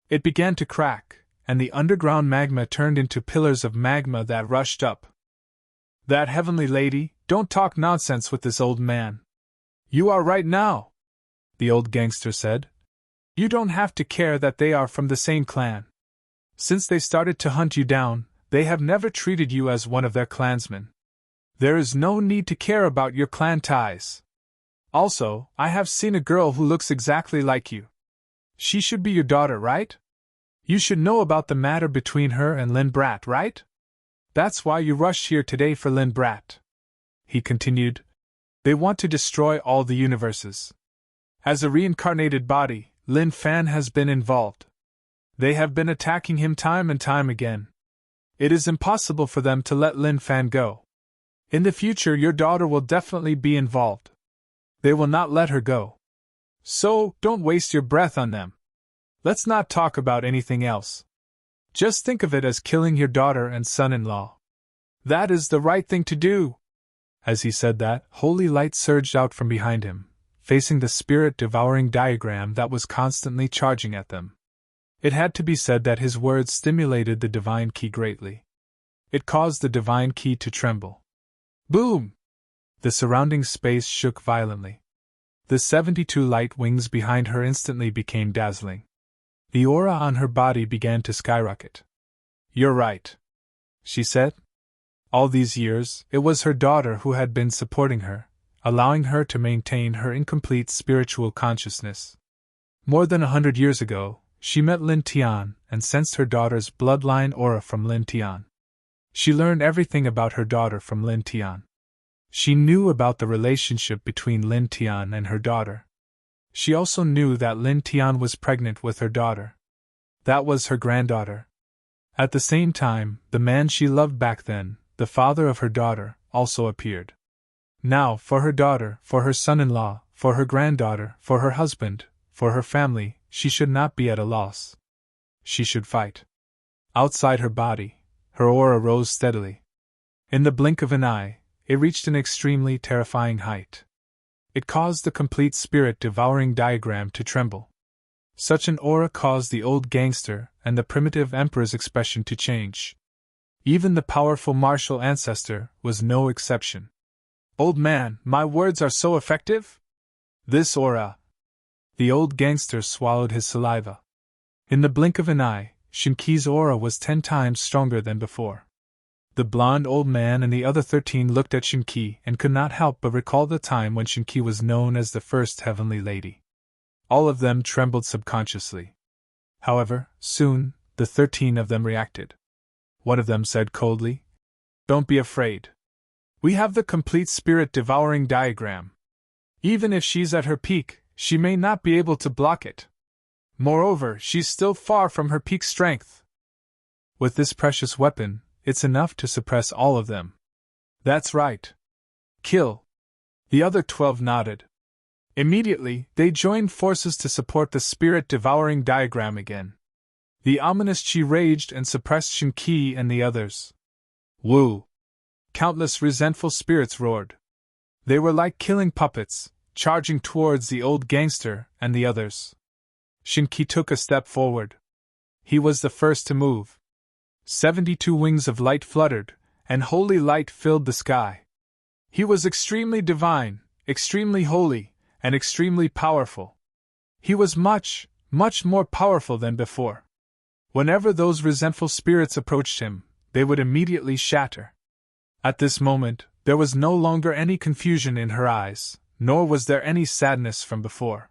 It began to crack, and the underground magma turned into pillars of magma that rushed up. That heavenly lady, don't talk nonsense with this old man. You are right now, the old gangster said. You don't have to care that they are from the same clan. Since they started to hunt you down, they have never treated you as one of their clansmen. There is no need to care about your clan ties. Also, I have seen a girl who looks exactly like you. She should be your daughter, right? You should know about the matter between her and Lynn Bratt, right? That's why you rushed here today for Lynn Bratt. He continued. They want to destroy all the universes. As a reincarnated body, Lin Fan has been involved. They have been attacking him time and time again. It is impossible for them to let Lin Fan go. In the future, your daughter will definitely be involved. They will not let her go. So, don't waste your breath on them. Let's not talk about anything else. Just think of it as killing your daughter and son-in-law. That is the right thing to do. As he said that, holy light surged out from behind him, facing the spirit-devouring diagram that was constantly charging at them. It had to be said that his words stimulated the Divine Key greatly. It caused the Divine Key to tremble. Boom! The surrounding space shook violently. The 72 light wings behind her instantly became dazzling. The aura on her body began to skyrocket. You're right, she said. All these years, it was her daughter who had been supporting her, allowing her to maintain her incomplete spiritual consciousness. More than 100 years ago, she met Lin Tian and sensed her daughter's bloodline aura from Lin Tian. She learned everything about her daughter from Lin Tian. She knew about the relationship between Lin Tian and her daughter. She also knew that Lin Tian was pregnant with her daughter. That was her granddaughter. At the same time, the man she loved back then, the father of her daughter, also appeared. Now, for her daughter, for her son-in-law, for her granddaughter, for her husband, for her family, she should not be at a loss. She should fight. Outside her body, her aura rose steadily. In the blink of an eye, it reached an extremely terrifying height. It caused the complete spirit-devouring diagram to tremble. Such an aura caused the old gangster and the primitive emperor's expression to change. Even the powerful martial ancestor was no exception. Old man, my words are so effective? This aura. The old gangster swallowed his saliva. In the blink of an eye, Shinki's aura was 10 times stronger than before. The blond old man and the other 13 looked at Shinki and could not help but recall the time when Shinki was known as the first heavenly lady. All of them trembled subconsciously. However, soon, the 13 of them reacted. One of them said coldly, "Don't be afraid. We have the complete spirit-devouring diagram. Even if she's at her peak, she may not be able to block it. Moreover, she's still far from her peak strength. With this precious weapon, it's enough to suppress all of them." "That's right. Kill." The other 12 nodded. Immediately, they joined forces to support the spirit-devouring diagram again. The ominous chi raged and suppressed Shinki and the others. Woo! Countless resentful spirits roared. They were like killing puppets, charging towards the old gangster and the others. Shinki took a step forward. He was the first to move. 72 wings of light fluttered, and holy light filled the sky. He was extremely divine, extremely holy, and extremely powerful. He was much, much more powerful than before. Whenever those resentful spirits approached him, they would immediately shatter. At this moment, there was no longer any confusion in her eyes, nor was there any sadness from before.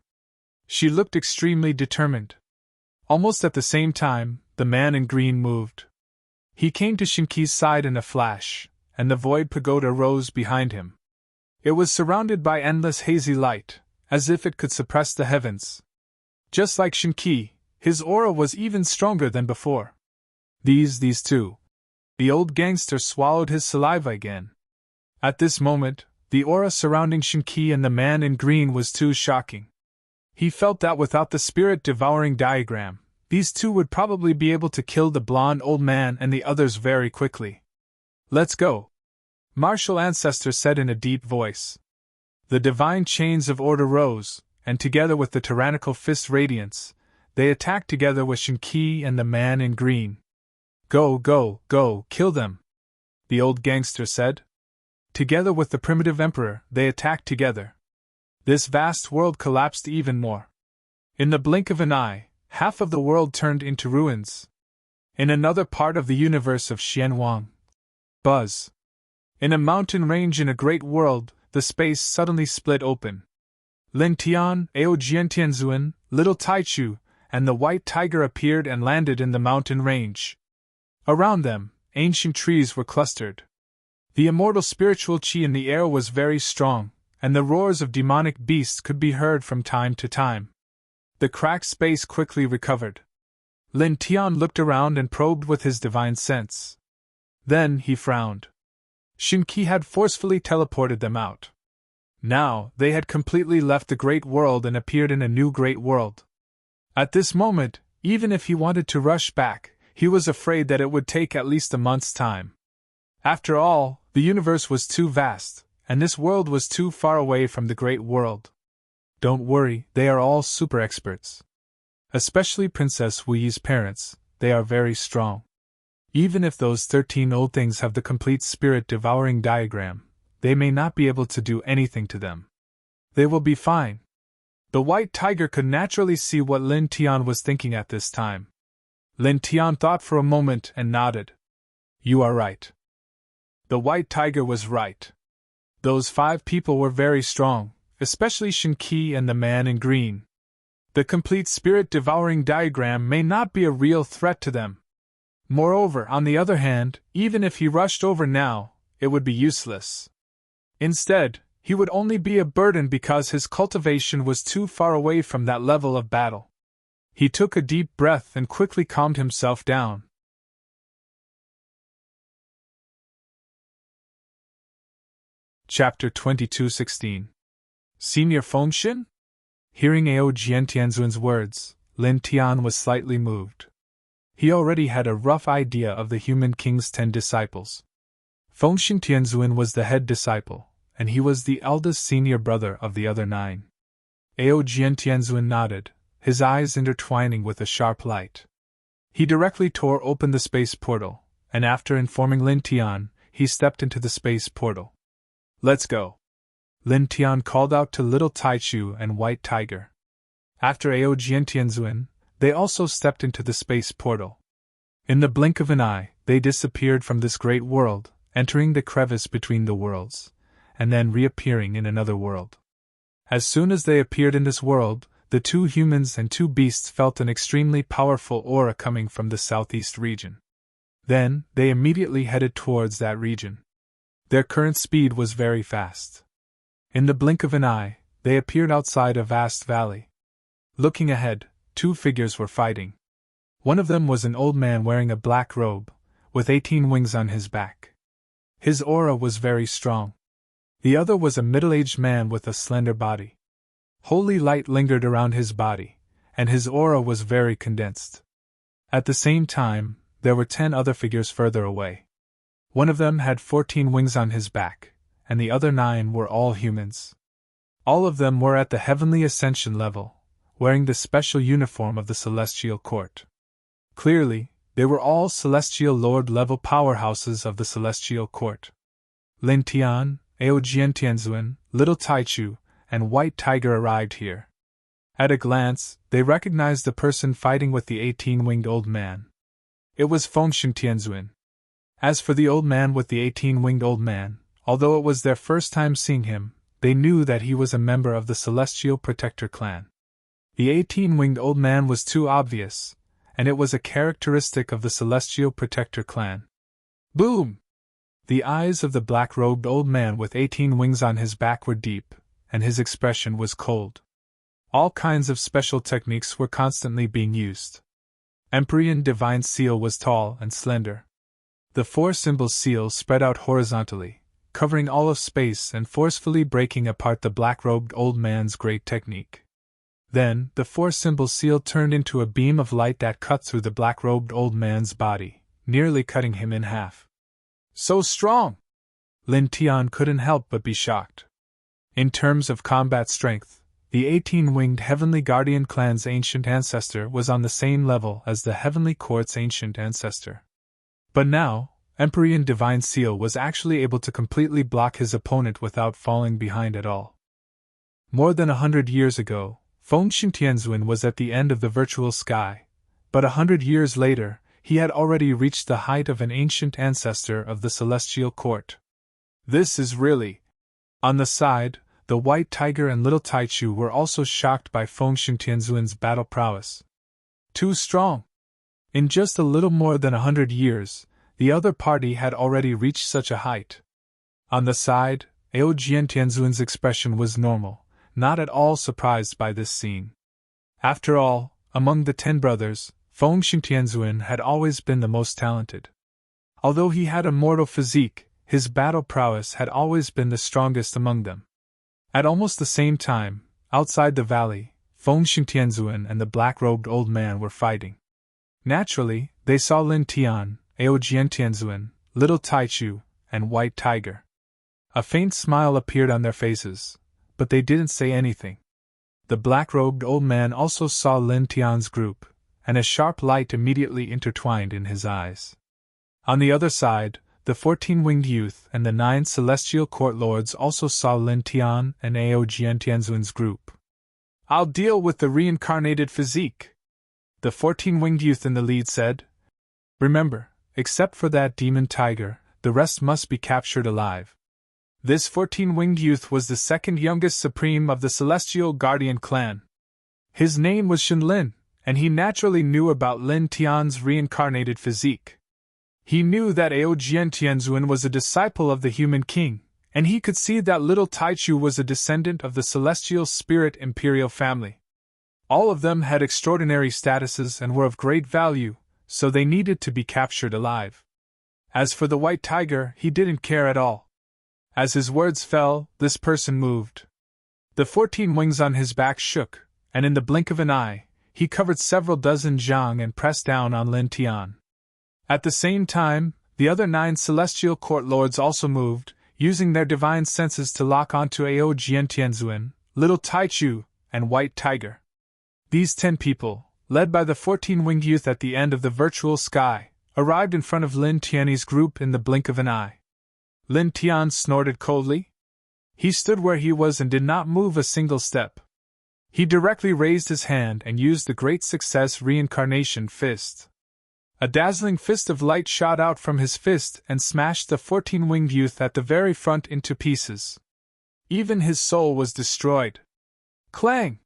She looked extremely determined. Almost at the same time, the man in green moved. He came to Shinki's side in a flash, and the void pagoda rose behind him. It was surrounded by endless hazy light, as if it could suppress the heavens. Just like Shinki, his aura was even stronger than before. These two. The old gangster swallowed his saliva again. At this moment, the aura surrounding Shinki and the man in green was too shocking. He felt that without the spirit-devouring diagram, these two would probably be able to kill the blonde old man and the others very quickly. "Let's go," Martial Ancestor said in a deep voice. The divine chains of order rose, and together with the tyrannical fist radiance, they attacked together with Shinki and the man in green. "Go, go, go, kill them," the old gangster said. Together with the primitive emperor, they attacked together. This vast world collapsed even more. In the blink of an eye, half of the world turned into ruins. In another part of the universe of Xianwang, buzz. In a mountain range in a great world, the space suddenly split open. Lin Tian, Ao Jiantianzuan, Little Taichu, and the white tiger appeared and landed in the mountain range. Around them, ancient trees were clustered. The immortal spiritual qi in the air was very strong, and the roars of demonic beasts could be heard from time to time. The cracked space quickly recovered. Lin Tian looked around and probed with his divine sense. Then he frowned. Shinki had forcefully teleported them out. Now, they had completely left the great world and appeared in a new great world. At this moment, even if he wanted to rush back, he was afraid that it would take at least a month's time. After all, the universe was too vast, and this world was too far away from the great world. Don't worry, they are all super experts. Especially Princess Wu Yi's parents, they are very strong. Even if those 13 old things have the complete spirit-devouring diagram, they may not be able to do anything to them. They will be fine. The white tiger could naturally see what Lin Tian was thinking at this time. Lin Tian thought for a moment and nodded. You are right. The white tiger was right. Those 5 people were very strong, especially Shinki and the man in green. The complete spirit-devouring diagram may not be a real threat to them. Moreover, on the other hand, even if he rushed over now, it would be useless. Instead, he would only be a burden because his cultivation was too far away from that level of battle. He took a deep breath and quickly calmed himself down. Chapter 22:16. Senior Fengshin? Hearing Ao Jiantianzuan's words, Lin Tian was slightly moved. He already had a rough idea of the human king's 10 disciples. Fengshin Tianzuan was the head disciple, and he was the eldest senior brother of the other 9. Ao Jiantianzuan nodded, his eyes intertwining with a sharp light. He directly tore open the space portal, and after informing Lin Tian, he stepped into the space portal. Let's go. Lin Tian called out to Little Taichu and White Tiger. After Ao Jiantianzuan, they also stepped into the space portal. In the blink of an eye, they disappeared from this great world, entering the crevice between the worlds, and then reappearing in another world. As soon as they appeared in this world, the 2 humans and 2 beasts felt an extremely powerful aura coming from the southeast region. Then, they immediately headed towards that region. Their current speed was very fast. In the blink of an eye, they appeared outside a vast valley. Looking ahead, 2 figures were fighting. One of them was an old man wearing a black robe, with 18 wings on his back. His aura was very strong. The other was a middle-aged man with a slender body. Holy light lingered around his body, and his aura was very condensed. At the same time, there were 10 other figures further away. One of them had 14 wings on his back, and the other 9 were all humans. All of them were at the heavenly ascension level, wearing the special uniform of the celestial court. Clearly, They were all celestial lord-level powerhouses of the celestial court. Lin Tian, Ao Jiantianzuan, Little Taichu, and White Tiger arrived here. At a glance, they recognized the person fighting with the 18-winged old man. It was Fengshen Tianzuan. As for the old man with the 18-winged old man, although it was their first time seeing him, they knew that he was a member of the Celestial Protector clan. The 18-winged old man was too obvious, and it was a characteristic of the Celestial Protector clan. Boom! The eyes of the black-robed old man with 18 wings on his back were deep, and his expression was cold. All kinds of special techniques were constantly being used. Empyrean Divine Seal was tall and slender. The 4-symbol seal spread out horizontally, covering all of space and forcefully breaking apart the black-robed old man's great technique. Then, the 4-symbol seal turned into a beam of light that cut through the black-robed old man's body, nearly cutting him in half. So strong! Lin Tian couldn't help but be shocked. In terms of combat strength, the 18-winged Heavenly Guardian clan's ancient ancestor was on the same level as the Heavenly Court's ancient ancestor. But now, Empyrean Divine Seal was actually able to completely block his opponent without falling behind at all. More than 100 years ago, Fengshen Tianzuan was at the end of the virtual sky, but 100 years later, he had already reached the height of an ancient ancestor of the Celestial Court. This is really... On the side, the White Tiger and Little Taichu were also shocked by Fengshen Tianzuan's battle prowess. Too strong! In just a little more than 100 years, the other party had already reached such a height. On the side, Ao Jiantianzuan's expression was normal, not at all surprised by this scene. After all, among the 10 brothers, Fengshen Tianzuan had always been the most talented. Although he had a mortal physique, his battle prowess had always been the strongest among them. At almost the same time, outside the valley, Fengshen Tianzuan and the black-robed old man were fighting. Naturally, they saw Lin Tian, Ao Jiantianzuan, Little Taichu, and White Tiger. A faint smile appeared on their faces, but they didn't say anything. The black-robed old man also saw Lin Tian's group, and a sharp light immediately intertwined in his eyes. On the other side, the 14-winged youth and the 9 celestial court lords also saw Lin Tian and Ao Jiantianzuan's group. "I'll deal with the reincarnated physique," the 14-winged youth in the lead said. "Remember, except for that demon tiger, the rest must be captured alive." This 14-winged youth was the second youngest supreme of the Celestial Guardian clan. His name was Shenlin, and he naturally knew about Lin Tian's reincarnated physique. He knew that Ao Jiantianzuan was a disciple of the Human King, and he could see that Little Taichu was a descendant of the Celestial Spirit Imperial family. All of them had extraordinary statuses and were of great value, so they needed to be captured alive. As for the White Tiger, he didn't care at all. As his words fell, this person moved. The 14 wings on his back shook, and in the blink of an eye, he covered several dozen zhang and pressed down on Lin Tian. At the same time, the other 9 celestial court lords also moved, using their divine senses to lock onto Ao Jiantianzuan, Little Taichu, and White Tiger. These 10 people, led by the 14-winged youth at the end of the virtual sky, arrived in front of Lin Tian's group in the blink of an eye. Lin Tian snorted coldly. He stood where he was and did not move a single step. He directly raised his hand and used the Great Success Reincarnation Fist. A dazzling fist of light shot out from his fist and smashed the 14-winged youth at the very front into pieces. Even his soul was destroyed. Clang!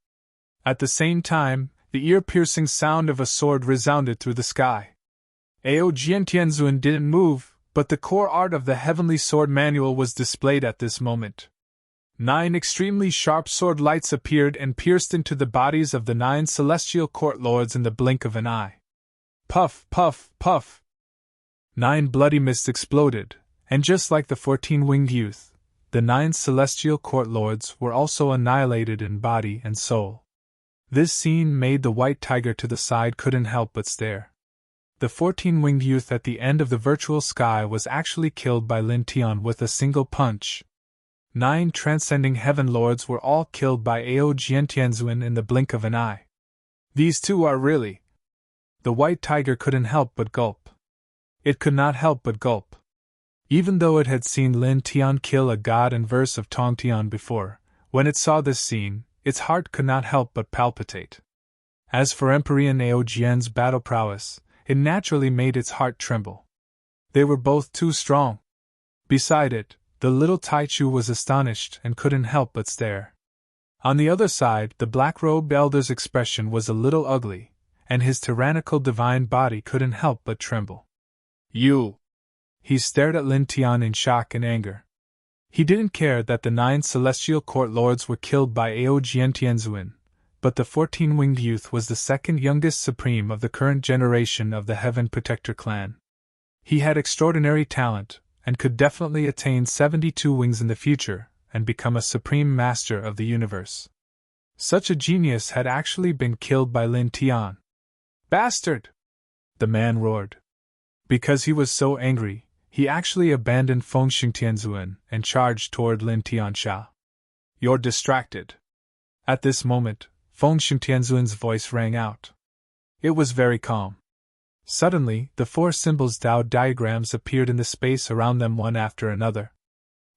At the same time, the ear-piercing sound of a sword resounded through the sky. Ao Jiantianzuan didn't move, but the core art of the Heavenly Sword Manual was displayed at this moment. 9 extremely sharp sword lights appeared and pierced into the bodies of the 9 celestial court lords in the blink of an eye. Puff, puff, puff! 9 bloody mists exploded, and just like the 14-winged youth, the 9 celestial court lords were also annihilated in body and soul. This scene made the White Tiger to the side couldn't help but stare. The 14-winged youth at the end of the virtual sky was actually killed by Lin Tian with a single punch. 9 transcending heaven lords were all killed by Ao Jiantianzuan in the blink of an eye. These two are really... The white tiger couldn't help but gulp. It could not help but gulp. Even though it had seen Lin Tian kill a god and verse of Tong Tian before, when it saw this scene, its heart could not help but palpitate. As for Emperor Ao Jian's battle prowess, it naturally made its heart tremble. They were both too strong. Beside it, the little Taichu was astonished and couldn't help but stare. On the other side, the black-robed elder's expression was a little ugly, and his tyrannical divine body couldn't help but tremble. You! He stared at Lin Tian in shock and anger. He didn't care that the 9 celestial court lords were killed by Ao Jian Tianzuan, but the 14-winged youth was the second youngest supreme of the current generation of the Heaven Protector clan. He had extraordinary talent, and could definitely attain 72 wings in the future, and become a supreme master of the universe. Such a genius had actually been killed by Lin Tian. Bastard! The man roared. Because he was so angry, he actually abandoned Fengxing Tianzuan and charged toward Lin Tiansha. You're distracted. At this moment, Fengxing Tianzuan's voice rang out. It was very calm. Suddenly, the 4 symbols Tao diagrams appeared in the space around them one after another.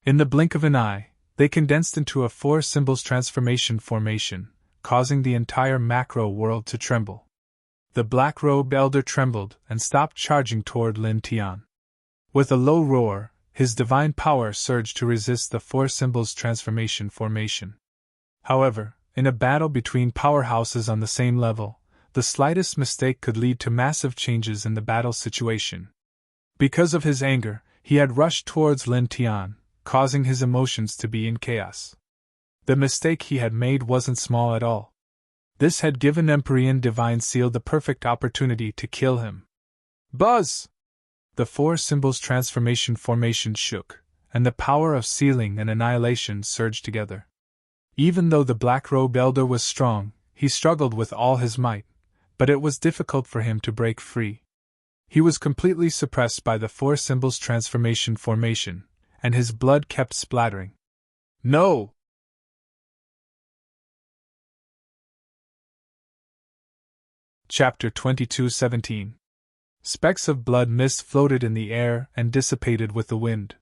In the blink of an eye, they condensed into a 4 symbols transformation formation, causing the entire macro world to tremble. The black-robed elder trembled and stopped charging toward Lin Tian. With a low roar, his divine power surged to resist the 4 symbols transformation formation. However, in a battle between powerhouses on the same level, the slightest mistake could lead to massive changes in the battle situation. Because of his anger, he had rushed towards Lin Tian, causing his emotions to be in chaos. The mistake he had made wasn't small at all. This had given Emperor Divine Seal the perfect opportunity to kill him. Buzz! The 4 symbols transformation formation shook, and the power of sealing and annihilation surged together. Even though the black-robed elder was strong, he struggled with all his might, but it was difficult for him to break free. He was completely suppressed by the 4 symbols transformation formation, and his blood kept splattering. No! Chapter 22:17. Specks of blood mist floated in the air and dissipated with the wind.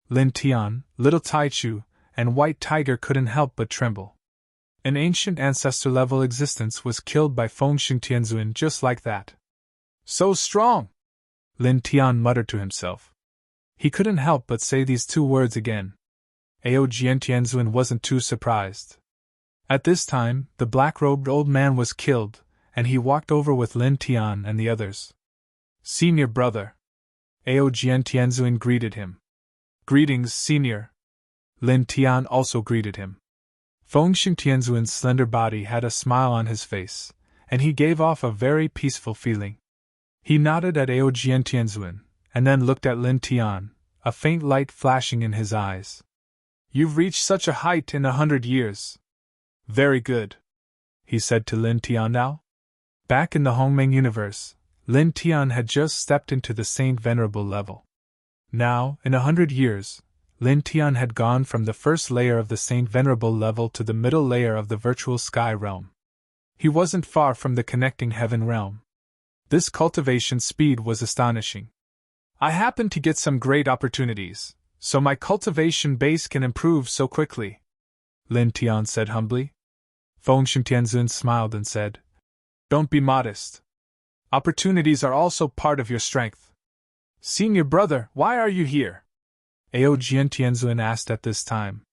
Lin Tian, Little Taichu, and White Tiger couldn't help but tremble. An ancient ancestor-level existence was killed by Fengxing Tianzuan just like that. So strong! Lin Tian muttered to himself. He couldn't help but say these 2 words again. Ao Jian Tianzuan wasn't too surprised. At this time, the black-robed old man was killed, and he walked over with Lin Tian and the others. Senior brother. Ao Jian Tianzuan greeted him. Greetings, senior. Lin Tian also greeted him. Fengxing Tianzuan's slender body had a smile on his face, and he gave off a very peaceful feeling. He nodded at Ao Jian Tianzuan, and then looked at Lin Tian, a faint light flashing in his eyes. You've reached such a height in 100 years. Very good, he said to Lin Tian now. Back in the Hongmeng universe, Lin Tian had just stepped into the Saint Venerable level. Now, in 100 years, Lin Tian had gone from the first layer of the Saint Venerable level to the middle layer of the virtual sky realm. He wasn't far from the connecting heaven realm. This cultivation speed was astonishing. I happen to get some great opportunities, so my cultivation base can improve so quickly, Lin Tian said humbly. Fengxing Tianzuan smiled and said, Don't be modest. Opportunities are also part of your strength. Senior brother, why are you here? Ao Jian Tianzuan asked at this time.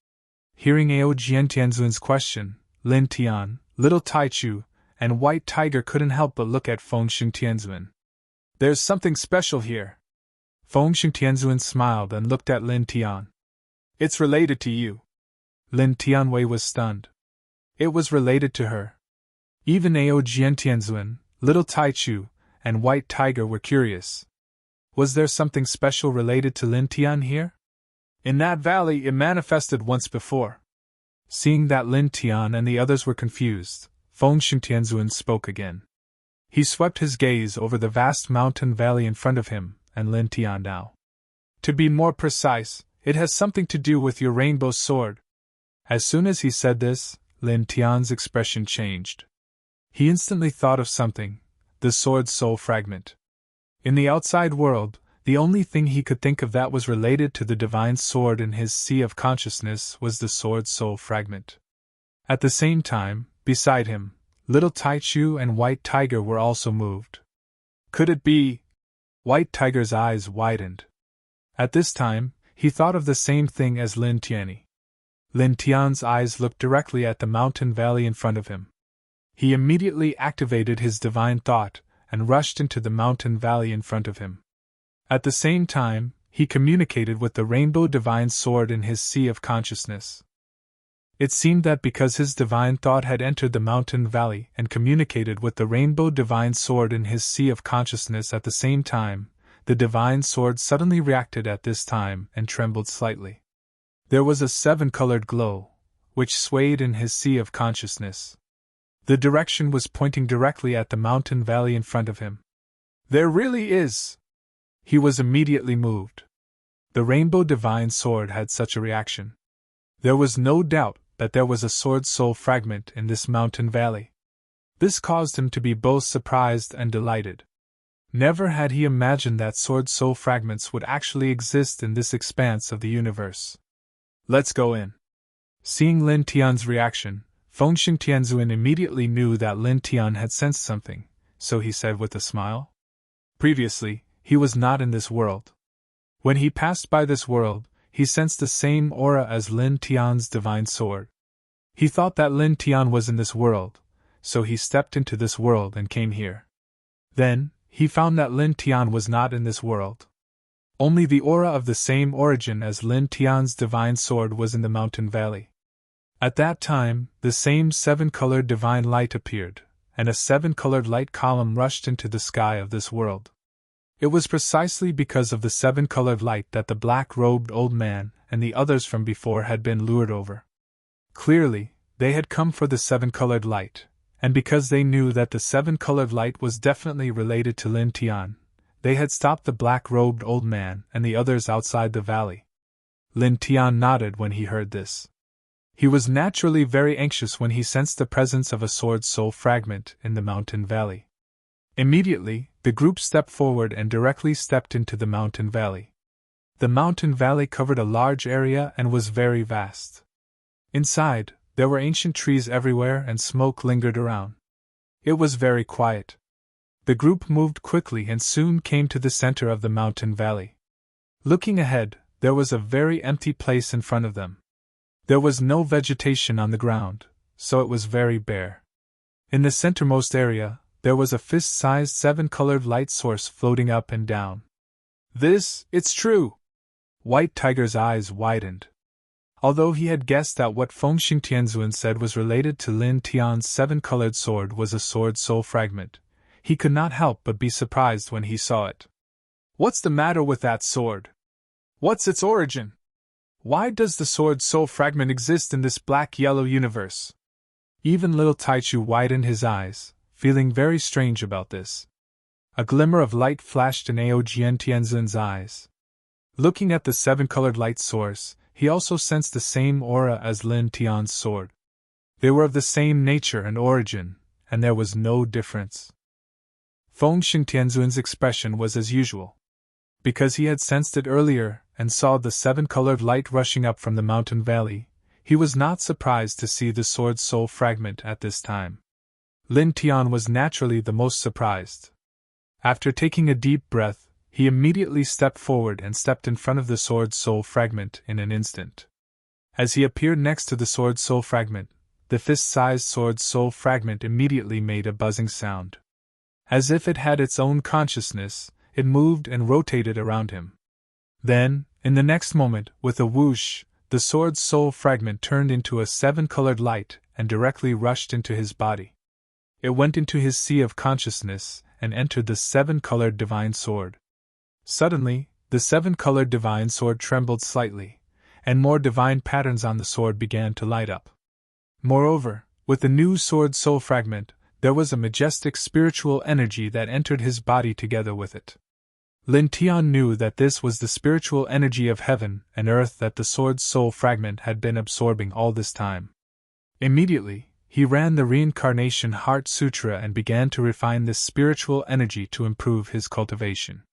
Hearing Ao Jian Tianzuan's question, Lin Tian, Little Taichu, and White Tiger couldn't help but look at Fengxing Tianzuan. There's something special here. Fengxing Tianzuan smiled and looked at Lin Tian. It's related to you. Lin Tianwei was stunned. It was related to her. Even Ao Jian Tianzuan, Little Taichu, and White Tiger were curious. Was there something special related to Lin Tian here? In that valley it manifested once before. Seeing that Lin Tian and the others were confused, Fengxing Tianzuan spoke again. He swept his gaze over the vast mountain valley in front of him, and Lin Tian now. To be more precise, it has something to do with your rainbow sword. As soon as he said this, Lin Tian's expression changed. He instantly thought of something, the sword's soul fragment. In the outside world, the only thing he could think of that was related to the divine sword in his sea of consciousness was the sword's soul fragment. At the same time, beside him, little Taichu and White Tiger were also moved. Could it be? White Tiger's eyes widened. At this time, he thought of the same thing as Lin Tianyi. Lin Tian's eyes looked directly at the mountain valley in front of him. He immediately activated his divine thought and rushed into the mountain valley in front of him. At the same time, he communicated with the rainbow divine sword in his sea of consciousness. It seemed that because his divine thought had entered the mountain valley and communicated with the rainbow divine sword in his sea of consciousness at the same time, the divine sword suddenly reacted at this time and trembled slightly. There was a seven-colored glow, which swayed in his sea of consciousness. The direction was pointing directly at the mountain valley in front of him. There really is! He was immediately moved. The rainbow divine sword had such a reaction. There was no doubt that there was a sword soul fragment in this mountain valley. This caused him to be both surprised and delighted. Never had he imagined that sword soul fragments would actually exist in this expanse of the universe. Let's go in. Seeing Lin Tian's reaction, Fengxing Tianzuan immediately knew that Lin Tian had sensed something, so he said with a smile. Previously, he was not in this world. When he passed by this world, he sensed the same aura as Lin Tian's divine sword. He thought that Lin Tian was in this world, so he stepped into this world and came here. Then, he found that Lin Tian was not in this world. Only the aura of the same origin as Lin Tian's divine sword was in the mountain valley. At that time, the same seven-colored divine light appeared, and a seven-colored light column rushed into the sky of this world. It was precisely because of the seven-colored light that the black-robed old man and the others from before had been lured over. Clearly, they had come for the seven-colored light, and because they knew that the seven-colored light was definitely related to Lin Tian, they had stopped the black-robed old man and the others outside the valley. Lin Tian nodded when he heard this. He was naturally very anxious when he sensed the presence of a sword soul fragment in the mountain valley. Immediately, the group stepped forward and directly stepped into the mountain valley. The mountain valley covered a large area and was very vast. Inside, there were ancient trees everywhere and smoke lingered around. It was very quiet. The group moved quickly and soon came to the center of the mountain valley. Looking ahead, there was a very empty place in front of them. There was no vegetation on the ground, so it was very bare. In the centermost area, there was a fist-sized seven-colored light source floating up and down. It's true! White Tiger's eyes widened. Although he had guessed that what Fengxing Tianzuan said was related to Lin Tian's seven-colored sword was a sword soul fragment, he could not help but be surprised when he saw it. What's the matter with that sword? What's its origin? Why does the sword soul fragment exist in this black-yellow universe? Even little Taichu widened his eyes, feeling very strange about this. A glimmer of light flashed in Aojian Tianzun's eyes. Looking at the seven-colored light source, he also sensed the same aura as Lin Tian's sword. They were of the same nature and origin, and there was no difference. Fengxing Tianzun's expression was as usual. Because he had sensed it earlier and saw the seven-colored light rushing up from the mountain valley, he was not surprised to see the sword soul fragment at this time. Lin Tian was naturally the most surprised. After taking a deep breath, he immediately stepped forward and stepped in front of the sword soul fragment in an instant. As he appeared next to the sword soul fragment, the fist-sized sword soul fragment immediately made a buzzing sound. As if it had its own consciousness, it moved and rotated around him. Then, in the next moment, with a whoosh, the sword soul fragment turned into a seven-colored light and directly rushed into his body. It went into his sea of consciousness and entered the seven-colored divine sword. Suddenly, the seven-colored divine sword trembled slightly, and more divine patterns on the sword began to light up. Moreover, with the new sword soul fragment, there was a majestic spiritual energy that entered his body together with it. Lin Tian knew that this was the spiritual energy of heaven and earth that the sword soul fragment had been absorbing all this time. Immediately, he ran the Reincarnation Heart Sutra and began to refine this spiritual energy to improve his cultivation.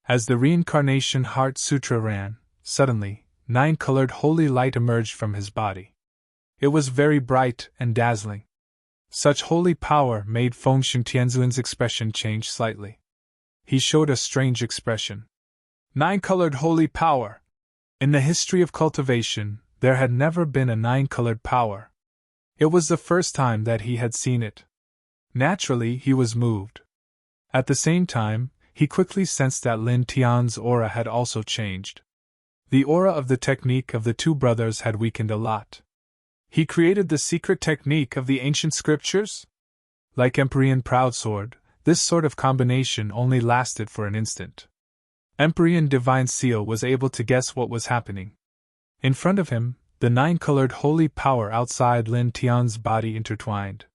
As the Reincarnation Heart Sutra ran, suddenly, 9-colored holy light emerged from his body. It was very bright and dazzling. Such holy power made Fengxiang Tianzuan's expression change slightly. He showed a strange expression. 9-colored holy power! In the history of cultivation, there had never been a 9-colored power. It was the first time that he had seen it. Naturally, he was moved. At the same time, he quickly sensed that Lin Tian's aura had also changed. The aura of the technique of the two brothers had weakened a lot. He created the secret technique of the ancient scriptures? Like Empyrean Proudsword, this sort of combination only lasted for an instant. Empyrean Divine Seal was able to guess what was happening. In front of him, the 9-colored holy power outside Lin Tian's body intertwined.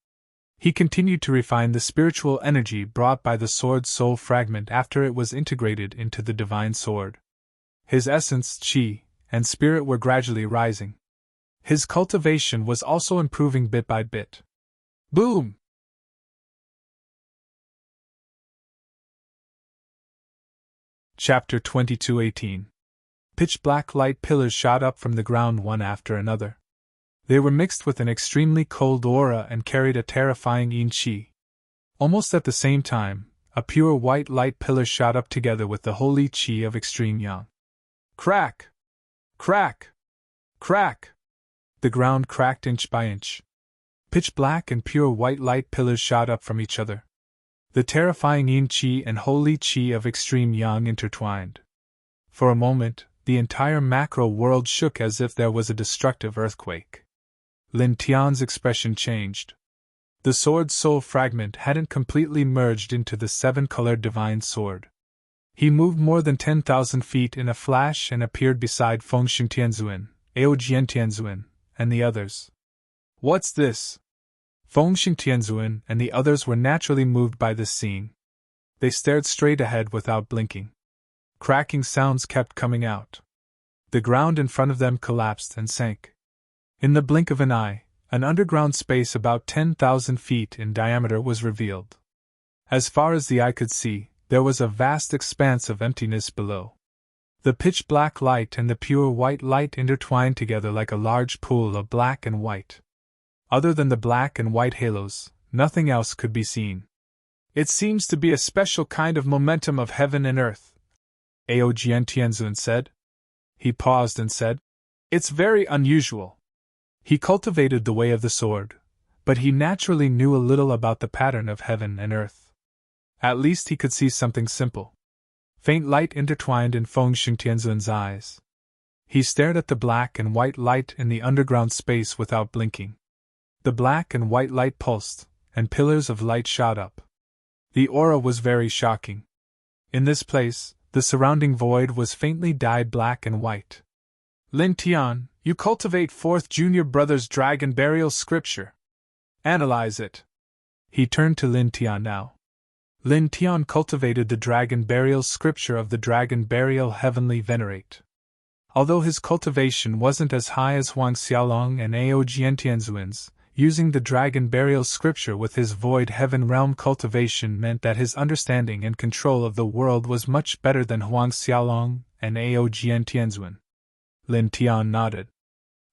He continued to refine the spiritual energy brought by the sword's soul fragment after it was integrated into the divine sword. His essence, qi, and spirit were gradually rising. His cultivation was also improving bit by bit. Boom! Chapter 22:18. Pitch-black light pillars shot up from the ground one after another. They were mixed with an extremely cold aura and carried a terrifying yin qi. Almost at the same time, a pure white light pillar shot up together with the holy qi of extreme yang. Crack! Crack! Crack! The ground cracked inch by inch. Pitch-black and pure white light pillars shot up from each other. The terrifying yin qi and holy qi of extreme yang intertwined. For a moment, the entire macro world shook as if there was a destructive earthquake. Lin Tian's expression changed. The sword's soul fragment hadn't completely merged into the 7-colored divine sword. He moved more than 10,000 feet in a flash and appeared beside Fengxiang Tianzuan, Aojian Tianzuan, and the others. What's this? Fengxiang Tianzuan and the others were naturally moved by this scene. They stared straight ahead without blinking. Cracking sounds kept coming out. The ground in front of them collapsed and sank. In the blink of an eye, an underground space about 10,000 feet in diameter was revealed. As far as the eye could see, there was a vast expanse of emptiness below. The pitch-black light and the pure white light intertwined together like a large pool of black and white. Other than the black and white halos, nothing else could be seen. It seems to be a special kind of momentum of heaven and earth, Aojian Tianzuan said. He paused and said, "It's very unusual." He cultivated the way of the sword, but he naturally knew a little about the pattern of heaven and earth. At least he could see something simple. Faint light intertwined in Fengxiang Tianzuan's eyes. He stared at the black and white light in the underground space without blinking. The black and white light pulsed, and pillars of light shot up. The aura was very shocking. In this place, the surrounding void was faintly dyed black and white. Lin Tian, you cultivate 4th Junior Brother's Dragon Burial Scripture. Analyze it. He turned to Lin Tian now. Lin Tian cultivated the Dragon Burial Scripture of the Dragon Burial Heavenly Venerate. Although his cultivation wasn't as high as Huang Xiaolong and Aojian Tianzuan's, using the Dragon Burial Scripture with his Void Heaven Realm cultivation meant that his understanding and control of the world was much better than Huang Xiaolong and Aojian Tianzuan. Lin Tian nodded.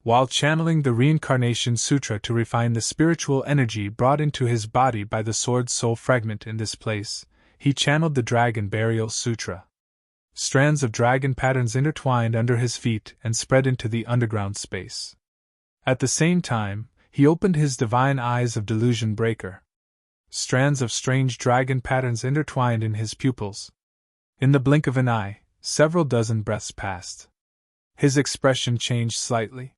While channeling the Reincarnation Sutra to refine the spiritual energy brought into his body by the sword's soul fragment in this place, he channeled the Dragon Burial Sutra. Strands of dragon patterns intertwined under his feet and spread into the underground space. At the same time, he opened his divine eyes of delusion breaker. Strands of strange dragon patterns intertwined in his pupils. In the blink of an eye, several dozen breaths passed. His expression changed slightly.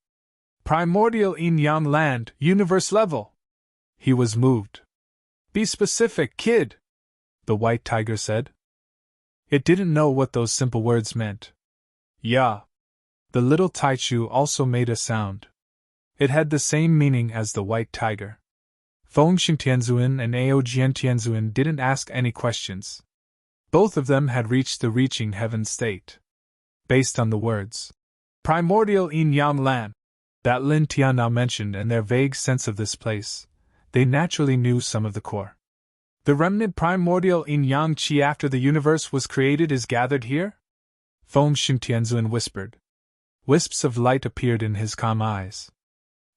Primordial yin-yang land, universe level. He was moved. Be specific, kid, the white tiger said. It didn't know what those simple words meant. Yeah. The little Taichu also made a sound. It had the same meaning as the white tiger. Fengxiang Tianzuan and Aojian Tianzuan didn't ask any questions. Both of them had reached the reaching heaven state. Based on the words, primordial yin-yang land, that Lin Tian now mentioned and their vague sense of this place, they naturally knew some of the core. The remnant primordial yin-yang qi after the universe was created is gathered here? Feng Xingtianzun whispered. Wisps of light appeared in his calm eyes.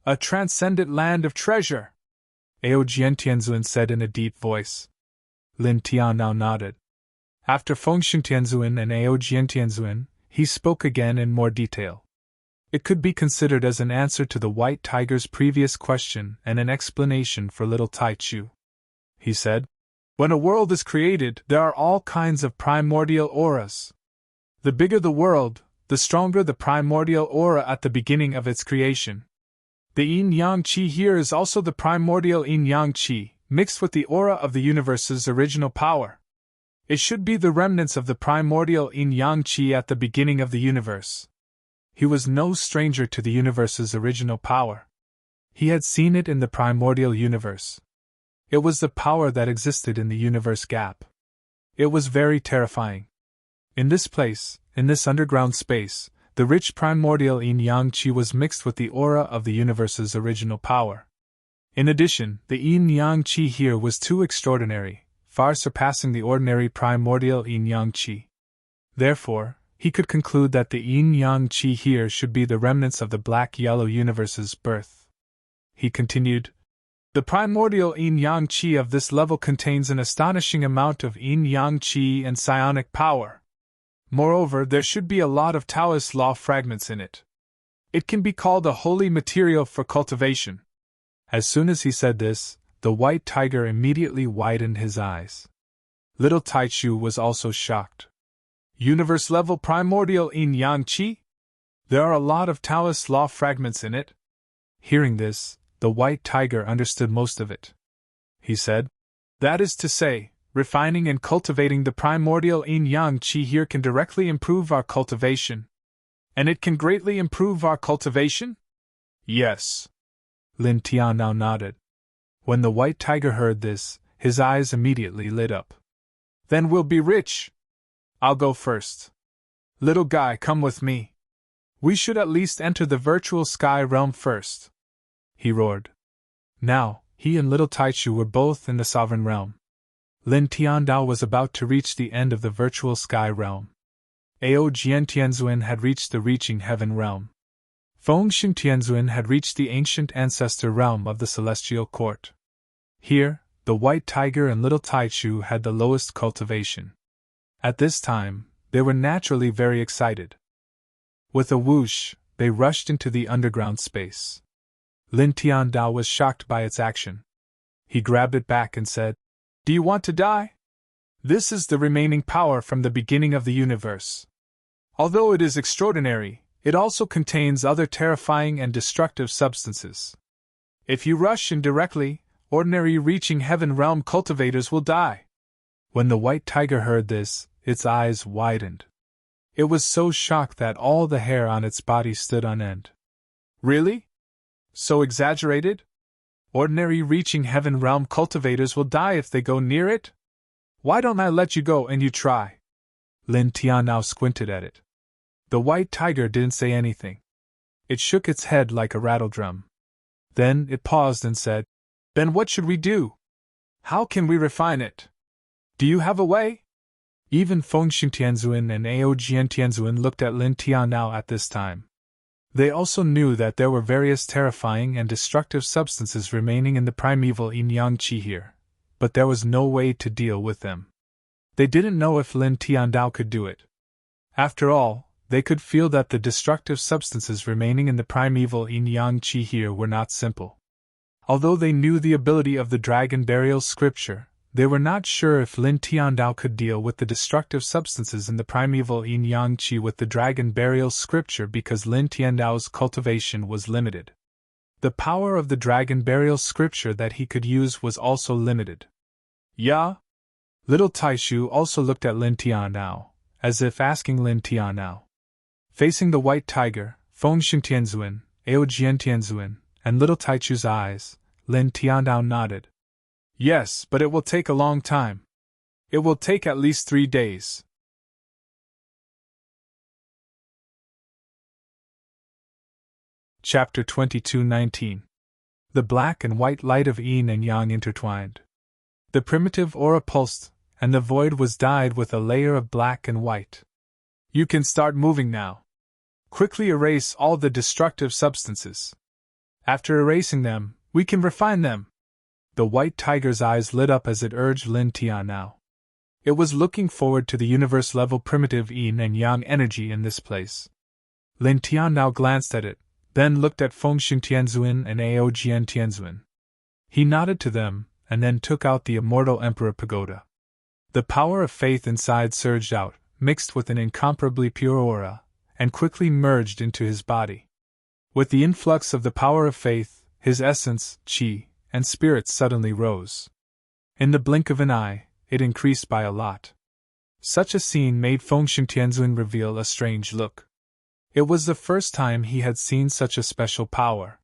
A transcendent land of treasure, Ao Jiantianzun said in a deep voice. Lin Tian now nodded. After Feng Xingtianzun and Ao Jiantianzun, he spoke again in more detail. It could be considered as an answer to the White Tiger's previous question and an explanation for little Tai Chu. He said, when a world is created, there are all kinds of primordial auras. The bigger the world, the stronger the primordial aura at the beginning of its creation. The yin-yang qi here is also the primordial yin-yang qi, mixed with the aura of the universe's original power. It should be the remnants of the primordial yin-yang qi at the beginning of the universe. He was no stranger to the universe's original power. He had seen it in the primordial universe. It was the power that existed in the universe gap. It was very terrifying. In this place, in this underground space, the rich primordial yin-yang qi was mixed with the aura of the universe's original power. In addition, the yin-yang qi here was too extraordinary, far surpassing the ordinary primordial yin-yang qi. Therefore, he could conclude that the yin-yang qi here should be the remnants of the black-yellow universe's birth. He continued, the primordial yin-yang qi of this level contains an astonishing amount of yin-yang qi and psionic power. Moreover, there should be a lot of Taoist law fragments in it. It can be called a holy material for cultivation. As soon as he said this, the White Tiger immediately widened his eyes. Little Tai Chu was also shocked. Universe-level primordial yin-yang qi? There are a lot of Taoist law fragments in it. Hearing this, the White Tiger understood most of it. He said, that is to say, refining and cultivating the primordial yin-yang qi here can directly improve our cultivation. And it can greatly improve our cultivation? Yes. Lin Tian now nodded. When the White Tiger heard this, his eyes immediately lit up. Then we'll be rich. I'll go first. Little guy, come with me. We should at least enter the virtual sky realm first. He roared. Now, he and little Tai Chu were both in the sovereign realm. Lin Tiandao was about to reach the end of the virtual sky realm. Ao Jiantianzun had reached the reaching heaven realm. Feng Xingtianzun had reached the ancient ancestor realm of the celestial court. Here, the White Tiger and little Tai Chu had the lowest cultivation. At this time, they were naturally very excited. With a whoosh, they rushed into the underground space. Lin Tiandao was shocked by its action. He grabbed it back and said, do you want to die? This is the remaining power from the beginning of the universe. Although it is extraordinary, it also contains other terrifying and destructive substances. If you rush in directly, ordinary reaching heaven realm cultivators will die. When the White Tiger heard this, its eyes widened. It was so shocked that all the hair on its body stood on end. Really? So exaggerated? Ordinary reaching heaven realm cultivators will die if they go near it? Why don't I let you go and you try? Lin Tian now squinted at it. The White Tiger didn't say anything. It shook its head like a rattledrum. Then it paused and said, then what should we do? How can we refine it? Do you have a way? Even Feng Xingtianzun and Ao Jiantianzun looked at Lin Tianao at this time. They also knew that there were various terrifying and destructive substances remaining in the primeval yin-yang qi here, but there was no way to deal with them. They didn't know if Lin Tiandao could do it. After all, they could feel that the destructive substances remaining in the primeval yin-yang qi here were not simple. Although they knew the ability of the dragon burial scripture, they were not sure if Lin Tiandao could deal with the destructive substances in the primeval yin-yang qi with the dragon burial scripture because Lin Tiandao's cultivation was limited. The power of the dragon burial scripture that he could use was also limited. Yeah? Little Tai Chu also looked at Lin Tiandao, as if asking Lin Tiandao. Facing the White Tiger, Feng Xingtianzun, Ao Jiantianzun, and little Tai Chu's eyes, Lin Tiandao nodded. Yes, but it will take a long time. It will take at least 3 days. Chapter 22:19. The black and white light of yin and yang intertwined. The primitive aura pulsed, and the void was dyed with a layer of black and white. You can start moving now. Quickly erase all the destructive substances. After erasing them, we can refine them. The white tiger's eyes lit up as it urged Lin Tian now. It was looking forward to the universe-level primitive yin and yang energy in this place. Lin Tian now glanced at it, then looked at Fengshen Tianzuan and Aojian Tianzuan. He nodded to them, and then took out the Immortal Emperor Pagoda. The power of faith inside surged out, mixed with an incomparably pure aura, and quickly merged into his body. With the influx of the power of faith, his essence, qi, and spirit suddenly rose. In the blink of an eye, it increased by a lot. Such a scene made Fengshen Tianzuan reveal a strange look. It was the first time he had seen such a special power.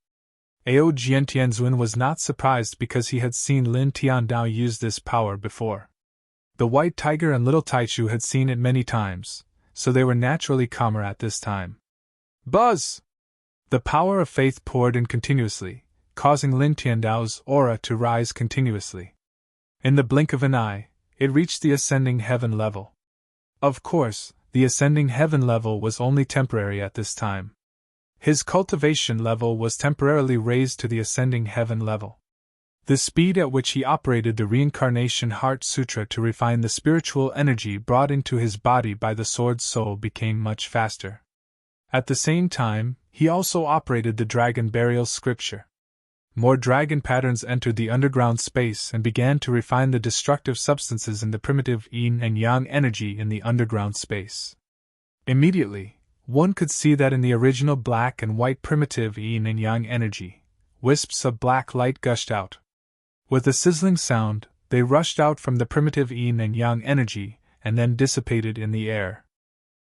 Ao Jian Tianzuan was not surprised because he had seen Lin Tiandao use this power before. The White Tiger and Little Taichu had seen it many times, so they were naturally calmer at this time. Buzz! The power of faith poured in continuously, causing Lin Tiandao's aura to rise continuously. In the blink of an eye, it reached the ascending heaven level. Of course, the ascending heaven level was only temporary at this time. His cultivation level was temporarily raised to the ascending heaven level. The speed at which he operated the Reincarnation Heart Sutra to refine the spiritual energy brought into his body by the Sword Soul became much faster. At the same time, he also operated the Dragon Burial Scripture. More dragon patterns entered the underground space and began to refine the destructive substances in the primitive yin and yang energy in the underground space. Immediately, one could see that in the original black and white primitive yin and yang energy, wisps of black light gushed out. With a sizzling sound, they rushed out from the primitive yin and yang energy and then dissipated in the air.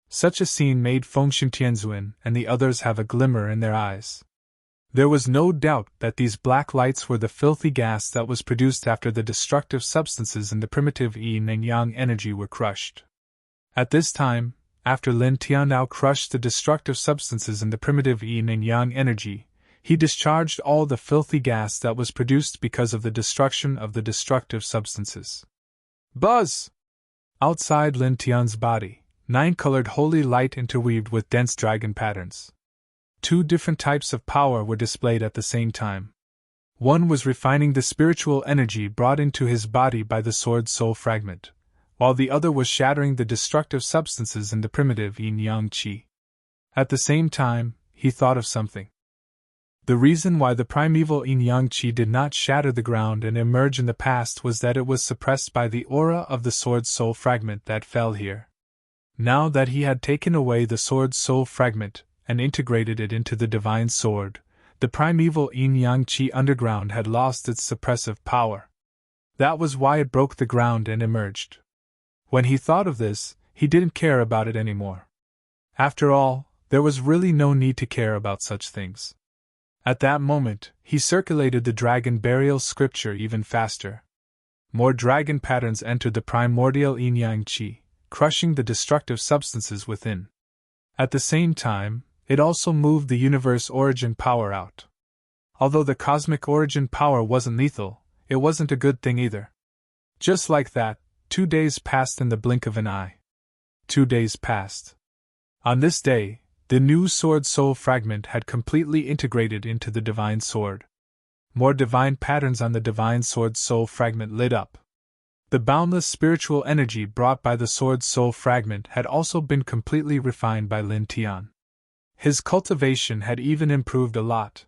Such a scene made Fengshen Tianzuan and the others have a glimmer in their eyes. There was no doubt that these black lights were the filthy gas that was produced after the destructive substances in the primitive yin and yang energy were crushed. At this time, after Lin Tiandao crushed the destructive substances in the primitive yin and yang energy, he discharged all the filthy gas that was produced because of the destruction of the destructive substances. Buzz! Outside Lin Tian's body, 9-colored holy light interweaved with dense dragon patterns. 2 different types of power were displayed at the same time. One was refining the spiritual energy brought into his body by the Sword Soul fragment, while the other was shattering the destructive substances in the primitive yin-yang qi. At the same time, he thought of something. The reason why the primeval yin-yang qi did not shatter the ground and emerge in the past was that it was suppressed by the aura of the Sword Soul fragment that fell here. Now that he had taken away the Sword Soul fragment and integrated it into the Divine Sword, the primeval yin-yang qi underground had lost its suppressive power. That was why it broke the ground and emerged. When he thought of this, he didn't care about it anymore. After all, there was really no need to care about such things. At that moment, he circulated the Dragon Burial Scripture even faster. More dragon patterns entered the primordial yin-yang qi, crushing the destructive substances within. At the same time, it also moved the universe origin power out. Although the cosmic origin power wasn't lethal, it wasn't a good thing either. Just like that, 2 days passed in the blink of an eye. 2 days passed. On this day, the new Sword Soul fragment had completely integrated into the Divine Sword. More divine patterns on the Divine Sword Soul fragment lit up. The boundless spiritual energy brought by the Sword Soul fragment had also been completely refined by Lin Tian. His cultivation had even improved a lot.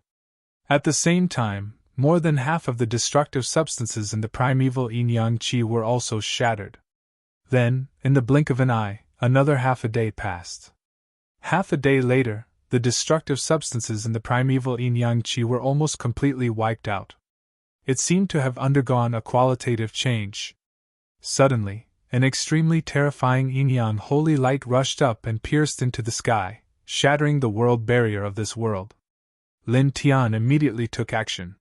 At the same time, more than half of the destructive substances in the primeval yin-yang qi were also shattered. Then, in the blink of an eye, another half a day passed. Half a day later, the destructive substances in the primeval yin-yang qi were almost completely wiped out. It seemed to have undergone a qualitative change. Suddenly, an extremely terrifying yin-yang holy light rushed up and pierced into the sky, shattering the world barrier of this world. Lin Tian immediately took action.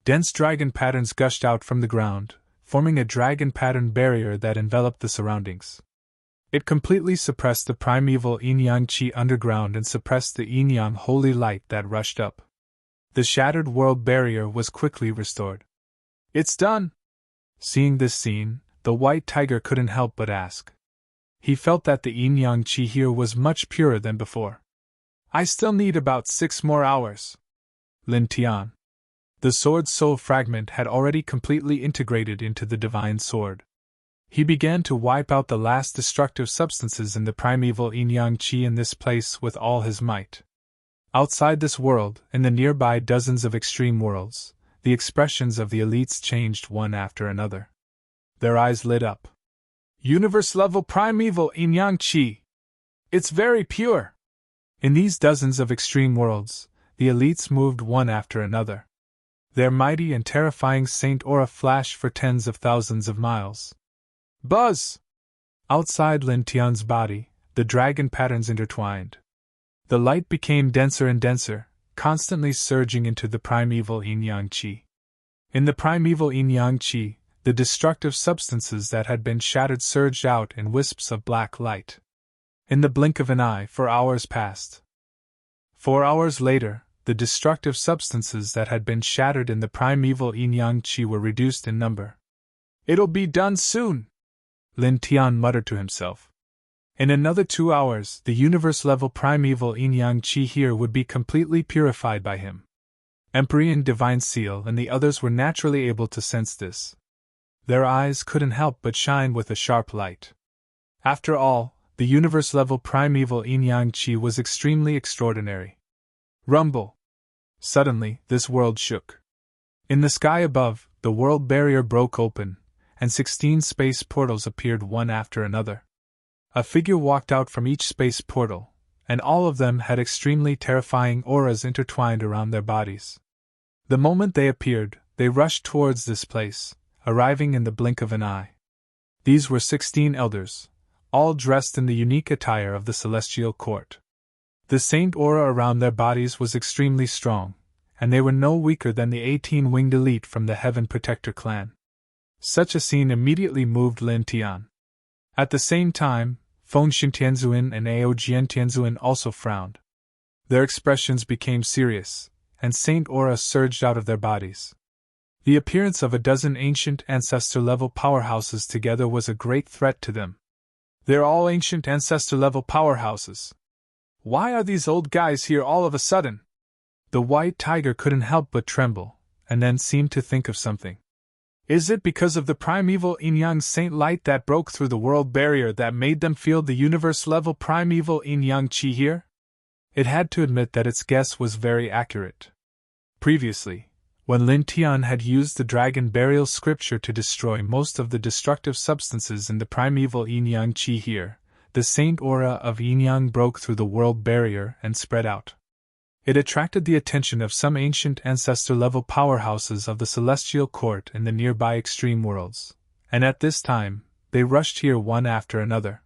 Dense dragon patterns gushed out from the ground, forming a dragon pattern barrier that enveloped the surroundings. It completely suppressed the primeval yin-yang qi underground and suppressed the yin-yang holy light that rushed up. The shattered world barrier was quickly restored. "It's done!" Seeing this scene, the white tiger couldn't help but ask. He felt that the yin-yang qi here was much purer than before. "I still need about 6 more hours." Lin Tian. The sword's soul fragment had already completely integrated into the divine sword. He began to wipe out the last destructive substances in the primeval yin-yang qi in this place with all his might. Outside this world, in the nearby dozens of extreme worlds, the expressions of the elites changed one after another. Their eyes lit up. "Universe-level primeval yin-yang qi! It's very pure!" In these dozens of extreme worlds, the elites moved one after another. Their mighty and terrifying Saint Aura flashed for tens of thousands of miles. Buzz! Outside Lin Tian's body, the dragon patterns intertwined. The light became denser and denser, constantly surging into the primeval yin-yang qi. In the primeval yin-yang qi, the destructive substances that had been shattered surged out in wisps of black light. In the blink of an eye, 4 hours passed. 4 hours later, the destructive substances that had been shattered in the primeval yin-yang qi were reduced in number. "It'll be done soon," Lin Tian muttered to himself. In another 2 hours, the universe-level primeval yin-yang qi here would be completely purified by him. Empyrean Divine Seal and the others were naturally able to sense this. Their eyes couldn't help but shine with a sharp light. After all, the universe-level primeval yin-yang qi was extremely extraordinary. Rumble! Suddenly, this world shook. In the sky above, the world barrier broke open, and 16 space portals appeared one after another. A figure walked out from each space portal, and all of them had extremely terrifying auras intertwined around their bodies. The moment they appeared, they rushed towards this place, arriving in the blink of an eye. These were 16 elders, all dressed in the unique attire of the celestial court. The saint aura around their bodies was extremely strong, and they were no weaker than the 18-winged elite from the Heaven Protector clan. Such a scene immediately moved Lin Tian. At the same time, Feng Xintianzuan and Ao Jiantianzuan also frowned. Their expressions became serious, and saint aura surged out of their bodies. The appearance of a dozen ancient ancestor-level powerhouses together was a great threat to them. "They're all ancient ancestor-level powerhouses. Why are these old guys here all of a sudden?" The white tiger couldn't help but tremble, and then seemed to think of something. "Is it because of the primeval yin-yang saint light that broke through the world barrier that made them feel the universe-level primeval yin-yang qi here?" It had to admit that its guess was very accurate. Previously, when Lin Tian had used the dragon burial scripture to destroy most of the destructive substances in the primeval yin-yang qi here, the saint aura of yin-yang broke through the world barrier and spread out. It attracted the attention of some ancient ancestor-level powerhouses of the celestial court in the nearby extreme worlds, and at this time, they rushed here one after another.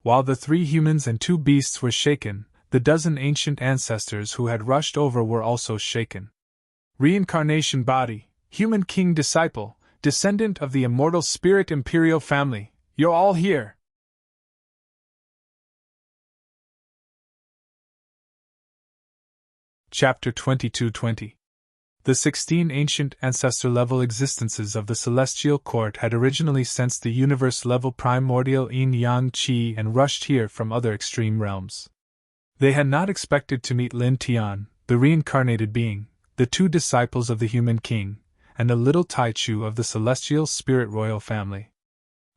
While the 3 humans and 2 beasts were shaken, the dozen ancient ancestors who had rushed over were also shaken. "Reincarnation body, human king disciple, descendant of the immortal spirit imperial family, you're all here!" Chapter 2220. The 16 ancient ancestor-level existences of the celestial court had originally sensed the universe-level primordial yin-yang qi and rushed here from other extreme realms. They had not expected to meet Lin Tian, the reincarnated being, the 2 disciples of the human king, and the little Taichu of the celestial spirit royal family.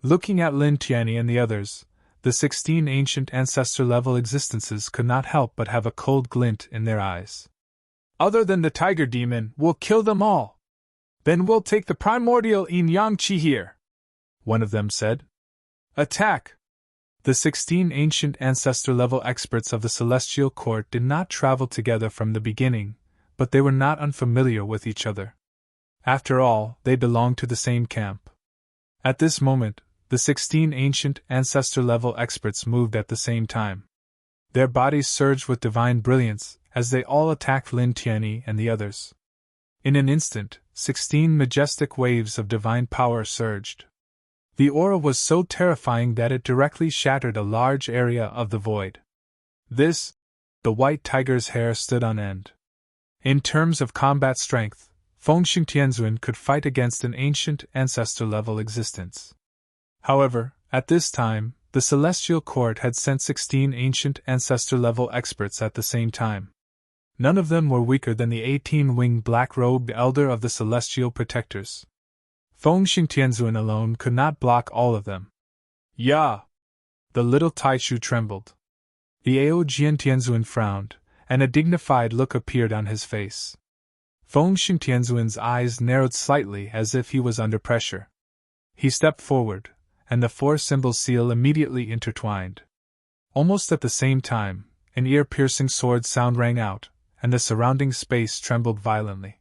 Looking at Lin Tian and the others, the 16 ancient ancestor-level existences could not help but have a cold glint in their eyes. "Other than the tiger demon, we'll kill them all. Then we'll take the primordial yin-yang qi here," one of them said. "Attack!" The 16 ancient ancestor-level experts of the celestial court did not travel together from the beginning, but they were not unfamiliar with each other. After all, they belonged to the same camp. At this moment, the 16 ancient ancestor-level experts moved at the same time. Their bodies surged with divine brilliance as they all attacked Lin Tian and the others. In an instant, 16 majestic waves of divine power surged. The aura was so terrifying that it directly shattered a large area of the void. The white tiger's hair stood on end. In terms of combat strength, Fengxing Tianzuan could fight against an ancient ancestor-level existence. However, at this time, the Celestial Court had sent 16 ancient ancestor-level experts at the same time. None of them were weaker than the 18-winged black-robed elder of the Celestial Protectors. Fengxing Tianzuan alone could not block all of them. Ya! The little Taichu trembled. The Aojian Tianzuan frowned, and a dignified look appeared on his face. Fengxing Tianzuan's eyes narrowed slightly as if he was under pressure. He stepped forward, and the four-symbol seal immediately intertwined. Almost at the same time, an ear-piercing sword sound rang out, and the surrounding space trembled violently.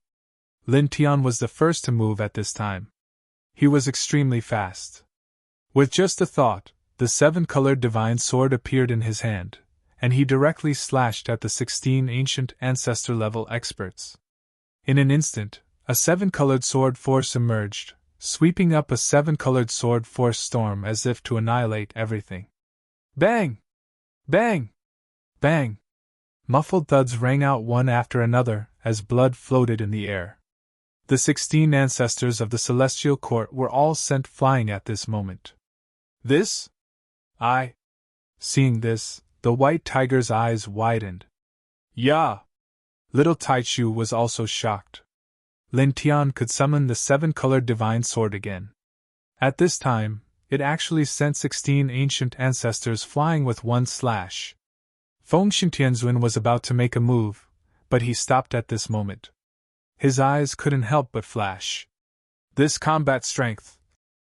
Lin Tian was the first to move at this time. He was extremely fast. With just a thought, the seven-colored divine sword appeared in his hand, and he directly slashed at the 16 ancient ancestor-level experts. In an instant, a seven-colored sword force emerged, sweeping up a seven-colored sword force storm as if to annihilate everything. Bang! Bang! Bang! Muffled thuds rang out one after another as blood floated in the air. The 16 ancestors of the Celestial Court were all sent flying at this moment. This? Seeing this, the white tiger's eyes widened. Ya! Little Taichu was also shocked. Lin Tian could summon the seven-colored divine sword again. At this time, it actually sent 16 ancient ancestors flying with one slash. Fengxing Tianzuan was about to make a move, but he stopped at this moment. His eyes couldn't help but flash. This combat strength.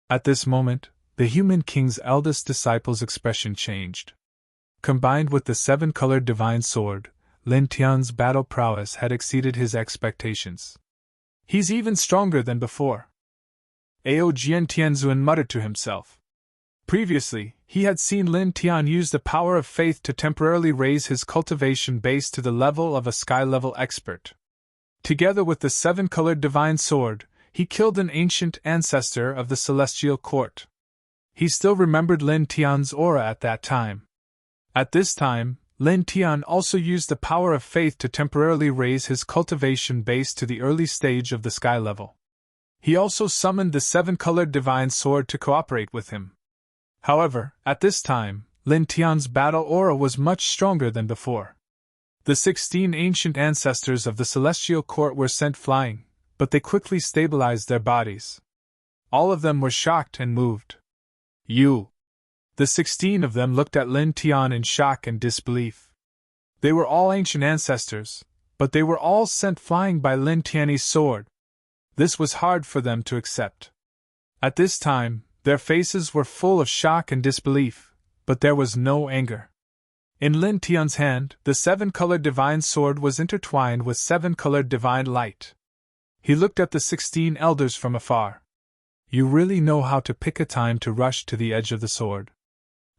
At this moment, the human king's eldest disciple's expression changed. Combined with the seven-colored divine sword, Lin Tian's battle prowess had exceeded his expectations. He's even stronger than before. Aojian Tianzuan muttered to himself. Previously, he had seen Lin Tian use the power of faith to temporarily raise his cultivation base to the level of a sky-level expert. Together with the seven-colored divine sword, he killed an ancient ancestor of the Celestial Court. He still remembered Lin Tian's aura at that time. At this time, Lin Tian also used the power of faith to temporarily raise his cultivation base to the early stage of the sky level. He also summoned the seven-colored divine sword to cooperate with him. However, at this time, Lin Tian's battle aura was much stronger than before. The 16 ancient ancestors of the Celestial Court were sent flying, but they quickly stabilized their bodies. All of them were shocked and moved. You! The 16 of them looked at Lin Tian in shock and disbelief. They were all ancient ancestors, but they were all sent flying by Lin Tian's sword. This was hard for them to accept. At this time, their faces were full of shock and disbelief, but there was no anger. In Lin Tian's hand, the seven-colored divine sword was intertwined with seven-colored divine light. He looked at the 16 elders from afar. You really know how to pick a time to rush to the edge of the sword.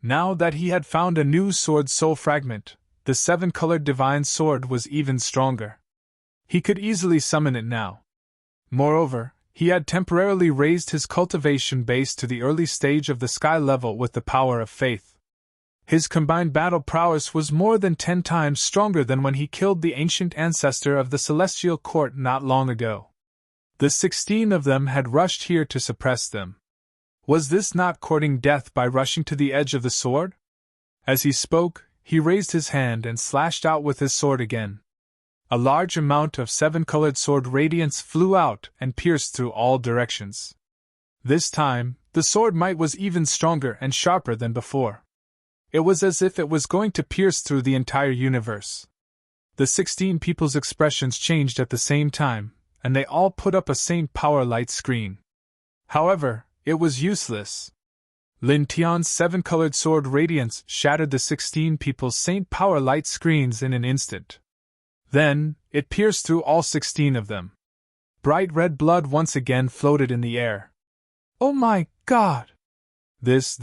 Now that he had found a new sword soul fragment, the seven-colored divine sword was even stronger. He could easily summon it now. Moreover, he had temporarily raised his cultivation base to the early stage of the sky level with the power of faith. His combined battle prowess was more than 10 times stronger than when he killed the ancient ancestor of the Celestial Court not long ago. The 16 of them had rushed here to suppress them. Was this not courting death by rushing to the edge of the sword? As he spoke, he raised his hand and slashed out with his sword again. A large amount of seven-colored sword radiance flew out and pierced through all directions. This time, the sword might was even stronger and sharper than before. It was as if it was going to pierce through the entire universe. The 16 people's expressions changed at the same time, and they all put up a Saint Power light screen. However, it was useless. Lin Tian's seven-colored sword radiance shattered the 16 people's Saint Power light screens in an instant. Then, it pierced through all 16 of them. Bright red blood once again floated in the air. Oh my God! This.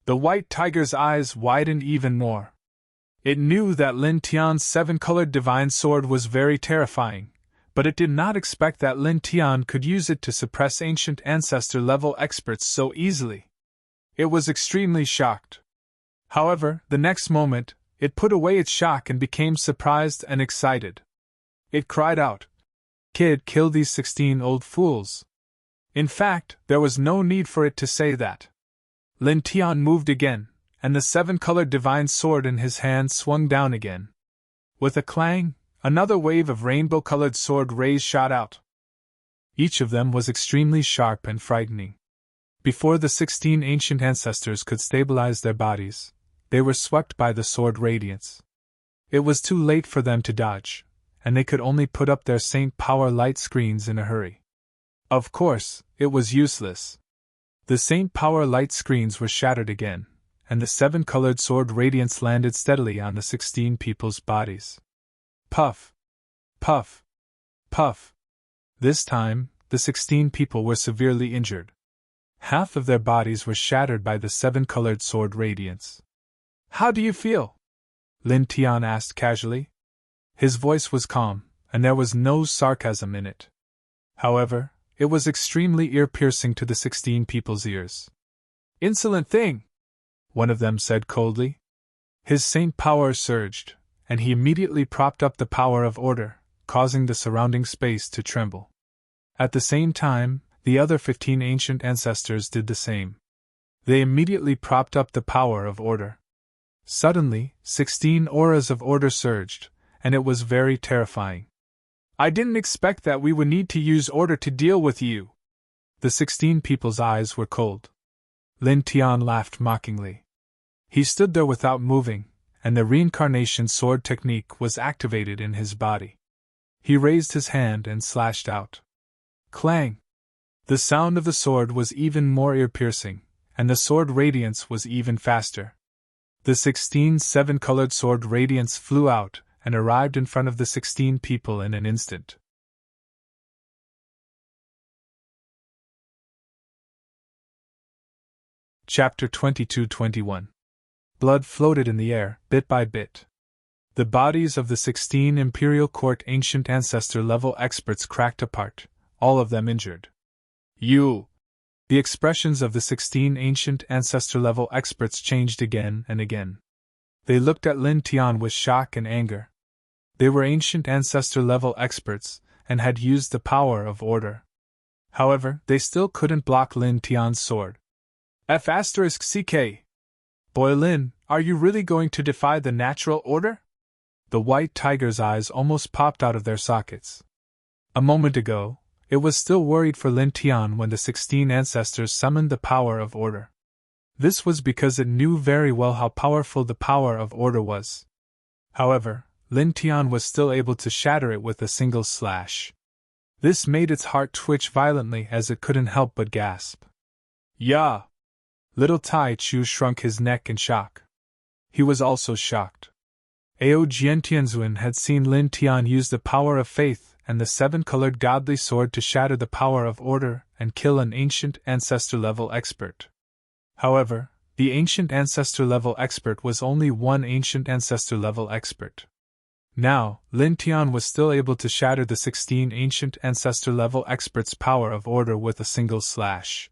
The white tiger's eyes widened even more. It knew that Lin Tian's seven-colored divine sword was very terrifying, but it did not expect that Lin Tian could use it to suppress ancient ancestor-level experts so easily. It was extremely shocked. However, the next moment, it put away its shock and became surprised and excited. It cried out. Kid, kill these 16 old fools. In fact, there was no need for it to say that. Lin Tian moved again, and the 7-colored divine sword in his hand swung down again. With a clang, another wave of rainbow-colored sword rays shot out. Each of them was extremely sharp and frightening. Before the 16 ancient ancestors could stabilize their bodies, they were swept by the sword radiance. It was too late for them to dodge, and they could only put up their Saint Power light screens in a hurry. Of course, it was useless. The Saint Power light screens were shattered again, and the 7-colored sword radiance landed steadily on the 16 people's bodies. Puff! Puff! Puff! This time, the 16 people were severely injured. Half of their bodies were shattered by the 7-colored sword radiance. How do you feel? Lin Tian asked casually. His voice was calm, and there was no sarcasm in it. However, it was extremely ear-piercing to the 16 people's ears. Insolent thing! One of them said coldly. His Saint Power surged, and he immediately propped up the power of order, causing the surrounding space to tremble. At the same time, the other 15 ancient ancestors did the same. They immediately propped up the power of order. Suddenly, 16 auras of order surged, and it was very terrifying. I didn't expect that we would need to use order to deal with you. The 16 people's eyes were cold. Lin Tian laughed mockingly. He stood there without moving, and the reincarnation sword technique was activated in his body. He raised his hand and slashed out. Clang! The sound of the sword was even more ear-piercing, and the sword radiance was even faster. The 16 7-colored sword radiance flew out and arrived in front of the 16 people in an instant. Chapter 22-21. Blood floated in the air, bit by bit. The bodies of the 16 Imperial Court ancient ancestor-level experts cracked apart, all of them injured. You! The expressions of the 16 ancient ancestor-level experts changed again and again. They looked at Lin Tian with shock and anger. They were ancient ancestor-level experts, and had used the power of order. However, they still couldn't block Lin Tian's sword. F***CK! Boy Lin, are you really going to defy the natural order? The white tiger's eyes almost popped out of their sockets. A moment ago, it was still worried for Lin Tian when the 16 ancestors summoned the power of order. This was because it knew very well how powerful the power of order was. However, Lin Tian was still able to shatter it with a single slash. This made its heart twitch violently as it couldn't help but gasp. Yeah! Little Tai Chu shrunk his neck in shock. He was also shocked. Ao Jiantianzuan had seen Lin Tian use the power of faith and the 7-colored godly sword to shatter the power of order and kill an ancient ancestor-level expert. However, the ancient ancestor-level expert was only one ancient ancestor-level expert. Now, Lin Tian was still able to shatter the 16 ancient ancestor-level experts' power of order with a single slash.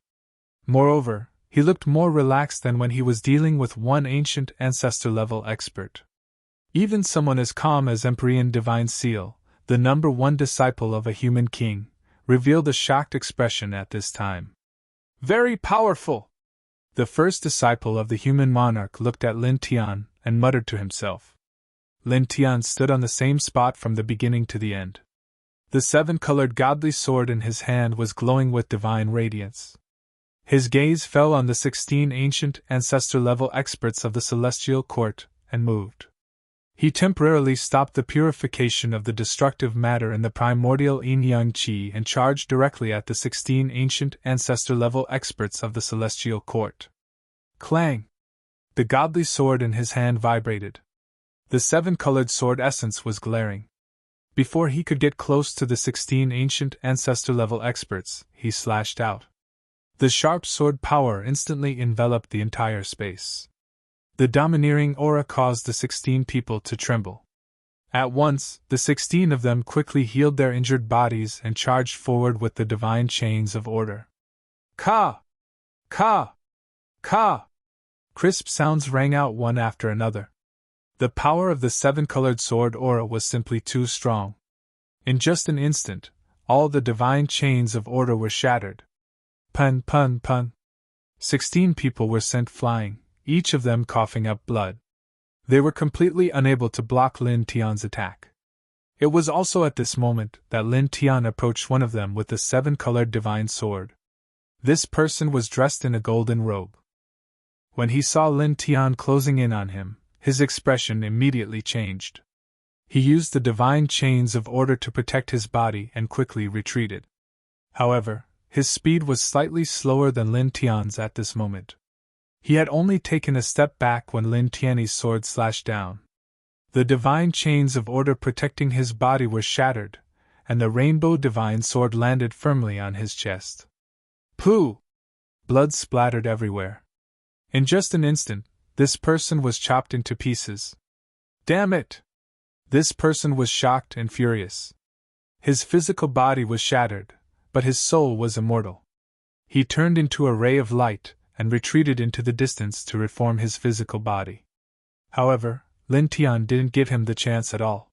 Moreover, he looked more relaxed than when he was dealing with one ancient ancestor-level expert. Even someone as calm as Emperor Divine Seal, the number 1 disciple of a human king, revealed a shocked expression at this time. Very powerful! The first disciple of the human monarch looked at Lin Tian and muttered to himself. Lin Tian stood on the same spot from the beginning to the end. The 7-colored godly sword in his hand was glowing with divine radiance. His gaze fell on the 16 ancient ancestor-level experts of the Celestial Court and moved. He temporarily stopped the purification of the destructive matter in the primordial yin-yang qi and charged directly at the 16 ancient ancestor-level experts of the Celestial Court. Clang! The godly sword in his hand vibrated. The 7-colored sword essence was glaring. Before he could get close to the 16 ancient ancestor-level experts, he slashed out. The sharp sword power instantly enveloped the entire space. The domineering aura caused the 16 people to tremble. At once, the 16 of them quickly healed their injured bodies and charged forward with the divine chains of order. Ka! Ka! Ka! Crisp sounds rang out one after another. The power of the 7-colored sword aura was simply too strong. In just an instant, all the divine chains of order were shattered. Pun pun pun. 16 people were sent flying, each of them coughing up blood. They were completely unable to block Lin Tian's attack. It was also at this moment that Lin Tian approached one of them with the 7-colored divine sword. This person was dressed in a golden robe. When he saw Lin Tian closing in on him, his expression immediately changed. He used the divine chains of order to protect his body and quickly retreated. However, his speed was slightly slower than Lin Tian's at this moment. He had only taken a step back when Lin Tian's sword slashed down. The divine chains of order protecting his body were shattered, and the rainbow divine sword landed firmly on his chest. Pooh! Blood splattered everywhere. In just an instant, this person was chopped into pieces. Damn it! This person was shocked and furious. His physical body was shattered, but his soul was immortal. He turned into a ray of light and retreated into the distance to reform his physical body. However, Lin Tian didn't give him the chance at all.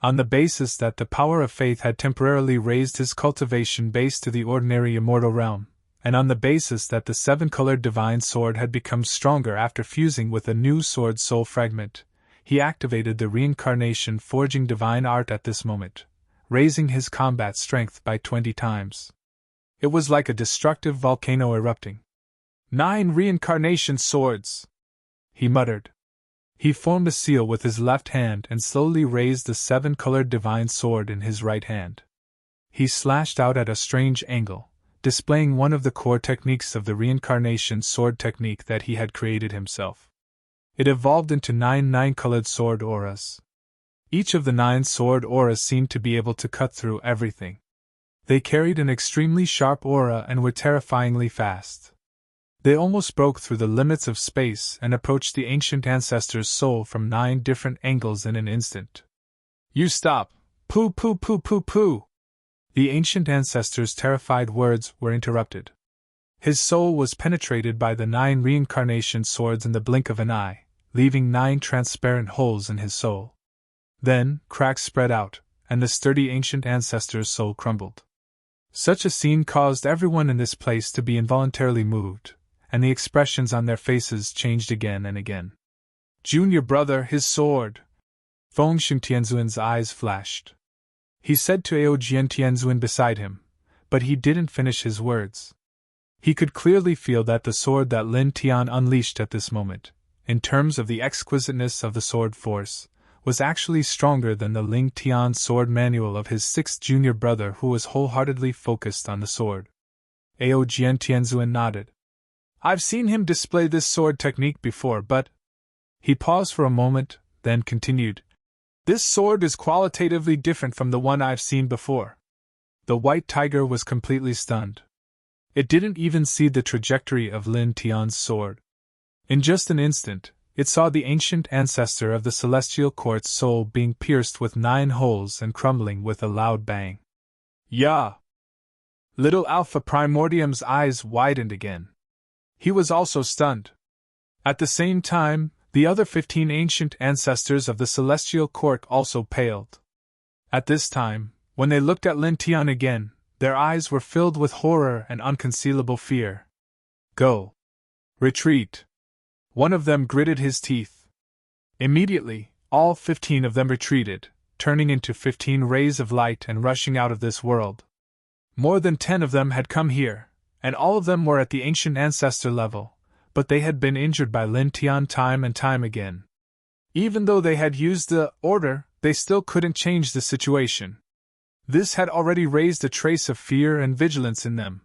On the basis that the power of faith had temporarily raised his cultivation base to the ordinary immortal realm, and on the basis that the 7-colored divine sword had become stronger after fusing with a new sword soul fragment, he activated the reincarnation forging divine art at this moment, raising his combat strength by 20 times. It was like a destructive volcano erupting. 9 reincarnation swords! He muttered. He formed a seal with his left hand and slowly raised the 7-colored divine sword in his right hand. He slashed out at a strange angle, displaying one of the core techniques of the reincarnation sword technique that he had created himself. It evolved into 9 9-colored sword auras. Each of the 9 sword auras seemed to be able to cut through everything. They carried an extremely sharp aura and were terrifyingly fast. They almost broke through the limits of space and approached the ancient ancestor's soul from 9 different angles in an instant. You stop! Pooh pooh pooh pooh pooh! The ancient ancestor's terrified words were interrupted. His soul was penetrated by the 9 reincarnation swords in the blink of an eye, leaving 9 transparent holes in his soul. Then, cracks spread out, and the sturdy ancient ancestor's soul crumbled. Such a scene caused everyone in this place to be involuntarily moved, and the expressions on their faces changed again and again. Junior brother, his sword! Feng Tianzuan's eyes flashed. He said to Aojian Tianzuan beside him, but he didn't finish his words. He could clearly feel that the sword that Lin Tian unleashed at this moment, in terms of the exquisiteness of the sword force, was actually stronger than the Ling Tian sword manual of his 6th junior brother who was wholeheartedly focused on the sword. Aojian Tianzuan nodded. I've seen him display this sword technique before, but... He paused for a moment, then continued. This sword is qualitatively different from the one I've seen before. The white tiger was completely stunned. It didn't even see the trajectory of Lin Tian's sword. In just an instant, it saw the ancient ancestor of the celestial court's soul being pierced with 9 holes and crumbling with a loud bang. Yah! Little Alpha Primordium's eyes widened again. He was also stunned. At the same time, the other 15 ancient ancestors of the celestial court also paled. At this time, when they looked at Lin Tian again, their eyes were filled with horror and unconcealable fear. Go! Retreat! One of them gritted his teeth. Immediately, all 15 of them retreated, turning into 15 rays of light and rushing out of this world. More than 10 of them had come here, and all of them were at the ancient ancestor level, but they had been injured by Lin Tian time and time again. Even though they had used the order, they still couldn't change the situation. This had already raised a trace of fear and vigilance in them.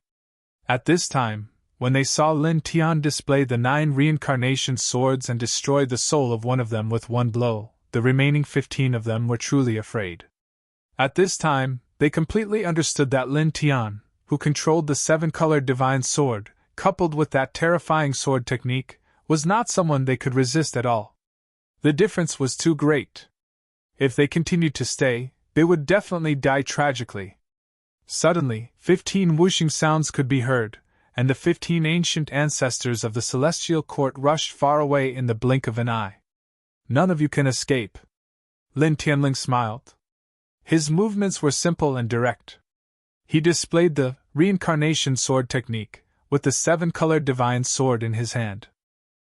At this time, when they saw Lin Tian display the 9 reincarnation swords and destroy the soul of one of them with one blow, the remaining 15 of them were truly afraid. At this time, they completely understood that Lin Tian, who controlled the 7-colored divine sword, coupled with that terrifying sword technique, was not someone they could resist at all. The difference was too great. If they continued to stay, they would definitely die tragically. Suddenly, 15 whooshing sounds could be heard, and the 15 ancient ancestors of the celestial court rushed far away in the blink of an eye. None of you can escape. Lin Tianling smiled. His movements were simple and direct. He displayed the reincarnation sword technique, with the 7-colored divine sword in his hand.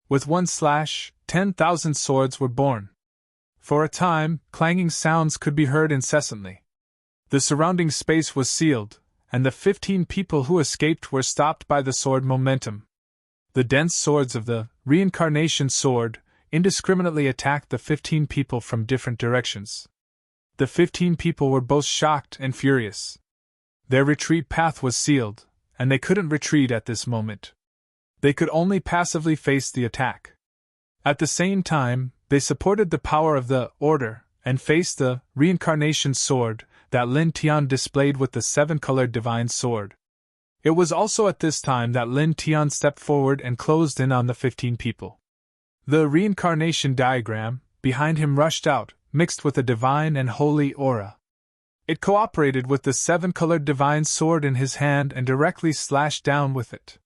With one slash, 10,000 swords were born. For a time, clanging sounds could be heard incessantly. The surrounding space was sealed, and the 15 people who escaped were stopped by the sword momentum. The dense swords of the reincarnation sword indiscriminately attacked the 15 people from different directions. The 15 people were both shocked and furious. Their retreat path was sealed, and they couldn't retreat at this moment. They could only passively face the attack. At the same time, they supported the power of the Order and faced the reincarnation sword that Lin Tian displayed with the 7-colored divine sword. It was also at this time that Lin Tian stepped forward and closed in on the 15 people. The reincarnation diagram behind him rushed out, mixed with a divine and holy aura. It cooperated with the 7-colored divine sword in his hand and directly slashed down with it.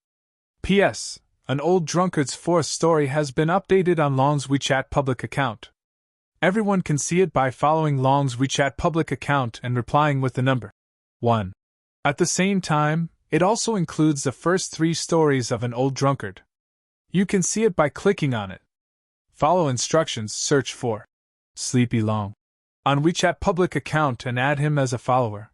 P.S. An old drunkard's 4th story has been updated on Long's WeChat public account. Everyone can see it by following Long's WeChat public account and replying with the number 1. At the same time, it also includes the first 3 stories of an old drunkard. You can see it by clicking on it. Follow instructions, search for Sleepy Long on WeChat public account and add him as a follower.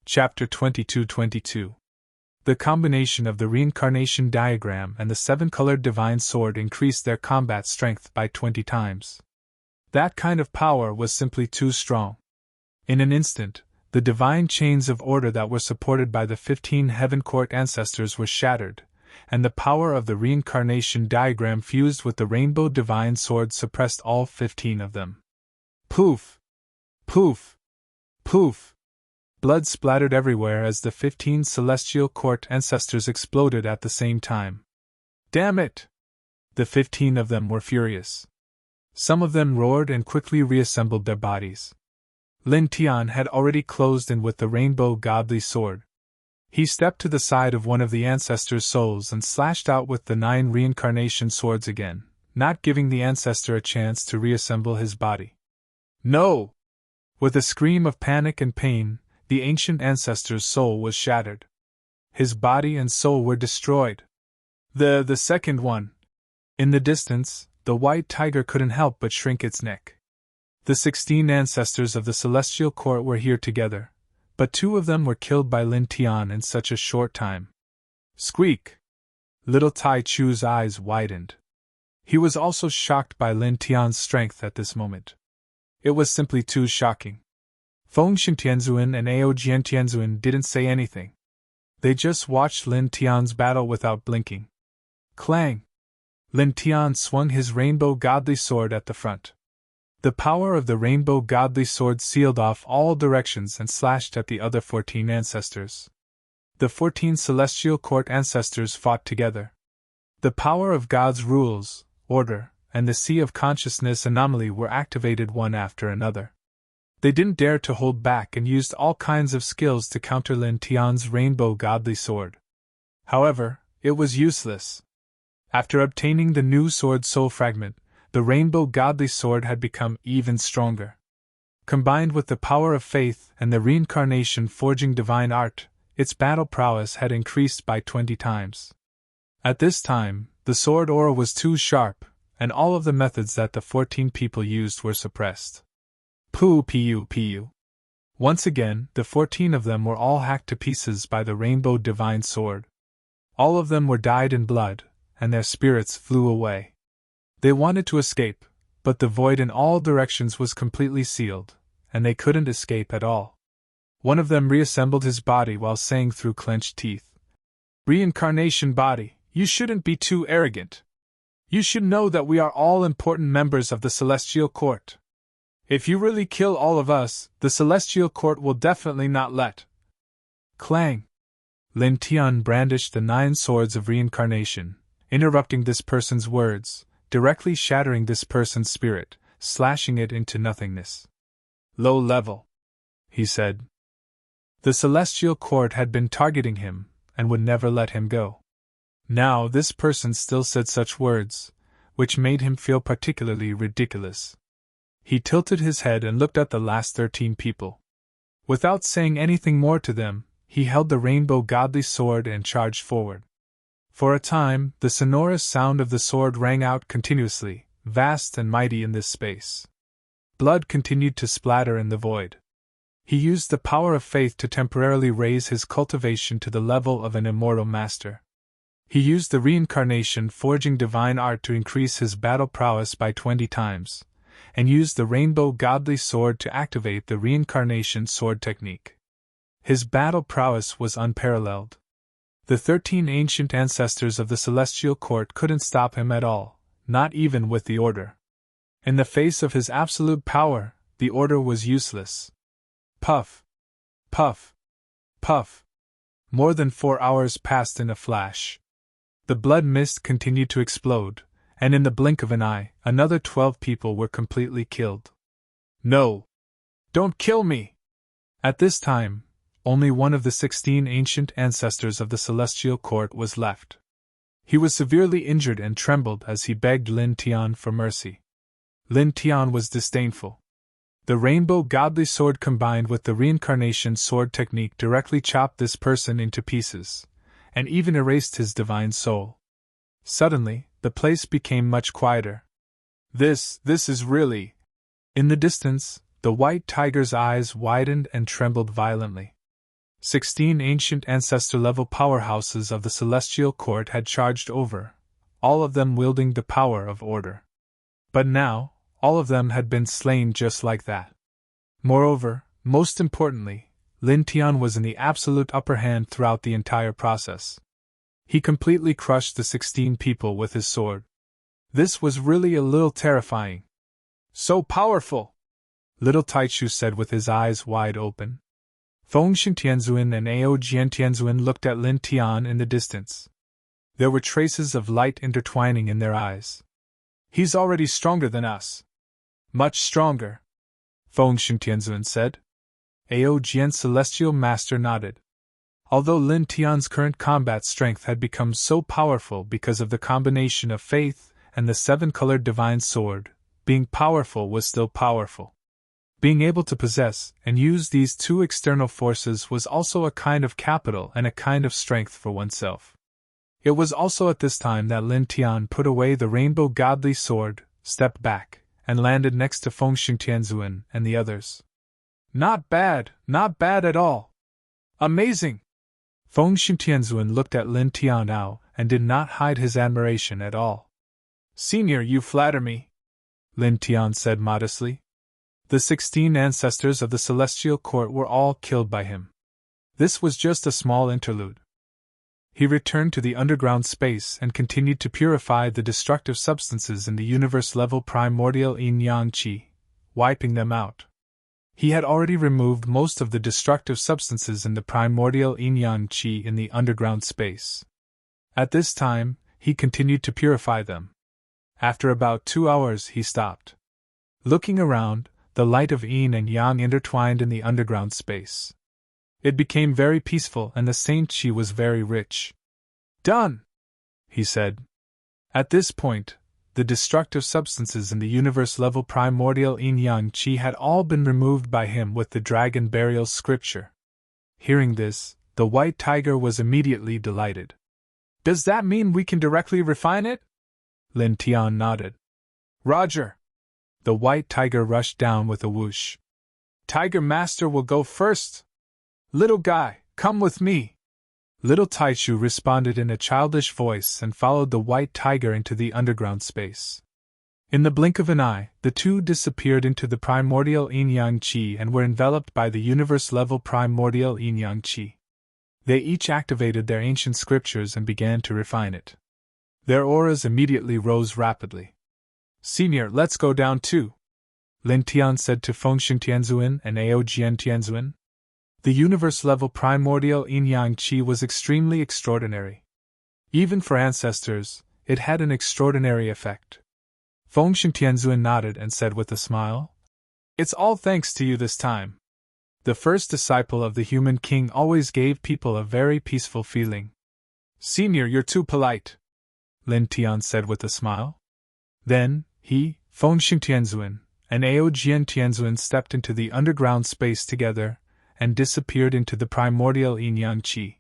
Chapter 2222. The combination of the reincarnation diagram and the 7-colored divine sword increased their combat strength by 20 times. That kind of power was simply too strong. In an instant, the divine chains of order that were supported by the 15 Heaven Court ancestors were shattered, and the power of the reincarnation diagram fused with the rainbow divine sword suppressed all 15 of them. Poof! Poof! Poof! Blood splattered everywhere as the 15 Celestial Court ancestors exploded at the same time. Damn it! The 15 of them were furious. Some of them roared and quickly reassembled their bodies. Lin Tian had already closed in with the rainbow godly sword. He stepped to the side of one of the ancestors' souls and slashed out with the 9 reincarnation swords again, not giving the ancestor a chance to reassemble his body. No! With a scream of panic and pain, the ancient ancestor's soul was shattered. His body and soul were destroyed. The second one. In the distance, the white tiger couldn't help but shrink its neck. The 16 ancestors of the Celestial Court were here together, but 2 of them were killed by Lin Tian in such a short time. Squeak! Little Tai Chu's eyes widened. He was also shocked by Lin Tian's strength at this moment. It was simply too shocking. Feng Xintianzuan and Ao Jiantianzuan didn't say anything. They just watched Lin Tian's battle without blinking. Clang! Lin Tian swung his rainbow godly sword at the front. The power of the rainbow godly sword sealed off all directions and slashed at the other 14 ancestors. The 14 Celestial Court ancestors fought together. The power of God's rules, order, and the Sea of Consciousness anomaly were activated one after another. They didn't dare to hold back and used all kinds of skills to counter Lin Tian's rainbow godly sword. However, it was useless. After obtaining the new sword soul fragment, the rainbow godly sword had become even stronger. Combined with the power of faith and the reincarnation forging divine art, its battle prowess had increased by 20 times. At this time, the sword aura was too sharp, and all of the methods that the 14 people used were suppressed. Pu. Once again, the 14 of them were all hacked to pieces by the rainbow divine sword. All of them were dyed in blood, and their spirits flew away. They wanted to escape, but the void in all directions was completely sealed, and they couldn't escape at all. One of them reassembled his body while saying through clenched teeth, "Reincarnation body, you shouldn't be too arrogant. You should know that we are all important members of the Celestial Court. If you really kill all of us, the Celestial Court will definitely not let." Clang! Lin Tian brandished the 9 swords of reincarnation, interrupting this person's words, directly shattering this person's spirit, slashing it into nothingness. "Low level," he said. The Celestial Court had been targeting him, and would never let him go. Now this person still said such words, which made him feel particularly ridiculous. He tilted his head and looked at the last 13 people. Without saying anything more to them, he held the rainbow godly sword and charged forward. For a time, the sonorous sound of the sword rang out continuously, vast and mighty in this space. Blood continued to splatter in the void. He used the power of faith to temporarily raise his cultivation to the level of an immortal master. He used the reincarnation forging divine art to increase his battle prowess by 20 times, and used the rainbow godly sword to activate the reincarnation sword technique. His battle prowess was unparalleled. The 13 ancient ancestors of the celestial court couldn't stop him at all, not even with the order. In the face of his absolute power, the order was useless. Puff! Puff! Puff! More than 4 hours passed in a flash. The blood mist continued to explode, and in the blink of an eye, another 12 people were completely killed. No! Don't kill me! At this time, only one of the 16 ancient ancestors of the celestial court was left. He was severely injured and trembled as he begged Lin Tian for mercy. Lin Tian was disdainful. The rainbow godly sword combined with the reincarnation sword technique directly chopped this person into pieces, and even erased his divine soul. Suddenly, the place became much quieter. This is really... In the distance, the white tiger's eyes widened and trembled violently. 16 ancient ancestor-level powerhouses of the celestial court had charged over, all of them wielding the power of order. But now, all of them had been slain just like that. Moreover, most importantly, Lin Tian was in the absolute upper hand throughout the entire process. He completely crushed the 16 people with his sword. This was really a little terrifying. So powerful! Little Taichu said with his eyes wide open. Fengxian Tianzuan and Ao Jian Tianzuan looked at Lin Tian in the distance. There were traces of light intertwining in their eyes. He's already stronger than us. Much stronger, Fengxian Tianzuan said. Ao Jian's celestial master nodded. Although Lin Tian's current combat strength had become so powerful because of the combination of faith and the 7-colored divine sword, being powerful was still powerful. Being able to possess and use these two external forces was also a kind of capital and a kind of strength for oneself. It was also at this time that Lin Tian put away the rainbow godly sword, stepped back, and landed next to Fengxian Tianzuan and the others. Not bad at all. Amazing! Fengxian Tianzuan looked at Lin Tian now and did not hide his admiration at all. Senior, you flatter me, Lin Tian said modestly. The 16 ancestors of the celestial court were all killed by him. This was just a small interlude. He returned to the underground space and continued to purify the destructive substances in the universe-level primordial yin-yang qi, wiping them out. He had already removed most of the destructive substances in the primordial yin-yang qi in the underground space. At this time, he continued to purify them. After about 2 hours he stopped. Looking around, the light of yin and yang intertwined in the underground space. It became very peaceful and the saint qi was very rich. Done! He said. At this point, the destructive substances in the universe-level primordial yin-yang qi had all been removed by him with the dragon burial scripture. Hearing this, the white tiger was immediately delighted. Does that mean we can directly refine it? Lin Tian nodded. Roger! The white tiger rushed down with a whoosh. Tiger Master will go first! Little guy, come with me! Little Taichu responded in a childish voice and followed the white tiger into the underground space. In the blink of an eye, the two disappeared into the primordial yin-yang qi and were enveloped by the universe-level primordial yin-yang qi. They each activated their ancient scriptures and began to refine it. Their auras immediately rose rapidly. Senior, let's go down too, Lin Tian said to Fengxian Tianzuan and Ao Jian Tianzuan. The universe-level primordial yin-yang qi was extremely extraordinary. Even for ancestors, it had an extraordinary effect. Fengxian Tianzuan nodded and said with a smile, It's all thanks to you this time. The first disciple of the human king always gave people a very peaceful feeling. Senior, you're too polite, Lin Tian said with a smile. Then, he, Feng Tianzuan, and Ao Tianzuan stepped into the underground space together and disappeared into the primordial yin-yang qi.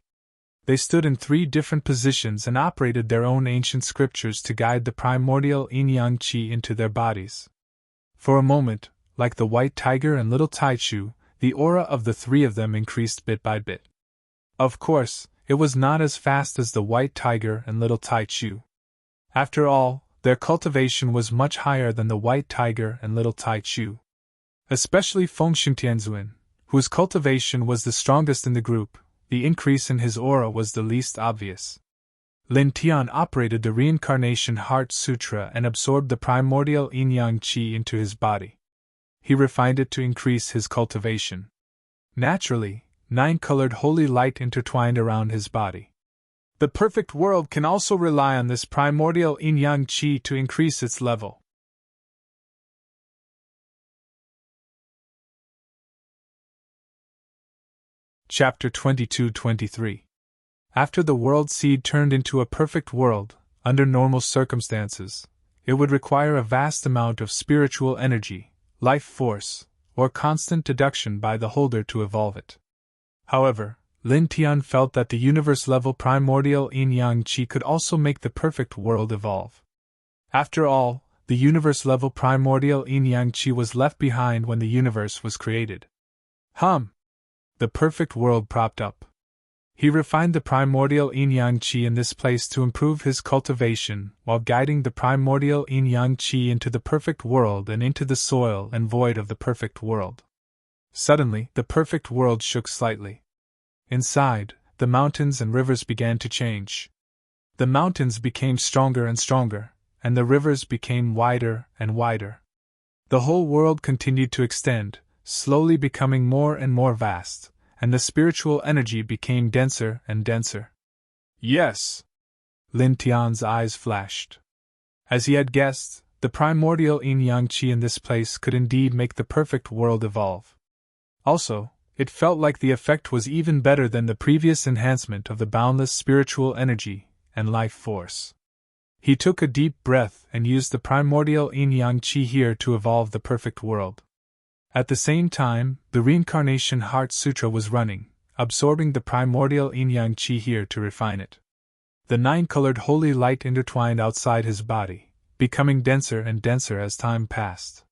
They stood in 3 different positions and operated their own ancient scriptures to guide the primordial yin-yang qi into their bodies. For a moment, like the white tiger and little Taichu, the aura of the 3 of them increased bit by bit. Of course, it was not as fast as the white tiger and little Taichu. After all, their cultivation was much higher than the white tiger and little Taichu. Especially Feng Tianzuan, whose cultivation was the strongest in the group, the increase in his aura was the least obvious. Lin Tian operated the Reincarnation Heart Sutra and absorbed the primordial yin-yang qi into his body. He refined it to increase his cultivation. Naturally, 9-colored holy light intertwined around his body. The perfect world can also rely on this primordial yin-yang qi to increase its level. Chapter 22-23. After the world seed turned into a perfect world, under normal circumstances, it would require a vast amount of spiritual energy, life force, or constant deduction by the holder to evolve it. However, Lin Tian felt that the universe-level primordial yin-yang qi could also make the perfect world evolve. After all, the universe-level primordial yin-yang qi was left behind when the universe was created. The perfect world propped up. He refined the primordial yin-yang qi in this place to improve his cultivation while guiding the primordial yin-yang qi into the perfect world and into the soil and void of the perfect world. Suddenly, the perfect world shook slightly. Inside, the mountains and rivers began to change. The mountains became stronger and stronger, and the rivers became wider and wider. The whole world continued to extend, slowly becoming more and more vast, and the spiritual energy became denser and denser. Yes! Lin Tian's eyes flashed. As he had guessed, the primordial yin-yang qi in this place could indeed make the perfect world evolve. Also, it felt like the effect was even better than the previous enhancement of the boundless spiritual energy and life force. He took a deep breath and used the primordial yin-yang qi here to evolve the perfect world. At the same time, the Reincarnation Heart Sutra was running, absorbing the primordial yin-yang qi here to refine it. The 9-colored holy light intertwined outside his body, becoming denser and denser as time passed.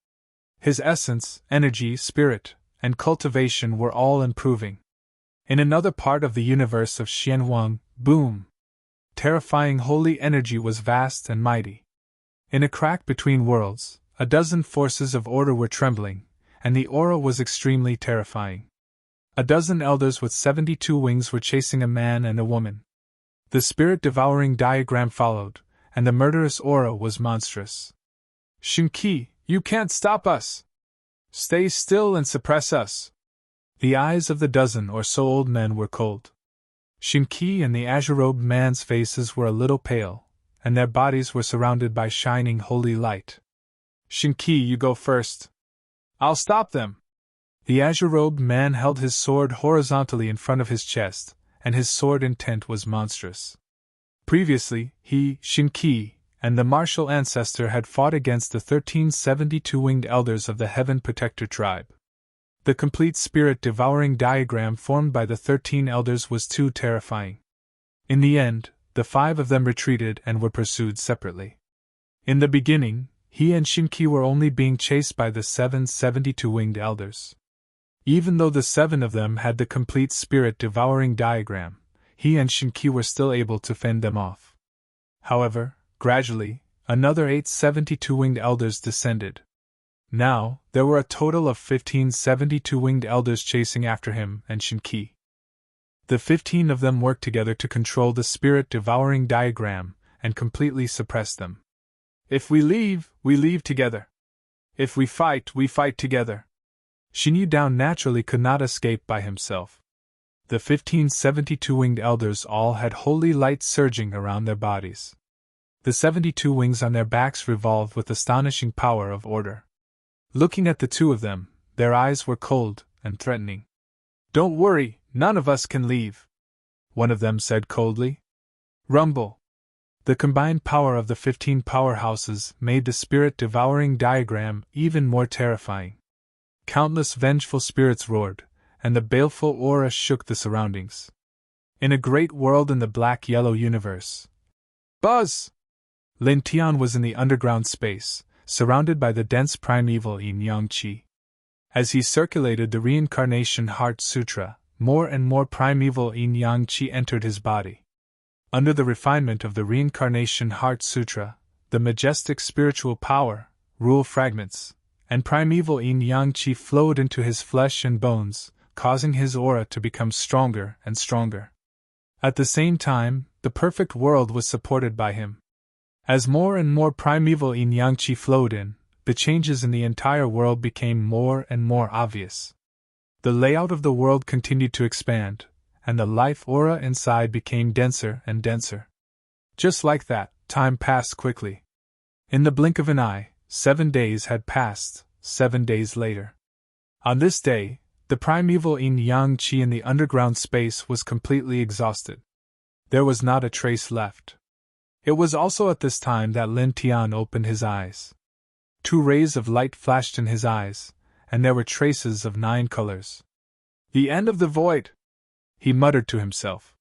His essence, energy, spirit, and cultivation were all improving. In another part of the universe of Xianhuang, boom! Terrifying holy energy was vast and mighty. In a crack between worlds, a dozen forces of order were trembling, and the aura was extremely terrifying. A dozen elders with 72 wings were chasing a man and a woman. The spirit-devouring diagram followed, and the murderous aura was monstrous. Shinki, you can't stop us! Stay still and suppress us! The eyes of the dozen or so old men were cold. Shinki and the azure-robed man's faces were a little pale, and their bodies were surrounded by shining holy light. Shinki, you go first. I'll stop them! The azure-robed man held his sword horizontally in front of his chest, and his sword intent was monstrous. Previously, he, Shinki, and the martial ancestor had fought against the 13 72-winged elders of the Heaven Protector tribe. The complete spirit-devouring diagram formed by the 13 elders was too terrifying. In the end, the 5 of them retreated and were pursued separately. In the beginning, he and Shinki were only being chased by the 7 72-winged elders. Even though the 7 of them had the complete spirit-devouring diagram, he and Shinki were still able to fend them off. However, gradually, another 8 72-winged elders descended. Now, there were a total of 15 72-winged elders chasing after him and Shinki. The 15 of them worked together to control the spirit-devouring diagram and completely suppress them. If we leave together. If we fight together. Shinyu Down naturally could not escape by himself. The 15 72-winged elders all had holy light surging around their bodies. The 72 wings on their backs revolved with astonishing power of order. Looking at the 2 of them, their eyes were cold and threatening. Don't worry, none of us can leave, one of them said coldly. Rumble. The combined power of the 15 powerhouses made the spirit-devouring diagram even more terrifying. Countless vengeful spirits roared, and the baleful aura shook the surroundings. In a great world in the black-yellow universe. Buzz! Lin Tian was in the underground space, surrounded by the dense primeval yin-yang qi. As he circulated the Reincarnation Heart Sutra, more and more primeval yin-yang qi entered his body. Under the refinement of the Reincarnation Heart Sutra, the majestic spiritual power, rule fragments, and primeval yin-yang qi flowed into his flesh and bones, causing his aura to become stronger and stronger. At the same time, the perfect world was supported by him. As more and more primeval yin-yang qi flowed in, the changes in the entire world became more and more obvious. The layout of the world continued to expand, and the life aura inside became denser and denser. Just like that, time passed quickly. In the blink of an eye, 7 days had passed, 7 days later. On this day, the primeval yin-yang qi in the underground space was completely exhausted. There was not a trace left. It was also at this time that Lin Tian opened his eyes. 2 rays of light flashed in his eyes, and there were traces of 9 colors. The end of the void! He muttered to himself.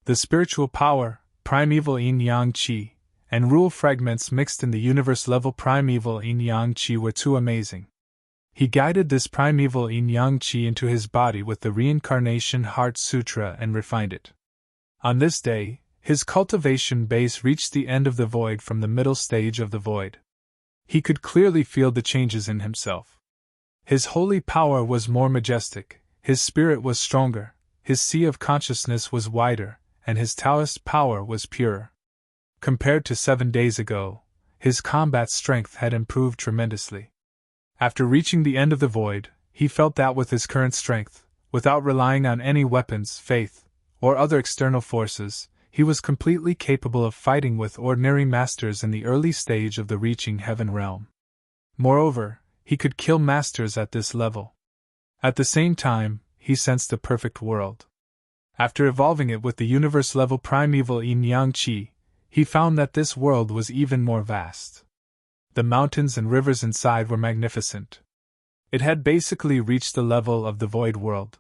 The spiritual power, primeval yin-yang qi, and rule fragments mixed in the universe-level primeval yin-yang qi were too amazing. He guided this primeval yin-yang qi into his body with the Reincarnation Heart Sutra and refined it. On this day, his cultivation base reached the end of the void from the middle stage of the void. He could clearly feel the changes in himself. His holy power was more majestic, his spirit was stronger, his sea of consciousness was wider, and his Taoist power was purer. Compared to 7 days ago, his combat strength had improved tremendously. After reaching the end of the void, he felt that with his current strength, without relying on any weapons, faith, or other external forces, he was completely capable of fighting with ordinary masters in the early stage of the reaching heaven realm. Moreover, he could kill masters at this level. At the same time, he sensed a perfect world. After evolving it with the universe-level primeval yin-yang qi, he found that this world was even more vast. The mountains and rivers inside were magnificent. It had basically reached the level of the void world.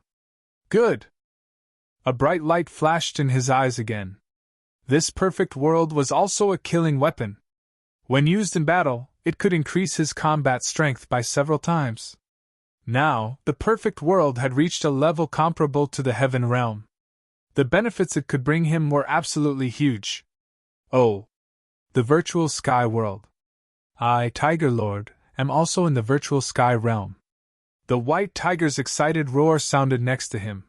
Good! A bright light flashed in his eyes again. This perfect world was also a killing weapon. When used in battle, it could increase his combat strength by several times. Now, the perfect world had reached a level comparable to the heaven realm. The benefits it could bring him were absolutely huge. Oh! The virtual sky world. I, Tiger Lord, am also in the virtual sky realm. The white tiger's excited roar sounded next to him.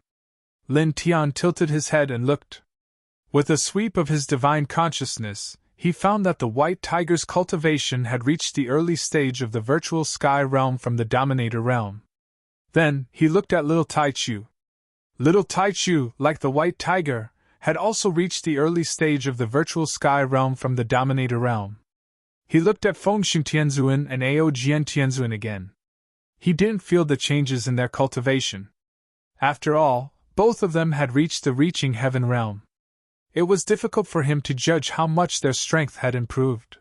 Lin Tian tilted his head and looked. With a sweep of his divine consciousness, he found that the white tiger's cultivation had reached the early stage of the virtual sky realm from the dominator realm. Then, he looked at little Taichu. Little Taichu, like the white tiger, had also reached the early stage of the virtual sky realm from the dominator realm. He looked at Fengxing Tianzuan and Ao Jian Tianzuan again. He didn't feel the changes in their cultivation. After all, both of them had reached the reaching heaven realm. It was difficult for him to judge how much their strength had improved.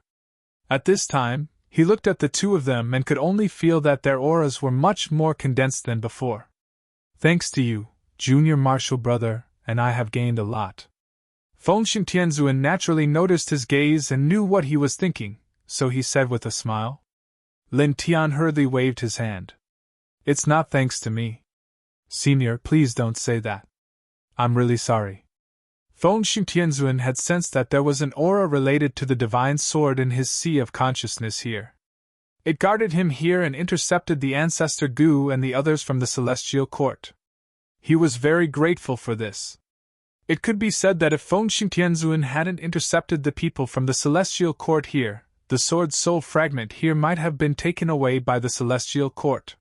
At this time, he looked at the 2 of them and could only feel that their auras were much more condensed than before. Thanks to you, junior martial brother, and I have gained a lot. Fengxing Tianzuan naturally noticed his gaze and knew what he was thinking, so he said with a smile. Lin Tian hurriedly waved his hand. It's not thanks to me. Senior, please don't say that. I'm really sorry. Fengxing Tianzuan had sensed that there was an aura related to the divine sword in his sea of consciousness here. It guarded him here and intercepted the ancestor Gu and the others from the celestial court. He was very grateful for this. It could be said that if Fengxing Tianzuan hadn't intercepted the people from the celestial court here, the sword's soul fragment here might have been taken away by the celestial court.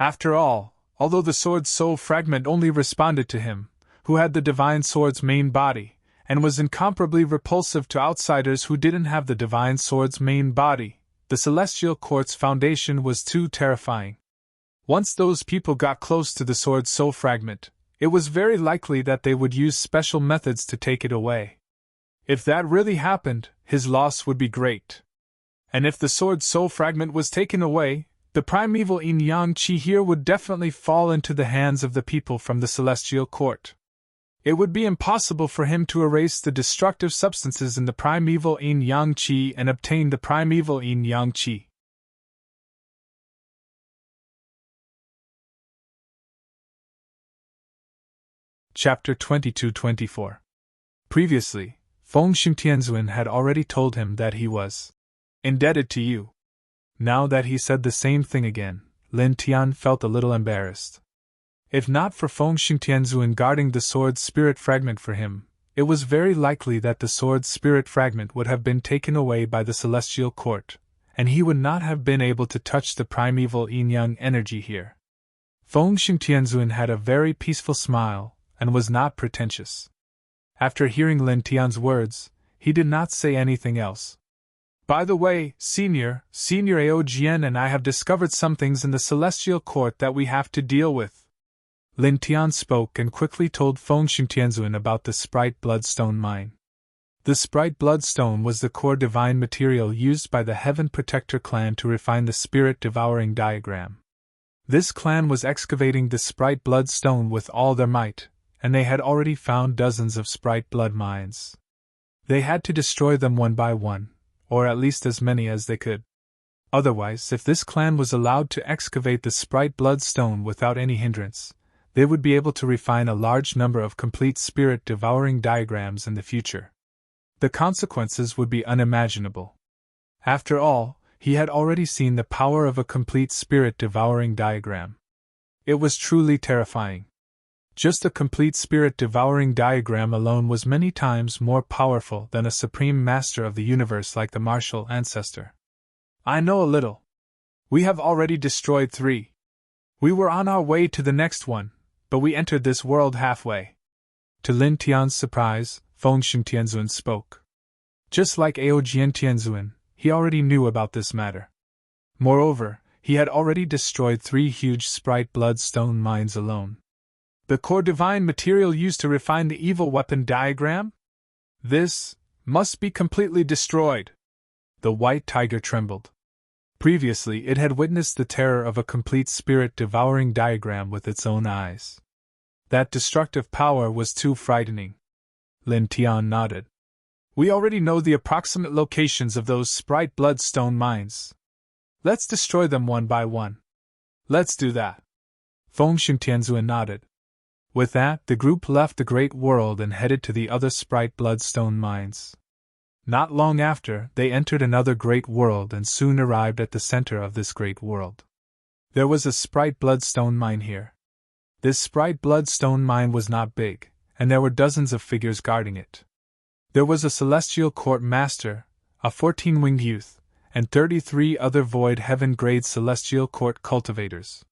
After all, although the sword's soul fragment only responded to him, who had the divine sword's main body, and was incomparably repulsive to outsiders who didn't have the divine sword's main body, the celestial court's foundation was too terrifying. Once those people got close to the sword's soul fragment, it was very likely that they would use special methods to take it away. If that really happened, his loss would be great. And if the sword soul fragment was taken away, the primeval yin-yang qi here would definitely fall into the hands of the people from the celestial court. It would be impossible for him to erase the destructive substances in the primeval yin-yang qi and obtain the primeval yin-yang qi. Chapter 22-24. Previously, Feng Xingtianzuan had already told him that he was indebted to you. Now that he said the same thing again, Lin Tian felt a little embarrassed. If not for Feng Xingtianzuan guarding the sword's spirit fragment for him, it was very likely that the sword's spirit fragment would have been taken away by the celestial court, and he would not have been able to touch the primeval yin-yang energy here. Feng Xingtianzuan had a very peaceful smile, and was not pretentious. After hearing Lin Tian's words, he did not say anything else. By the way, Senior Aojian and I have discovered some things in the celestial court that we have to deal with. Lin Tian spoke and quickly told Feng Xingtianzuan about the Sprite Bloodstone mine. The Sprite Bloodstone was the core divine material used by the Heaven Protector clan to refine the Spirit Devouring diagram. This clan was excavating the Sprite Bloodstone with all their might, and they had already found dozens of Sprite Blood mines. They had to destroy them one by one, or at least as many as they could. Otherwise, if this clan was allowed to excavate the Sprite Bloodstone without any hindrance, they would be able to refine a large number of complete spirit-devouring diagrams in the future. The consequences would be unimaginable. After all, he had already seen the power of a complete spirit-devouring diagram. It was truly terrifying. Just a complete spirit-devouring diagram alone was many times more powerful than a supreme master of the universe like the martial ancestor. I know a little. We have already destroyed 3. We were on our way to the next one, but we entered this world halfway. To Lin Tian's surprise, Feng Xingtianzuan spoke. Just like Aojian Tianzuan, he already knew about this matter. Moreover, he had already destroyed 3 huge Sprite Bloodstone mines alone. The core divine material used to refine the evil weapon diagram? This must be completely destroyed. The white tiger trembled. Previously, it had witnessed the terror of a complete spirit-devouring diagram with its own eyes. That destructive power was too frightening. Lin Tian nodded. We already know the approximate locations of those Sprite Bloodstone mines. Let's destroy them one by one. Let's do that. Feng Xingtianzuan nodded. With that, the group left the Great World and headed to the other Sprite Bloodstone mines. Not long after, they entered another Great World and soon arrived at the center of this Great World. There was a Sprite Bloodstone mine here. This Sprite Bloodstone mine was not big, and there were dozens of figures guarding it. There was a Celestial Court Master, a 14-winged youth, and 33 other Void Heaven-grade Celestial Court cultivators.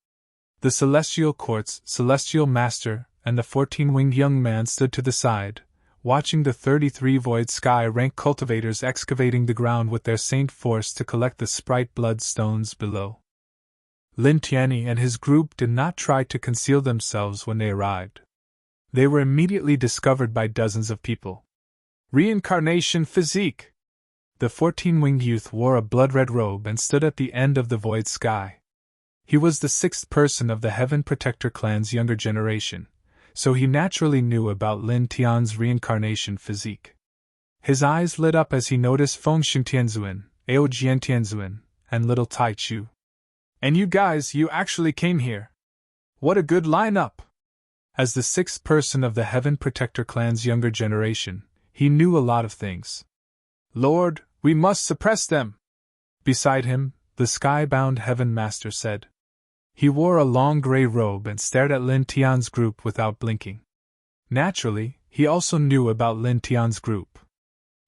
The Celestial Court's Celestial Master and the 14-winged young man stood to the side, watching the 33 Void Sky rank cultivators excavating the ground with their saint force to collect the Sprite Bloodstones below. Lin Tianyi and his group did not try to conceal themselves when they arrived. They were immediately discovered by dozens of people. Reincarnation physique! The 14-winged youth wore a blood-red robe and stood at the end of the Void Sky. He was the 6th person of the Heaven Protector clan's younger generation, so he naturally knew about Lin Tian's reincarnation physique. His eyes lit up as he noticed Feng Xingtianzuan, Aojian Tianzuan, and little Tai Chu. And you guys, you actually came here. What a good lineup! As the 6th person of the Heaven Protector clan's younger generation, he knew a lot of things. Lord, we must suppress them! Beside him, the sky-bound Heaven Master said. He wore a long gray robe and stared at Lin Tian's group without blinking. Naturally, he also knew about Lin Tian's group.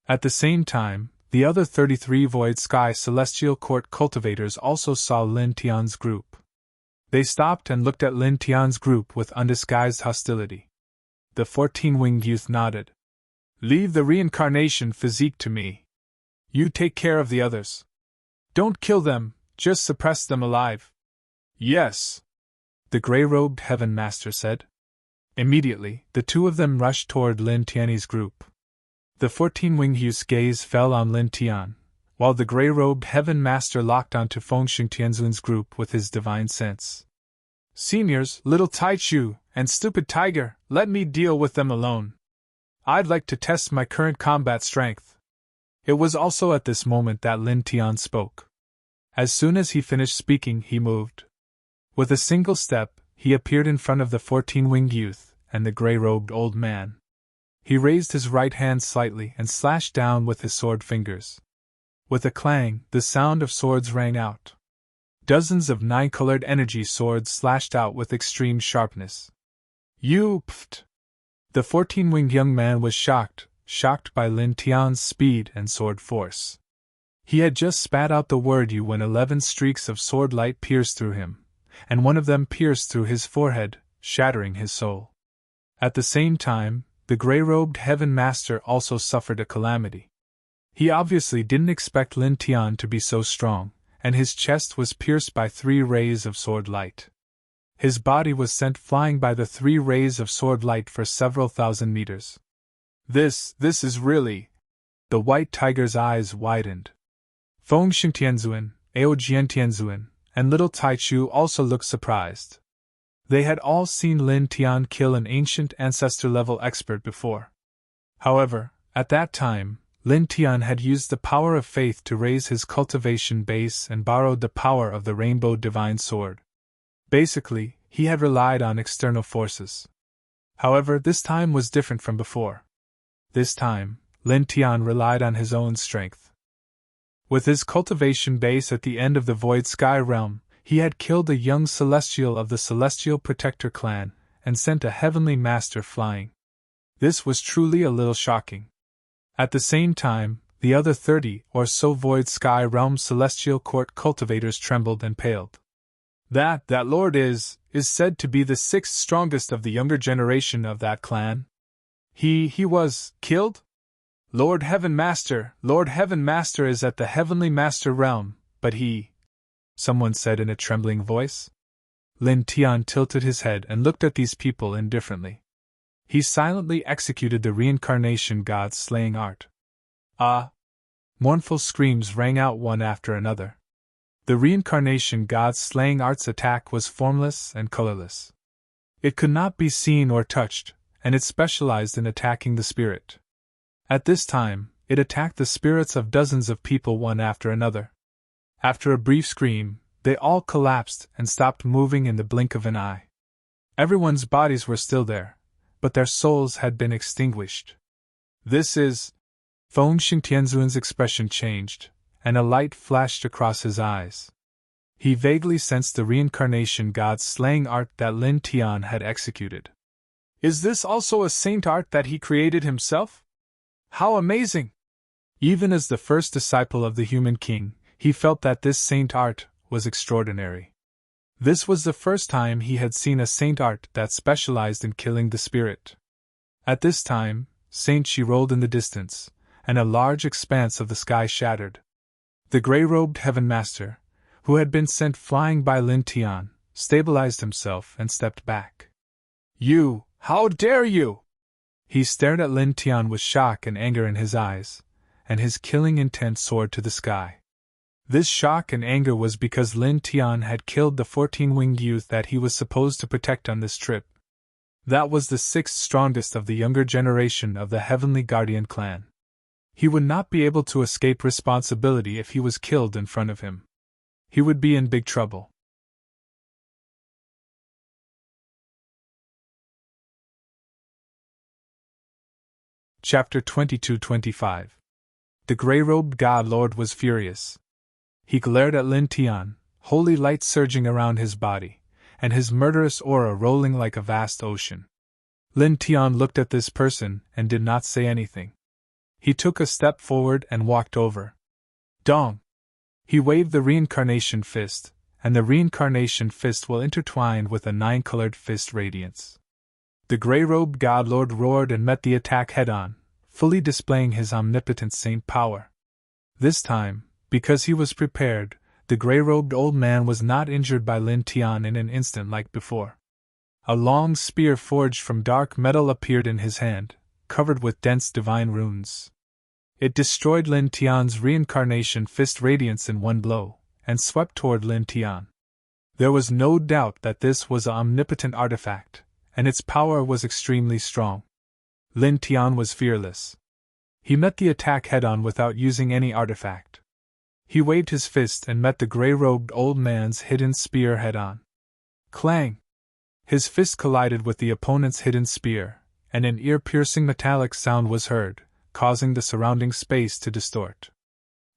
At the same time, the other 33 Void Sky Celestial Court cultivators also saw Lin Tian's group. They stopped and looked at Lin Tian's group with undisguised hostility. The 14-winged youth nodded. Leave the reincarnation physique to me. You take care of the others. Don't kill them, just suppress them alive. Yes, the gray-robed Heaven Master said. Immediately, the 2 of them rushed toward Lin Tianyi's group. The 14-winged youth's gaze fell on Lin Tian, while the gray-robed Heaven Master locked onto Feng Tianzuan's group with his divine sense. Seniors, little Taichu, and stupid tiger, let me deal with them alone. I'd like to test my current combat strength. It was also at this moment that Lin Tian spoke. As soon as he finished speaking, he moved. With a single step, he appeared in front of the 14-winged youth and the gray-robed old man. He raised his right hand slightly and slashed down with his sword fingers. With a clang, the sound of swords rang out. Dozens of 9-colored energy swords slashed out with extreme sharpness. You pfft! The 14-winged young man was shocked by Lin Tian's speed and sword force. He had just spat out the word "you" when 11 streaks of sword light pierced through him, and one of them pierced through his forehead, shattering his soul. At the same time, the gray-robed Heaven Master also suffered a calamity. He obviously didn't expect Lin Tian to be so strong, and his chest was pierced by 3 rays of sword light. His body was sent flying by the 3 rays of sword light for several thousand meters. This is really... The white tiger's eyes widened. Feng Tianzuan, Ao Tianzuan, and little Taichu also looked surprised. They had all seen Lin Tian kill an ancient ancestor-level expert before. However, at that time, Lin Tian had used the power of faith to raise his cultivation base and borrowed the power of the Rainbow Divine Sword. Basically, he had relied on external forces. However, this time was different from before. This time, Lin Tian relied on his own strength. With his cultivation base at the end of the Void Sky Realm, he had killed a young celestial of the Celestial Protector clan and sent a heavenly master flying. This was truly a little shocking. At the same time, the other 30 or so Void Sky Realm Celestial Court cultivators trembled and paled. That lord is said to be the 6th strongest of the younger generation of that clan. He was killed? Lord Heaven Master is at the Heavenly Master Realm, but he... Someone said in a trembling voice. Lin Tian tilted his head and looked at these people indifferently. He silently executed the reincarnation god's slaying art. Ah! Mournful screams rang out one after another. The reincarnation god's slaying art's attack was formless and colorless. It could not be seen or touched, and it specialized in attacking the spirit. At this time, it attacked the spirits of dozens of people one after another. After a brief scream, they all collapsed and stopped moving in the blink of an eye. Everyone's bodies were still there, but their souls had been extinguished. This is... Feng Tianzuan's expression changed, and a light flashed across his eyes. He vaguely sensed the reincarnation god's slaying art that Lin Tian had executed. Is this also a saint art that he created himself? How amazing! Even as the first disciple of the human king, he felt that this saint art was extraordinary. This was the first time he had seen a saint art that specialized in killing the spirit. At this time, Saint Shi rolled in the distance, and a large expanse of the sky shattered. The gray-robed Heaven Master, who had been sent flying by Lin Tian, stabilized himself and stepped back. You, how dare you! He stared at Lin Tian with shock and anger in his eyes, and his killing intent soared to the sky. This shock and anger was because Lin Tian had killed the 14-winged youth that he was supposed to protect on this trip. That was the 6th strongest of the younger generation of the Heavenly Guardian clan. He would not be able to escape responsibility if he was killed in front of him. He would be in big trouble. Chapter 22-25. The gray-robed god lord was furious. He glared at Lin Tian, holy light surging around his body, and his murderous aura rolling like a vast ocean. Lin Tian looked at this person and did not say anything. He took a step forward and walked over. Dong! He waved the reincarnation fist, and the reincarnation fist will intertwine with a 9-colored fist radiance. The gray-robed god lord roared and met the attack head-on, fully displaying his omnipotent saint power. This time, because he was prepared, the gray-robed old man was not injured by Lin Tian in an instant like before. A long spear forged from dark metal appeared in his hand, covered with dense divine runes. It destroyed Lin Tian's reincarnation fist radiance in one blow, and swept toward Lin Tian. There was no doubt that this was an omnipotent artifact, and its power was extremely strong. Lin Tian was fearless. He met the attack head-on without using any artifact. He waved his fist and met the gray-robed old man's hidden spear head-on. Clang! His fist collided with the opponent's hidden spear, and an ear-piercing metallic sound was heard, causing the surrounding space to distort.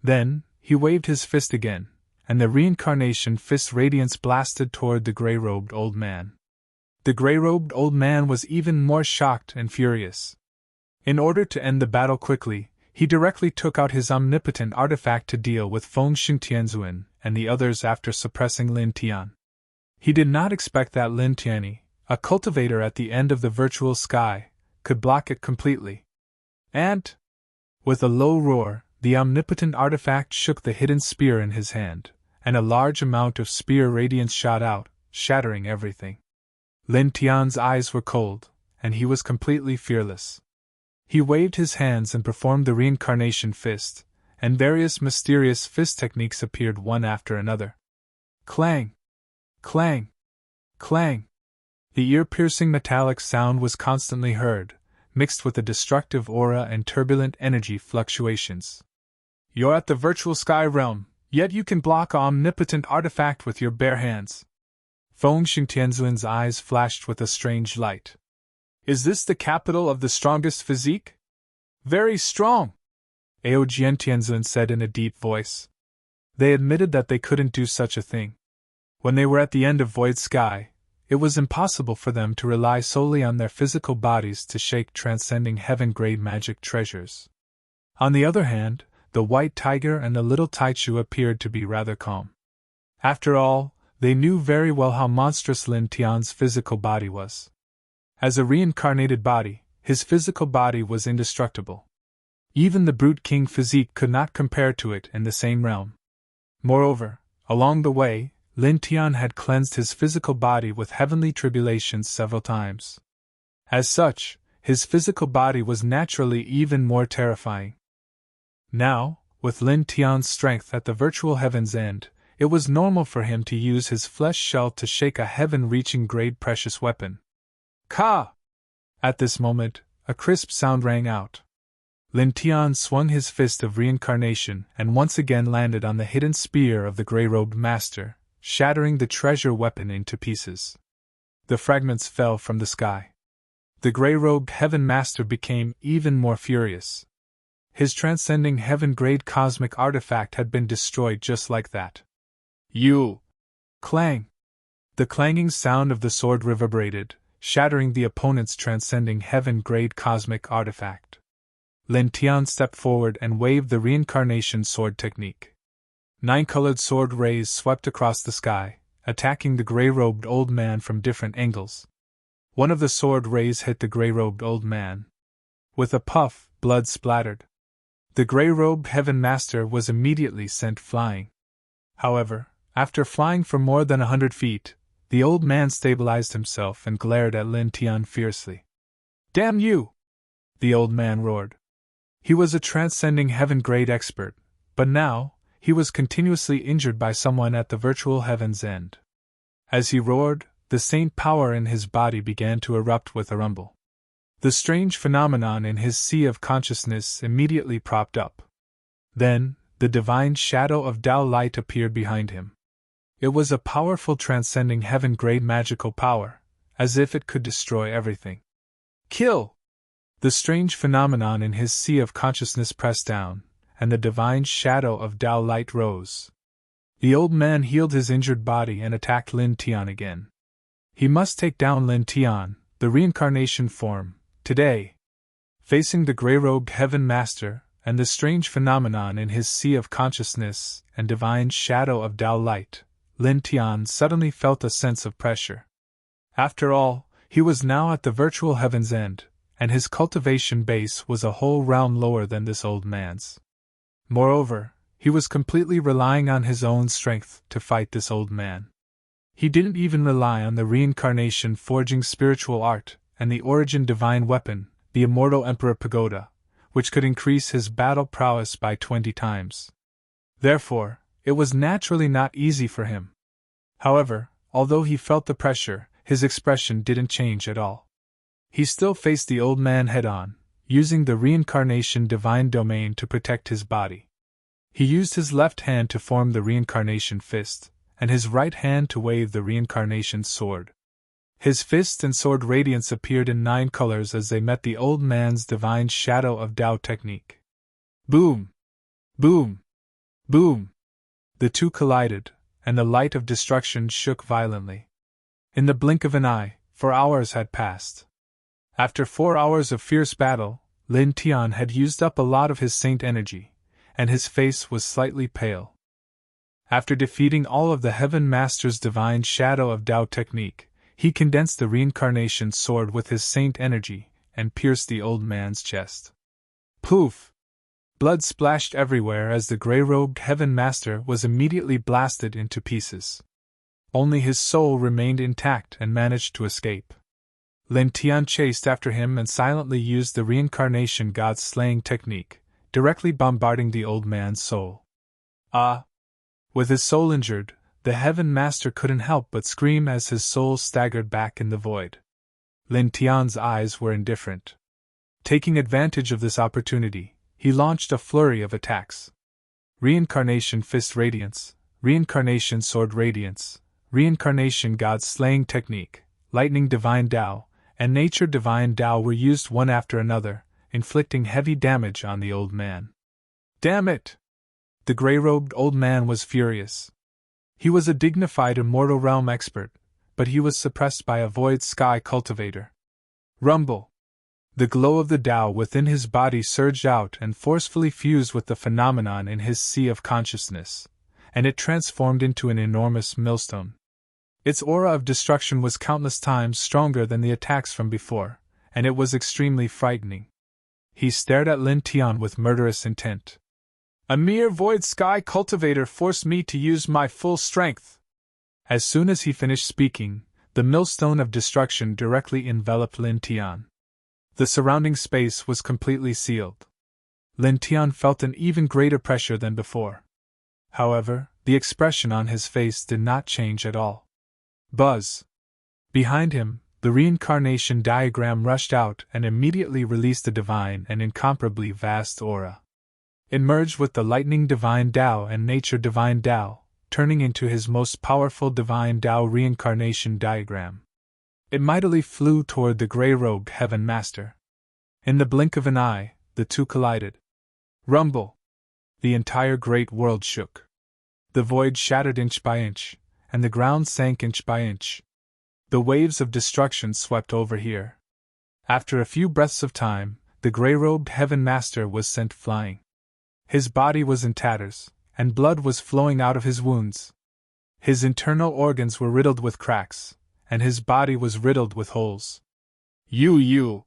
Then, he waved his fist again, and the reincarnation fist radiance blasted toward the gray-robed old man. The gray-robed old man was even more shocked and furious. In order to end the battle quickly, he directly took out his omnipotent artifact to deal with Fengxing Tianzuan and the others after suppressing Lin Tian. He did not expect that Lin Tianyi, a cultivator at the end of the virtual sky, could block it completely. And, with a low roar, the omnipotent artifact shook the hidden spear in his hand, and a large amount of spear radiance shot out, shattering everything. Lin Tian's eyes were cold, and he was completely fearless. He waved his hands and performed the reincarnation fist, and various mysterious fist techniques appeared one after another. Clang! Clang! Clang! The ear-piercing metallic sound was constantly heard, mixed with a destructive aura and turbulent energy fluctuations. You're at the virtual sky realm, yet you can block an omnipotent artifact with your bare hands. Fengxing Tianzuan's eyes flashed with a strange light. Is this the capital of the strongest physique? Very strong, Aojian Tianzuan said in a deep voice. They admitted that they couldn't do such a thing. When they were at the end of Void Sky, it was impossible for them to rely solely on their physical bodies to shake transcending heaven-grade magic treasures. On the other hand, the White Tiger and the Little Taichu appeared to be rather calm. After all, they knew very well how monstrous Lin Tian's physical body was. As a reincarnated body, his physical body was indestructible. Even the Brute King physique could not compare to it in the same realm. Moreover, along the way, Lin Tian had cleansed his physical body with heavenly tribulations several times. As such, his physical body was naturally even more terrifying. Now, with Lin Tian's strength at the virtual heaven's end, it was normal for him to use his flesh shell to shake a heaven-reaching grade precious weapon. Ka! At this moment, a crisp sound rang out. Lin Tian swung his fist of reincarnation and once again landed on the hidden spear of the gray-robed master, shattering the treasure weapon into pieces. The fragments fell from the sky. The gray-robed heaven master became even more furious. His transcending heaven-grade cosmic artifact had been destroyed just like that. You! Clang! The clanging sound of the sword reverberated, shattering the opponent's transcending heaven-grade cosmic artifact. Lin Tian stepped forward and waved the reincarnation sword technique. 9-colored sword rays swept across the sky, attacking the gray-robed old man from different angles. One of the sword rays hit the gray-robed old man. With a puff, blood splattered. The gray-robed heaven master was immediately sent flying. However, after flying for more than 100 feet, the old man stabilized himself and glared at Lin Tian fiercely. Damn you! The old man roared. He was a transcending heaven-grade expert, but now, he was continuously injured by someone at the virtual heaven's end. As he roared, the saint power in his body began to erupt with a rumble. The strange phenomenon in his sea of consciousness immediately propped up. Then, the divine shadow of Tao light appeared behind him. It was a powerful transcending heaven-grade magical power, as if it could destroy everything. Kill! The strange phenomenon in his sea of consciousness pressed down, and the divine shadow of Tao light rose. The old man healed his injured body and attacked Lin Tian again. He must take down Lin Tian, the reincarnation form, today. Facing the gray-robed heaven master, and the strange phenomenon in his sea of consciousness and divine shadow of Tao light, Lin Tian suddenly felt a sense of pressure. After all, he was now at the virtual heaven's end, and his cultivation base was a whole realm lower than this old man's. Moreover, he was completely relying on his own strength to fight this old man. He didn't even rely on the reincarnation forging spiritual art and the origin divine weapon, the immortal Emperor Pagoda, which could increase his battle prowess by 20 times. Therefore, it was naturally not easy for him. However, although he felt the pressure, his expression didn't change at all. He still faced the old man head-on, using the reincarnation divine domain to protect his body. He used his left hand to form the reincarnation fist, and his right hand to wave the reincarnation sword. His fist and sword radiance appeared in 9 colors as they met the old man's divine shadow of Tao technique. Boom! Boom! Boom! The two collided, and the light of destruction shook violently. In the blink of an eye, 4 hours had passed. After 4 hours of fierce battle, Lin Tian had used up a lot of his saint energy, and his face was slightly pale. After defeating all of the Heaven Master's divine shadow of Tao technique, he condensed the reincarnation sword with his saint energy and pierced the old man's chest. Poof! Blood splashed everywhere as the gray-robed Heaven Master was immediately blasted into pieces. Only his soul remained intact and managed to escape. Lin Tian chased after him and silently used the reincarnation god slaying technique, directly bombarding the old man's soul. Ah! With his soul injured, the Heaven Master couldn't help but scream as his soul staggered back in the void. Lin Tian's eyes were indifferent. Taking advantage of this opportunity, he launched a flurry of attacks. Reincarnation Fist Radiance, Reincarnation Sword Radiance, Reincarnation God Slaying Technique, Lightning Divine Tao, and Nature Divine Tao were used one after another, inflicting heavy damage on the old man. Damn it! The gray-robed old man was furious. He was a dignified immortal realm expert, but he was suppressed by a void sky cultivator. Rumble! The glow of the Tao within his body surged out and forcefully fused with the phenomenon in his sea of consciousness, and it transformed into an enormous millstone. Its aura of destruction was countless times stronger than the attacks from before, and it was extremely frightening. He stared at Lin Tian with murderous intent. A mere void sky cultivator forced me to use my full strength. As soon as he finished speaking, the millstone of destruction directly enveloped Lin Tian. The surrounding space was completely sealed. Lin Tian felt an even greater pressure than before. However, the expression on his face did not change at all. Buzz! Behind him, the reincarnation diagram rushed out and immediately released a divine and incomparably vast aura. It merged with the lightning divine Tao and nature divine Tao, turning into his most powerful divine Tao reincarnation diagram. It mightily flew toward the gray-robed Heaven Master. In the blink of an eye, the two collided. Rumble! The entire great world shook. The void shattered inch by inch, and the ground sank inch by inch. The waves of destruction swept over here. After a few breaths of time, the gray-robed Heaven Master was sent flying. His body was in tatters, and blood was flowing out of his wounds. His internal organs were riddled with cracks, and his body was riddled with holes. You!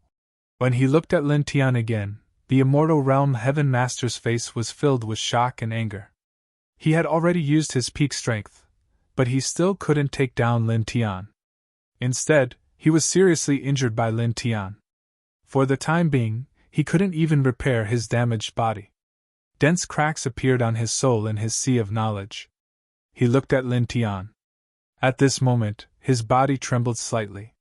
When he looked at Lin Tian again, the immortal realm Heaven Master's face was filled with shock and anger. He had already used his peak strength, but he still couldn't take down Lin Tian. Instead, he was seriously injured by Lin Tian. For the time being, he couldn't even repair his damaged body. Dense cracks appeared on his soul in his sea of knowledge. He looked at Lin Tian. At this moment, his body trembled slightly.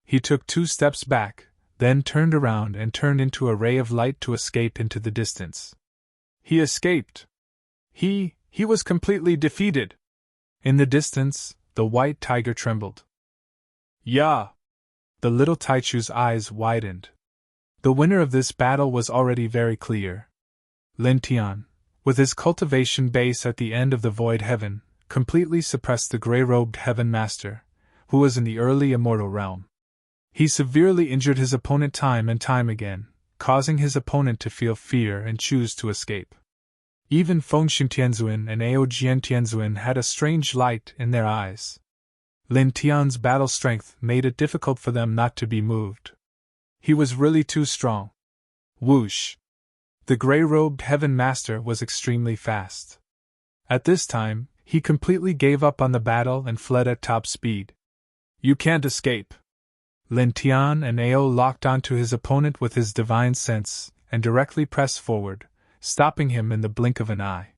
He took 2 steps back, then turned around and turned into a ray of light to escape into the distance. He escaped. He was completely defeated. In the distance, the white tiger trembled. Yeah! The little Taichu's eyes widened. The winner of this battle was already very clear. Lin Tian, with his cultivation base at the end of the void heaven, completely suppressed the gray-robed Heaven Master, who was in the early immortal realm. He severely injured his opponent time and time again, causing his opponent to feel fear and choose to escape. Even Fengxin Tianzuan and Aojian Tianzuan had a strange light in their eyes. Lin Tian's battle strength made it difficult for them not to be moved. He was really too strong. Whoosh! The gray-robed Heaven Master was extremely fast. At this time, he completely gave up on the battle and fled at top speed. You can't escape. Lin Tian and Ao locked onto his opponent with his divine sense and directly pressed forward, stopping him in the blink of an eye.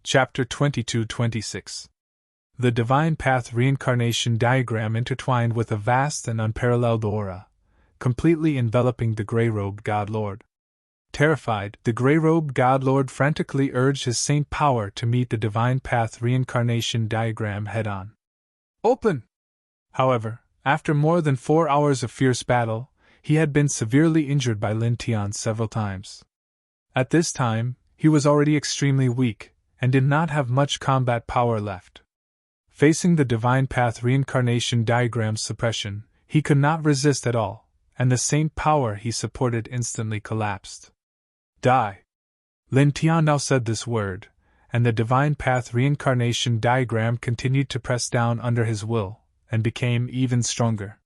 Chapter 22-26. The Divine Path Reincarnation Diagram intertwined with a vast and unparalleled aura, completely enveloping the gray-robed God Lord. Terrified, the gray-robed God Lord frantically urged his saint power to meet the Divine Path Reincarnation Diagram head-on. Open! However, after more than 4 hours of fierce battle, he had been severely injured by Lin Tian several times. At this time, he was already extremely weak, and did not have much combat power left. Facing the Divine Path Reincarnation Diagram's suppression, he could not resist at all, and the saint power he supported instantly collapsed. Die! Lin Tian now said this word, and the Divine Path Reincarnation Diagram continued to press down under his will, and became even stronger.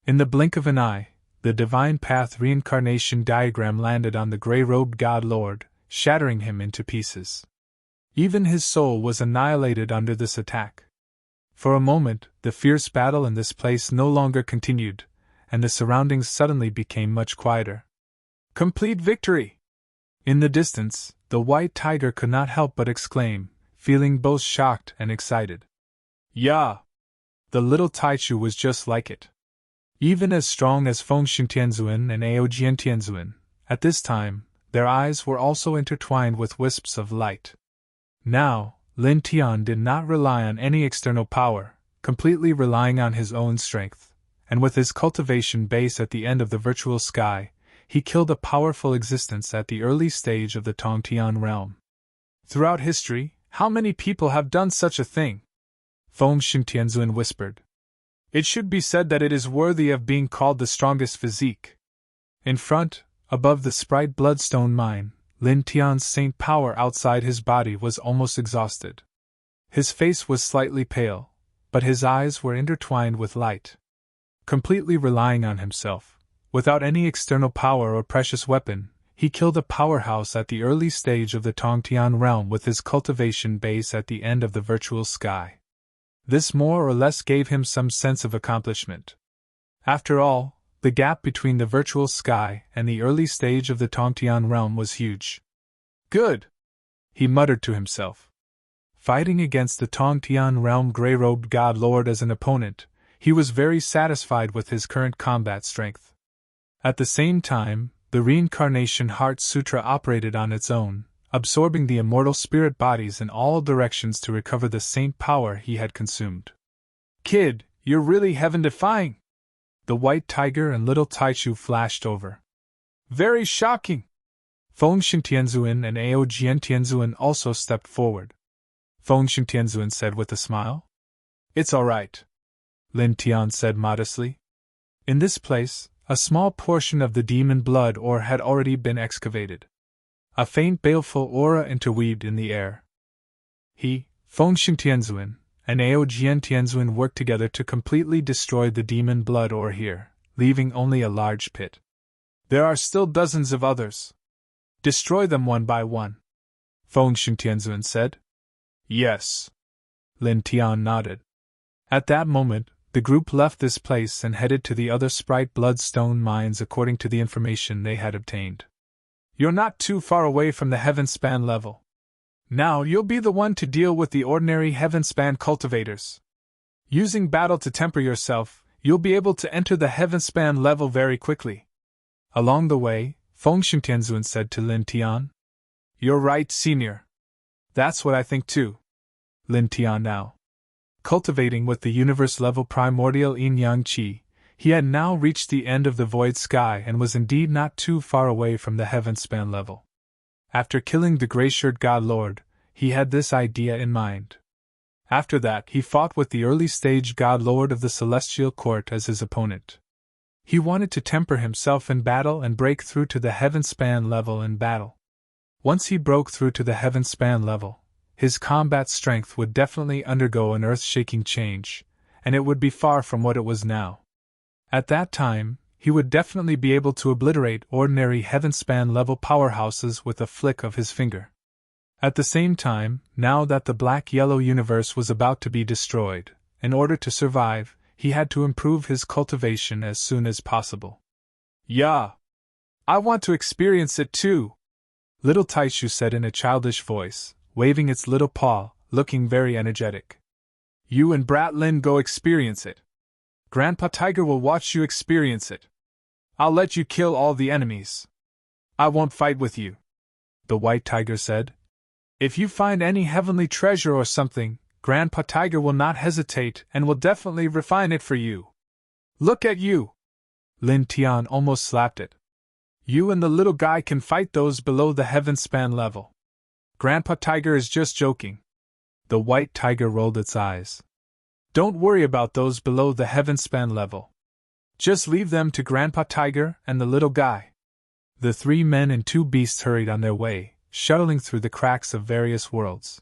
In the blink of an eye, the Divine Path Reincarnation Diagram landed on the gray-robed God Lord, shattering him into pieces. Even his soul was annihilated under this attack. For a moment, the fierce battle in this place no longer continued, and the surroundings suddenly became much quieter. Complete victory! In the distance, the white tiger could not help but exclaim, feeling both shocked and excited. Yeah! The little Taichu was just like it. Even as strong as Feng Xintianzuan and Ao Jiantianzuan, at this time, their eyes were also intertwined with wisps of light. Now, Lin Tian did not rely on any external power, completely relying on his own strength, and with his cultivation base at the end of the virtual sky, he killed a powerful existence at the early stage of the Tongtian realm. Throughout history, how many people have done such a thing? Feng Xintianzuan whispered. It should be said that it is worthy of being called the strongest physique. In front, above the Sprite Bloodstone mine, Lin Tian's saint power outside his body was almost exhausted. His face was slightly pale, but his eyes were intertwined with light. Completely relying on himself, without any external power or precious weapon, he killed a powerhouse at the early stage of the Tongtian realm with his cultivation base at the end of the virtual sky. This more or less gave him some sense of accomplishment. After all, the gap between the virtual sky and the early stage of the Tongtian realm was huge. Good! He muttered to himself. Fighting against the Tongtian realm gray-robed God Lord as an opponent, he was very satisfied with his current combat strength. At the same time, the Reincarnation Heart Sutra operated on its own, absorbing the immortal spirit bodies in all directions to recover the saint power he had consumed. Kid, you're really heaven-defying! The white tiger and little Taichu flashed over. Very shocking! Feng Xintianzuan and Ao Jiantianzuan also stepped forward. Feng Xintianzuan said with a smile. It's all right, Lin Tian said modestly. In this place, a small portion of the demon blood ore had already been excavated. A faint baleful aura interweaved in the air. He, Feng Xintianzuan, and Ao Jiantianzuan worked together to completely destroy the demon blood ore here, leaving only a large pit. There are still dozens of others. Destroy them one by one, Feng Xintianzuan said. Yes. Lin Tian nodded. At that moment, the group left this place and headed to the other Sprite Bloodstone mines according to the information they had obtained. You're not too far away from the Heavenspan level. Now you'll be the one to deal with the ordinary Heavenspan cultivators. Using battle to temper yourself, you'll be able to enter the Heavenspan level very quickly. Along the way, Feng Xintianzuan said to Lin Tian. You're right, senior. That's what I think too. Lin Tian now. Cultivating with the universe-level primordial yin-yang qi, he had now reached the end of the void sky and was indeed not too far away from the Heavenspan level. After killing the gray-shirt God Lord, he had this idea in mind. After that, he fought with the early-stage God Lord of the Celestial Court as his opponent. He wanted to temper himself in battle and break through to the Heavenspan level in battle. Once he broke through to the Heavenspan level, his combat strength would definitely undergo an earth-shaking change, and it would be far from what it was now. At that time, he would definitely be able to obliterate ordinary Heavenspan level powerhouses with a flick of his finger. At the same time, now that the black-yellow universe was about to be destroyed, in order to survive, he had to improve his cultivation as soon as possible. Yeah! I want to experience it too! Little Taichu said in a childish voice, waving its little paw, looking very energetic. You and Brat Lin go experience it. Grandpa Tiger will watch you experience it. I'll let you kill all the enemies. I won't fight with you, the White Tiger said. If you find any heavenly treasure or something, Grandpa Tiger will not hesitate and will definitely refine it for you. Look at you! Lin Tian almost slapped it. You and the little guy can fight those below the heaven span level. Grandpa Tiger is just joking. The White Tiger rolled its eyes. Don't worry about those below the heaven span level. Just leave them to Grandpa Tiger and the little guy. The 3 men and 2 beasts hurried on their way, shuttling through the cracks of various worlds.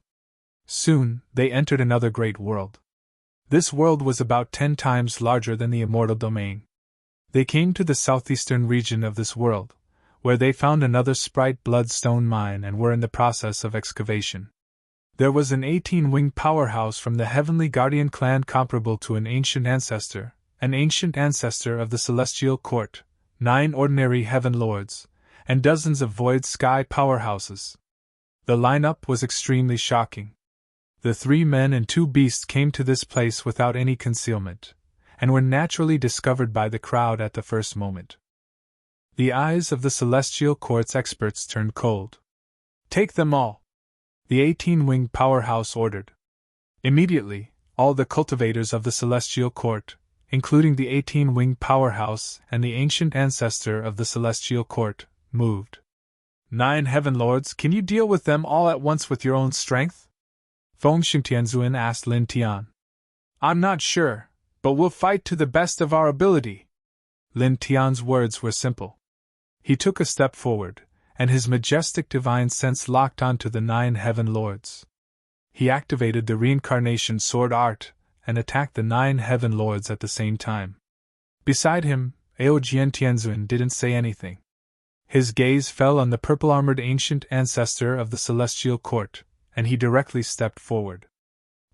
Soon, they entered another great world. This world was about 10 times larger than the immortal domain. They came to the southeastern region of this world, where they found another Sprite bloodstone mine and were in the process of excavation. There was an 18-winged powerhouse from the Heavenly Guardian clan comparable to an ancient ancestor of the Celestial Court, 9 ordinary Heaven Lords, and dozens of Void Sky powerhouses. The lineup was extremely shocking. The 3 men and 2 beasts came to this place without any concealment, and were naturally discovered by the crowd at the first moment. The eyes of the Celestial Court's experts turned cold. Take them all! The 18-winged powerhouse ordered. Immediately, all the cultivators of the Celestial Court, including the 18-winged powerhouse and the ancient ancestor of the Celestial Court, moved. 9 Heaven Lords, can you deal with them all at once with your own strength? Feng Xingtianzuan asked Lin Tian. I'm not sure, but we'll fight to the best of our ability. Lin Tian's words were simple. He took a step forward, and his majestic divine sense locked onto the 9 Heaven Lords. He activated the reincarnation sword art and attacked the 9 Heaven Lords at the same time. Beside him, Ao Jiantianzuan didn't say anything. His gaze fell on the purple-armored ancient ancestor of the Celestial Court, and he directly stepped forward.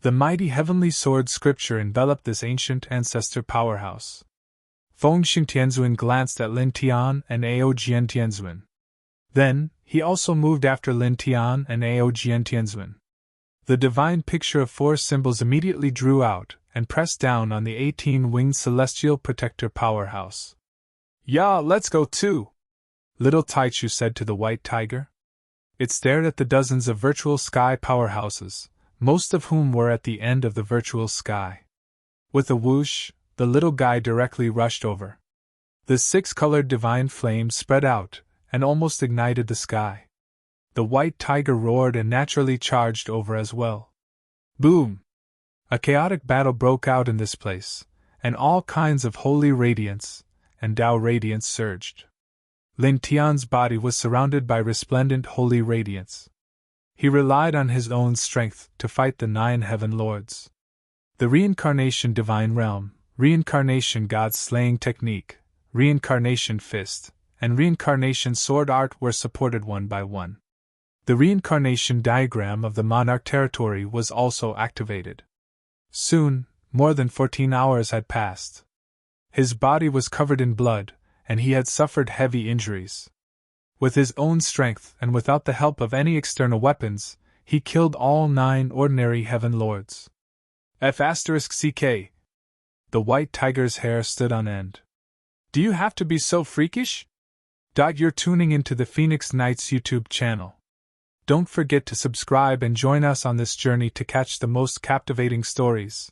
The mighty heavenly sword scripture enveloped this ancient ancestor powerhouse. Feng Xingtianzuan glanced at Lin Tian and Ao Jiantianzuan. Then, he also moved after Lin Tian and Ao Jiantianzuan. The divine picture of 4 symbols immediately drew out and pressed down on the 18-winged celestial protector powerhouse. Yeah, let's go too! Little Taichu said to the White Tiger. It stared at the dozens of virtual sky powerhouses, most of whom were at the end of the virtual sky. With a whoosh, the little guy directly rushed over. The 6-colored divine flames spread out and almost ignited the sky. The White Tiger roared and naturally charged over as well. Boom! A chaotic battle broke out in this place, and all kinds of holy radiance and Tao radiance surged. Lin Tian's body was surrounded by resplendent holy radiance. He relied on his own strength to fight the 9 Heaven Lords. The Reincarnation Divine Realm, Reincarnation God Slaying Technique, Reincarnation Fist, and Reincarnation Sword Art were supported one by one. The reincarnation diagram of the monarch territory was also activated. Soon, more than 14 hours had passed. His body was covered in blood, and he had suffered heavy injuries. With his own strength and without the help of any external weapons, he killed all 9 ordinary Heaven Lords. F***CK. The White Tiger's hair stood on end. Do you have to be so freakish? You're tuning into the Phoenix Knights YouTube channel. Don't forget to subscribe and join us on this journey to catch the most captivating stories.